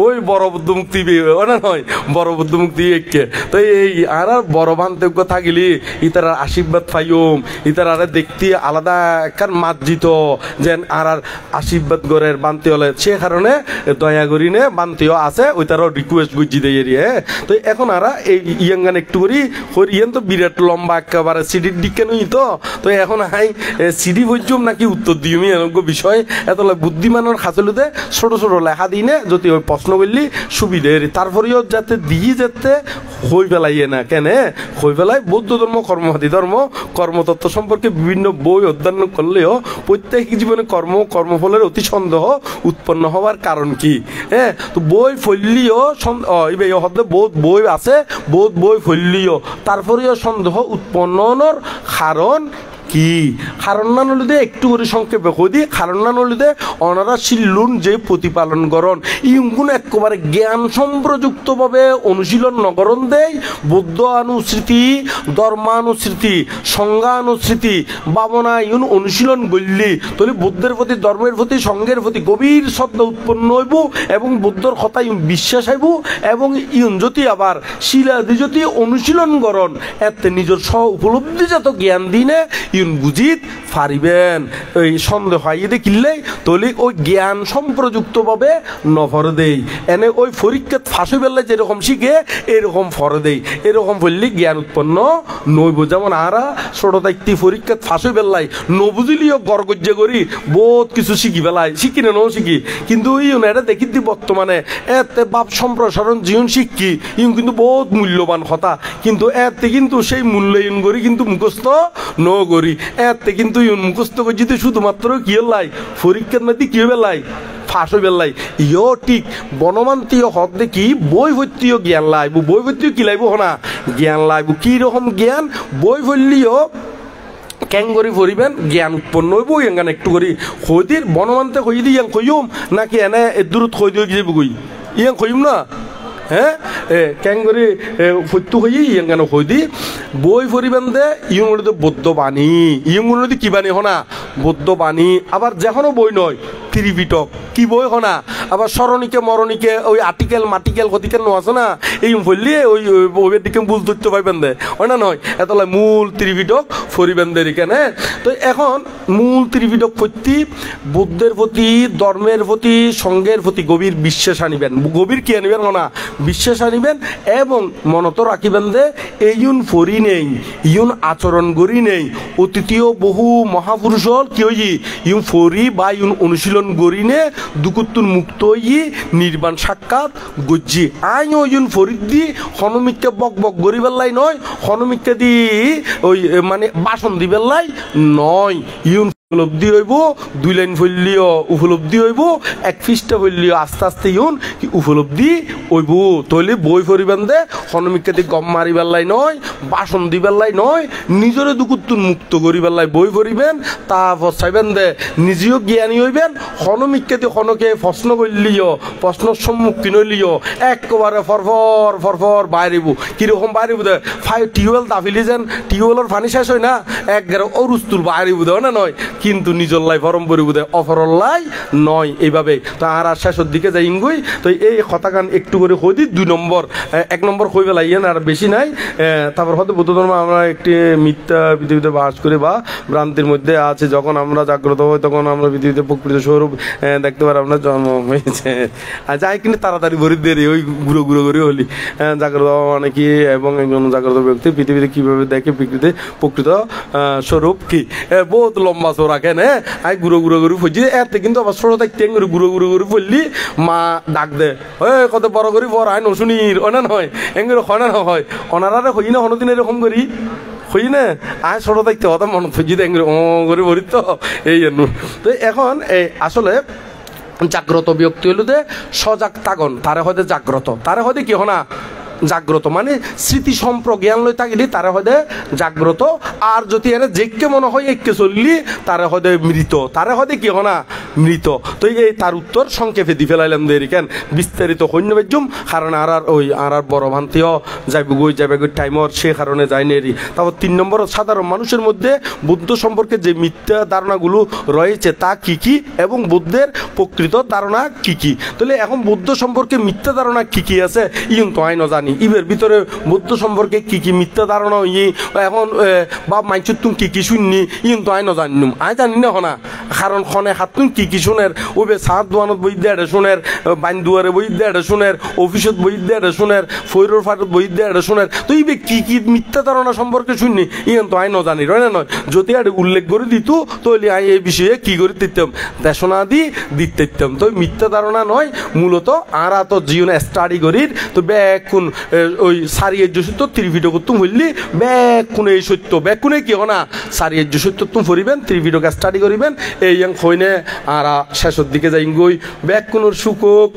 [SPEAKER 2] ওই বড় বুদ্ধ মুক্তি ওনা নয় বড় বুদ্ধ মুক্তি একে। তো এই আর বড় বান্তব্য থাকিলি ইতার আশীর্বাদ পাইম ইতার আর দেখতে আলাদা একখান মার্জিত যেন আর আশীর্বাদ গড়ের বান্তি হলে সে কারণে দয়া করি নে বান্তিও আছে ওই তারও রিকোয়েস্ট গুজি দিয়ে হ্যাঁ। তো এখন আর এই ইয়াঙ্গান একটু করি ইয়েন তো বিরাট লম্বা একেবারে সিডির দিকে নই তো তো এখন হাই সিডি বুঝুম নাকি উত্তর দিওমি এরকম বিষয় এত বুদ্ধিমানের খাচলুতে ছোট ছোট লেখা দিই না যদি ওই প্রশ্ন করলি সুবিধে তারপরেও যাতে দিয়ে যেতে হই ফেলাইয়ে না কেন হই ফেলাই বৌদ্ধ ধর্ম কর্মহাতি ধর্ম কর্মতত্ত্ব সম্পর্কে বিভিন্ন বই অধ্যয়ন করলেও প্রত্যেক জীবনে কর্মফলের অতি সন্দেহ উৎপন্ন হওয়ার কারণ কি হ্যাঁ। তো বই ফললিও বহুত বই আছে বহুত বই ফললিও তারপরেও সন্দেহ উৎপন্নর কারণ কি কারণ না নলিদে একটু করে সংক্ষেপে কই দি কারণ না নলিদে ওনারা শিল্লুন যে প্রতিপালন করন ইগুন একেবারে জ্ঞান সম্প্রযুক্তভাবে অনুশীলন নগরণ দেয় বৌদ্ধ অনুস্মৃতি ধর্মানুস্মৃতি সংজ্ঞানুস্মৃতি ভাবনা ইউন অনুশীলন করলি তাহলে বুদ্ধের প্রতি ধর্মের প্রতি সংঘের প্রতি গভীর শ্রদ্ধা উৎপন্ন হইব এবং বুদ্ধর কথা ইউন বিশ্বাস হইব এবং ইউন যদি আবার শিলাদি যদি অনুশীলন করন এতে নিজের স্ব উপলব্ধিজাত জ্ঞান দিনে বুঝিত পারিবেন। ওই সন্দেহ হাইয়ে দেখিলেই তলি ওই জ্ঞান সম্প্রযুক্তভাবে নফর দেই এনে ওই পরীক্ষাত ফাঁসে বেললে যেরকম শিখে এরকম ফর দেই এরকম বললে জ্ঞান উৎপন্ন নইব। যেমন আরা ছোট থাকতে পরীক্ষাত ফাঁসে বেললাই নবুঝিলিও গর্গজ্য করি বহুত কিছু শিখি বেলায় শিখি না নও শিখি কিন্তু এটা দেখি দি বর্তমানে এতে বাপ সম্প্রসারণ জীবন শিক্ষি ইউ কিন্তু বহুত মূল্যবান কথা কিন্তু এতে কিন্তু সেই মূল্যায়ন করি কিন্তু মুখস্থ ন করি এতে কিন্তু মুখস্থ করছি তো শুধুমাত্র কি হলাই পরীক্ষার মধ্যে কি বেলাই ফাঁস হয়ে বেলাই ইও ঠিক বনমান্তীয় হক দেখি বই ভর্তিও জ্ঞান লাইব বই ভর্তিও কি লাইব না জ্ঞান লাইব কি রকম জ্ঞান বই ভরলিও ক্যাং করি পড়িবেন জ্ঞান উৎপন্ন হইব ইয়ান একটু করি হইদির বনমান্তে কই দি ইয়াং কইম নাকি এনে দূরত কই দিও গিয়ে কই ইয়াং কইম না হ্যাঁ ক্যাং করি ফত্যু হই ইয়ান কেন কই দি বই ফরিবেন দে ইউনিতে বৌদ্ধ বাণী ইউনিতে কি বাণী হনা বৌদ্ধ বাণী আবার যেখনো বই নয় ত্রিপিটক কি বই হনা আবার স্মরণিকে মরণিকে ওই আর্টিকেল মাটিকেল কতিকেল নো আছে না এই বললে ওই ওইবের দিকে বুঝ ধরতে পাইবেন দে হয় না নয় এতলা মূল ত্রিপিটক ফরিবেন দে এখানে তো এখন মূল ত্রিপিটক প্রতি বুদ্ধের প্রতি ধর্মের প্রতি সঙ্গের প্রতি গভীর বিশ্বাস আনিবেন গভীর কি আনিবেন না বিশ্বাস আনিবেন এবং মনত রাখিবেন দে এইউন ফরি নেই ইউন আচরণ গড়ি নেই অতীতীয় বহু মহাপুরুষ কি হই ইউন ফরি বা ইউন অনুশীলন গড়ি নে দুকুত্তুন মুক্ত হই নির্বাণ সাক্ষাৎ গজ্জি আইন ইউন ফরিদ দি হনমিককে বক বক গড়ি বেল্লাই নয় হনমিককে দি ওই মানে বাসন দি বেল্লাই নয় ইউন উপলব্ধি হইব 2 লাইন ফলিও উপলব্ধি হইব 1 পৃষ্ঠা ফলিও আস্তে আস্তে ইউন উপলব্ধি হইব তইলে বই ফরিবেন দে হনমিককে গম মারি বেল্লাই নয় বাসন দি বেল্লাই নয় নিজরে দুকুত্তুন মুক্ত করি বেল্লাই বই ফরিবেন তারপর চাইবেন দে নিজেও জ্ঞানী হইবেন হনমিককে হনকে প্রশ্ন করলিও প্রশ্ন সম্মুখীন হইলিও একেবারে ফরফর বাইরেব কিরকম বাইরেব দে টিউবওয়েল দাফিলি যেন টিউবওয়েলের পানি শেষ হয় না একগারে অরুস্তুর বাইরেব দেও না নয় কিন্তু নিজের লাই ফরম পরিব দেয় অফরল্লাই নয় এইভাবে তো আর শেষের দিকে যাই ইঙ্গুই তো এই কথাখান একটু করে হই দি 2 নম্বর 1 নম্বর হই বেলাইয়েন আর বেশি নাই তারপর হয়তো বৌদ্ধ ধর্ম আমরা একটি মিথ্যা পৃথিবীতে বাস করি বা ভ্রান্তির মধ্যে আছে যখন আমরা জাগ্রত হই তখন আমরা পৃথিবীতে প্রকৃত স্বরূপ দেখতে পারি আমরা জন্ম হয়েছে যাই কিন্তু তাড়াতাড়ি ভরি দেরি ওই গুঁড়ো করে হলি জাগ্রত মানে কি এবং একজন জাগ্রত ব্যক্তি পৃথিবীতে কিভাবে দেখে প্রকৃত স্বরূপ কি বহুত লম্বা রাখেন হ্যাঁ আই গুঁড়ো করে ফুজি এতে কিন্তু আবার ছোট থাকতে গুঁড়ো করে ফুললি মা ডাক দে কত বড় করি বড় আই নশুনির অনা নয় এঙ্গুলো হয় না হয় অনারারে হই না হনদিন এরকম করি হই না আয় ছোট থাকতে হতো মন ফুজি দেয় ও করে ভরি তো এই তো এখন এই আসলে জাগ্রত ব্যক্তি হলো যে সজাগ তাগন তারে হয়তো জাগ্রত তারে হয়তো কি হনা জাগ্রত মানে স্মৃতি সম্প্রজ্ঞান লই থাকিলি তারে হয়তো জাগ্রত আর যদি এনে যেকে মনে হয় একে চললি তারে হয়তো মৃত তারে হয়তো কি হনা মৃত তো এই তার উত্তর সংক্ষেপে দি ফেলাইলাম দেরি কেন বিস্তারিত সৈন্য বেজুম কারণ আর বড় ভান্তিও যাইবে গই টাইমর সে কারণে যায় নেরি তারপর 3 নম্বর সাধারণ মানুষের মধ্যে বুদ্ধ সম্পর্কে যে মিথ্যা ধারণাগুলো রয়েছে তা কি কি এবং বুদ্ধের প্রকৃত ধারণা কি কি তাহলে এখন বুদ্ধ সম্পর্কে মিথ্যা ধারণা কি কি আছে ইউন তো আইন জানি ইবের ভিতরে বুদ্ধ সম্পর্কে কি কি মিথ্যা ধারণা হই এখন বা মাইচুর তুমি কি শুননি ইউন তো আইন জানিনুম আই জানি না হনা কারণ খনে হাত তুমি কি শুনের ওবে সাত দোয়ানত বই দেড়ে শুনের বাইন দুয়ারে বই দেড়ে শুনের অফিসত বই দেড়ে শুনের ফৈরোর ফাটত বই দেড়ে শুনের তো ইবে কি মিথ্যা ধারণা সম্পর্কে শুননি ইউন তো আইন জানি রয় না নয় যদি আর উল্লেখ করে দিত তাহলে আই এই বিষয়ে কি করে দিতাম দেশনা দিতাম তো মিথ্যা ধারণা নয় মূলত আরা তো জীবন স্টাডি করির তো ব্যাকুন ওই সারিয়ের সত্য ত্রিভিডিও করতুম হইলি ব্যাকুনে এই সত্য ব্যাকুনে কি হনা সারিয়ের সত্য তুমি ফরিবেন ত্রিভিডিওকে স্টাডি করিবেন এই হইনে আর শেষের দিকে যাই গই ব্যাকুনুর সুখক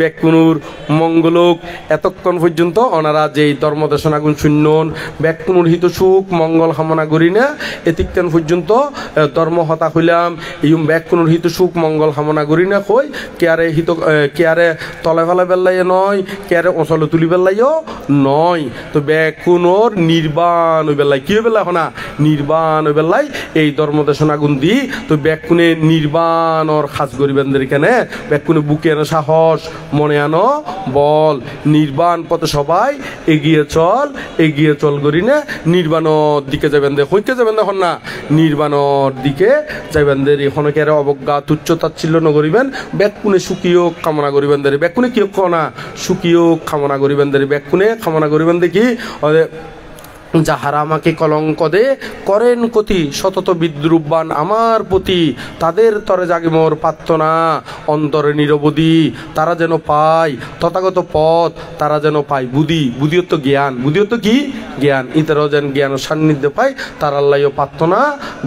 [SPEAKER 2] ব্যাকুনুর মঙ্গলক এতক্ষণ পর্যন্ত ওনারা যেই ধর্ম দেশনাগুণ শূন্যন ব্যাকুনুর হিত সুখ মঙ্গল কামনা করি না এতিক্ষণ পর্যন্ত ধর্ম হতা হইলাম ইউম ব্যাকুনুর হিত সুখ মঙ্গল কামনা করি না কই কেয়ারে তলে ফেলা বেল্লাই নয় কেয়ারে অচলে তুলি বেল্লাইও নয় তো ব্যাকুনোর নির্বাণ ওই বেল্লাই কি বেলা হনা নির্বাণ ওই বেল্লাই এই ধর্ম দেশনাগুণ দি তো ব্যাকুনে নির্বাণর খাস করিবেন এখানে ব্যাকুনে বুকে আনো সাহস মনে আনো বল নির্বাণ পথে সবাই এগিয়ে চল করি না নির্বাণর দিকে যাবেন দে হইতে যাবেন দেখুন না নির্বাণর দিকে যাবেন দে এখনো কে অবজ্ঞা তুচ্ছ তাচ্ছিল্য নগরিবেন ব্যাকুনে সুখীয় কামনা করিবেন দে ব্যাকুনে কি না সুখীয় কামনা করিবেন দে ব্যাকুনে কামনা করিবেন দেখি যাহারা আমাকে কলঙ্ক দে করেন কতি সতত বিদ্রুপবান আমার প্রতি তাদের তরে জাগে মোর প্রার্থনা অন্তরে নিরবধি তারা যেন পায় তথাগত পথ তারা যেন পায় বুদ্ধিয়ত্ব জ্ঞান বুদ্ধিয়ত্ব কি জ্ঞান ইতারাও যেন জ্ঞান সান্নিধ্য পায় তার আল্লাহও প্রার্থনা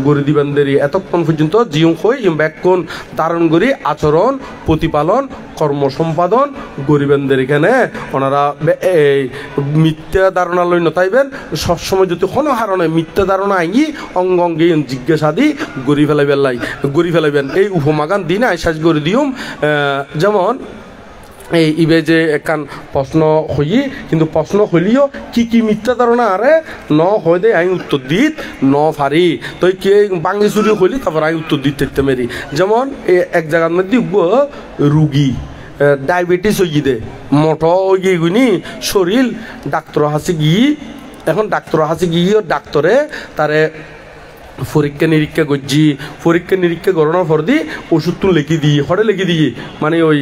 [SPEAKER 2] গড়ে দিবেন দেরি এতক্ষণ পর্যন্ত জিউ হই ব্যাকুণ ধারণ করি আচরণ প্রতিপালন কর্ম সম্পাদন গরিবেনদের এখানে ওনারা এই মিথ্যা ধারণা লই নতাইবেন সবসময় যদি কোনো হারণে মিথ্যা ধারণা আই অঙ্গে জিজ্ঞাসাদি গড়ি ফেলাইবেন এই উপমাগান দিন আইসাজ করে দিউম যেমন এই ইবে যে একান প্রশ্ন হই কিন্তু প্রশ্ন হইলিও কি মিথ্যা ধারণা আরে ন হয় দে আমি উত্তর দিত ন পারি তো কে বাঙ্গি চুরি হইলি তারপর আমি উত্তর দিতে মেরি যেমন এক জায়গার মধ্যে রুগী ডায়াবেটিস হয়ে দে মোটো হয়ে গুনি শরীর ডাক্তার হাসি গিয়ে এখন ডাক্তার হাসি গিয়ে ডাক্তারে তারে পরীক্ষা নিরীক্ষা করানোর পর দি ওষুধ তো লিখি দিই হরে লিখি দিই মানে ওই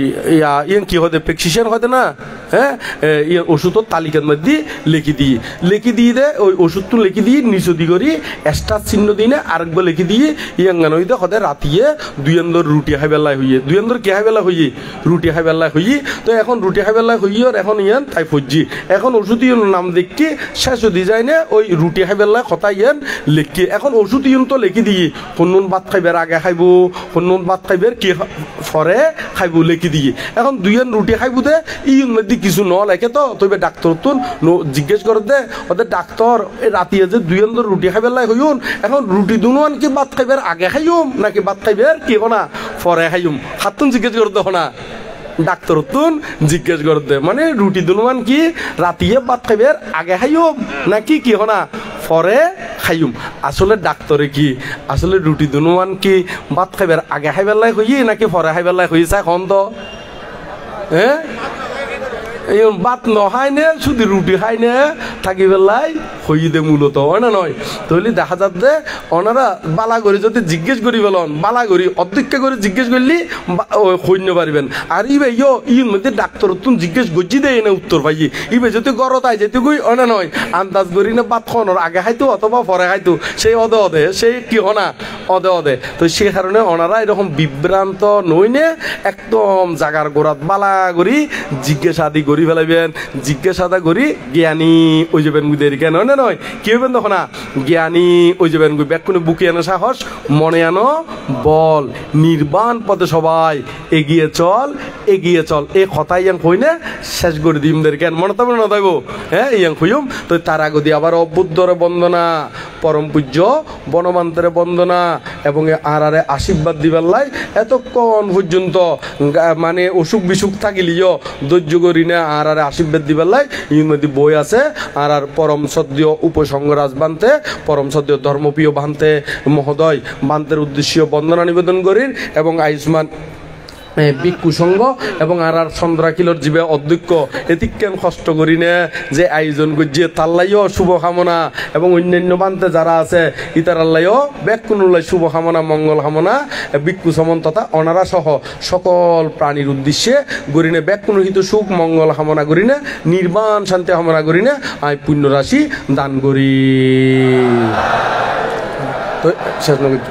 [SPEAKER 2] ইয়ান কি হতে প্রেসক্রিপশন হতে না হ্যাঁ ইয়ে ওষুধের তালিকার মধ্যে লিখি দিয়ে দে ওই ওষুধ তো লিখি দিয়ে নিচু দি করি স্টার চিহ্ন দিনে আরেকবার লিখি দিয়ে ইয়াঙ্গান হইতে হতে রাতিয়ে দুই আন্দর রুটি খাই বেলায় হইয়ে দুই আন্দর কে খাই বেলা হইয়ে রুটি খাই বেলায় হইয়ে তো এখন রুটি খাই বেলায় হইয়ে এখন ইয়ান তাই ফজি এখন ওষুধ ইয়ন নাম দেখি শেষ দি যায় না ওই রুটি খাই বেলায় কথা ইয়ান লিখি এখন ওষুধ ইয়ন তো লিখি দিয়ে কোন ভাত খাইবার আগে খাইব কোন ভাত খাইবার কি ফরে খাইব লিখি দিয়ে এখন দুইজন রুটি খাইব দে ইয়ন মধ্যে কিছু ন লেখে তো তবে ডাক্তার তো জিজ্ঞেস করে দে ওদের ডাক্তার রাতিয়ে যে দুইজন রুটি খাইবার লাই হইন এখন রুটি দুনুয়ান কি ভাত খাইবার আগে খাইম নাকি ভাত খাইবার কি হনা ফরে খাইম হাতুন জিজ্ঞেস করে দে হনা ডাক্তার তুন জিজ্ঞেস করে দে মানে রুটি দুনুয়ান কি রাতিয়ে ভাত খাইবার আগে খাইম নাকি কি হনা পরে খাইম আসলে ডাক্তারে কি আসলে রুটি দুনুয়ান কি ভাত খাইবার আগে খাইবার লাই হই নাকি পরে খাইবার লাই হই চাই খন তো হ্যাঁ ভাত নখাই নে শুধু রুটি খাই নে থাকি পেলাই হই দে মূলত হয় না নয় তাহলে দেখা যাচ্ছে ওনারা বালা করে যদি জিজ্ঞেস করি বলন বালা করি অধ্যক্ষ করে জিজ্ঞেস করলি সৈন্য পারিবেন আর ইবে ইর মধ্যে ডাক্তার তুন জিজ্ঞেস গজি দেয় না উত্তর পাই ইবে যদি গরত আই যেতে কই অনা নয় আন্দাজ করি না ভাত খাওয়ানোর আগে খাইতো অথবা পরে খাইতো সেই অদে সেই কি হনা অদে তো সে কারণে ওনারা এরকম বিভ্রান্ত নইনে একদম জাগার গোড়াত বালা করি জিজ্ঞাসাদি করি ফেলাইবেন জিজ্ঞাসাদা করি জ্ঞানী ওই যাবেন গুদের কেন না নয় কি হইবেন তখন না জ্ঞানী ওই যাবেন গুই ব্যাকুনে বুকে আনো সাহস মনে আনো বল নির্বাণ পথে সবাই এগিয়ে চল এই কথাই ইয়াং কই না শেষ করে দিমদের কেন মনে তবে না থাকবো হ্যাঁ ইয়াং কইম তো তার আগে দিয়ে আবার অবুদ্ধরে বন্দনা পরম পূজ্য বনমান্তরে বন্দনা এবং আরে আশীর্বাদ দিবার লাই এতক্ষণ পর্যন্ত মানে অসুখ বিসুখ থাকিলিও ধৈর্য করি না আরে আশীর্বাদ দিবার লাই ইউনিটি বই আছে আর পরম সদ্য উপসংগরাজ বান্তে পরম সদ্য ধর্মপ্রিয় বান্তে মহোদয় বান্তের উদ্দেশ্যে বন্দনা নিবেদন করির এবং আয়ুষ্মান ভিক্ষু সংঘ এবং আর চন্দ্রাকিলর জীবে অধ্যক্ষ এতিকেন কষ্ট করি না যে আয়োজন করছে তাল্লাইও শুভকামনা এবং অন্যান্য বান্তে যারা আছে ইতারাল্লাইও ব্যাকুনুল্লাই শুভকামনা মঙ্গল কামনা ভিক্ষু সমন তথা অনারা সহ সকল প্রাণীর উদ্দেশ্যে করি না ব্যাকুনহিত সুখ মঙ্গল কামনা করি না নির্বাণ শান্তি কামনা করি না আমি পুণ্য রাশি দান করি তো শেষ নগর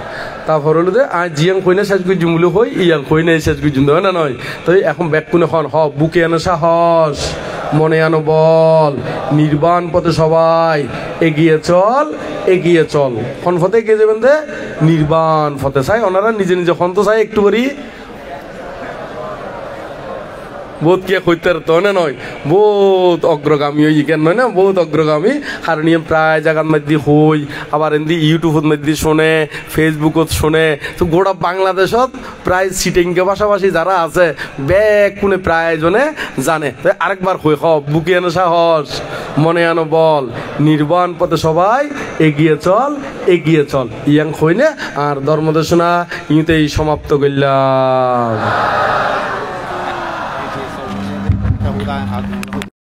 [SPEAKER 2] তারপর হলো যে আজ জিয়াং কইনা শেষ করে জুমুলো হই ইয়াং কইনা শেষ করে জুম হয় না নয় তো এখন ব্যাক কোনে খন বুকে আনো সাহস মনে আনো বল নির্বাণ পথে সবাই এগিয়ে চল কোন পথে এগিয়ে যাবেন দে নির্বাণ পথে চাই ওনারা নিজে নিজে খন তো চাই একটু করি বহুত কে কইতে তো না নয় বহুত অগ্রগামী হই কেন নয় না বহুত অগ্রগামী কারণ প্রায় জায়গার মধ্যে হই আবার এমনি ইউটিউবের মধ্যে শোনে ফেসবুকত শোনে তো গোটা বাংলাদেশত প্রায় সিটিংকে পাশাপাশি যারা আছে ব্যাগ কোনে প্রায় জনে জানে তো আরেকবার হই বুকে আনো সাহস মনে আনো বল নির্বাণ পথে সবাই এগিয়ে চল ইয়াং হই না আর ধর্মদেশনা ইউতেই সমাপ্ত করলাম।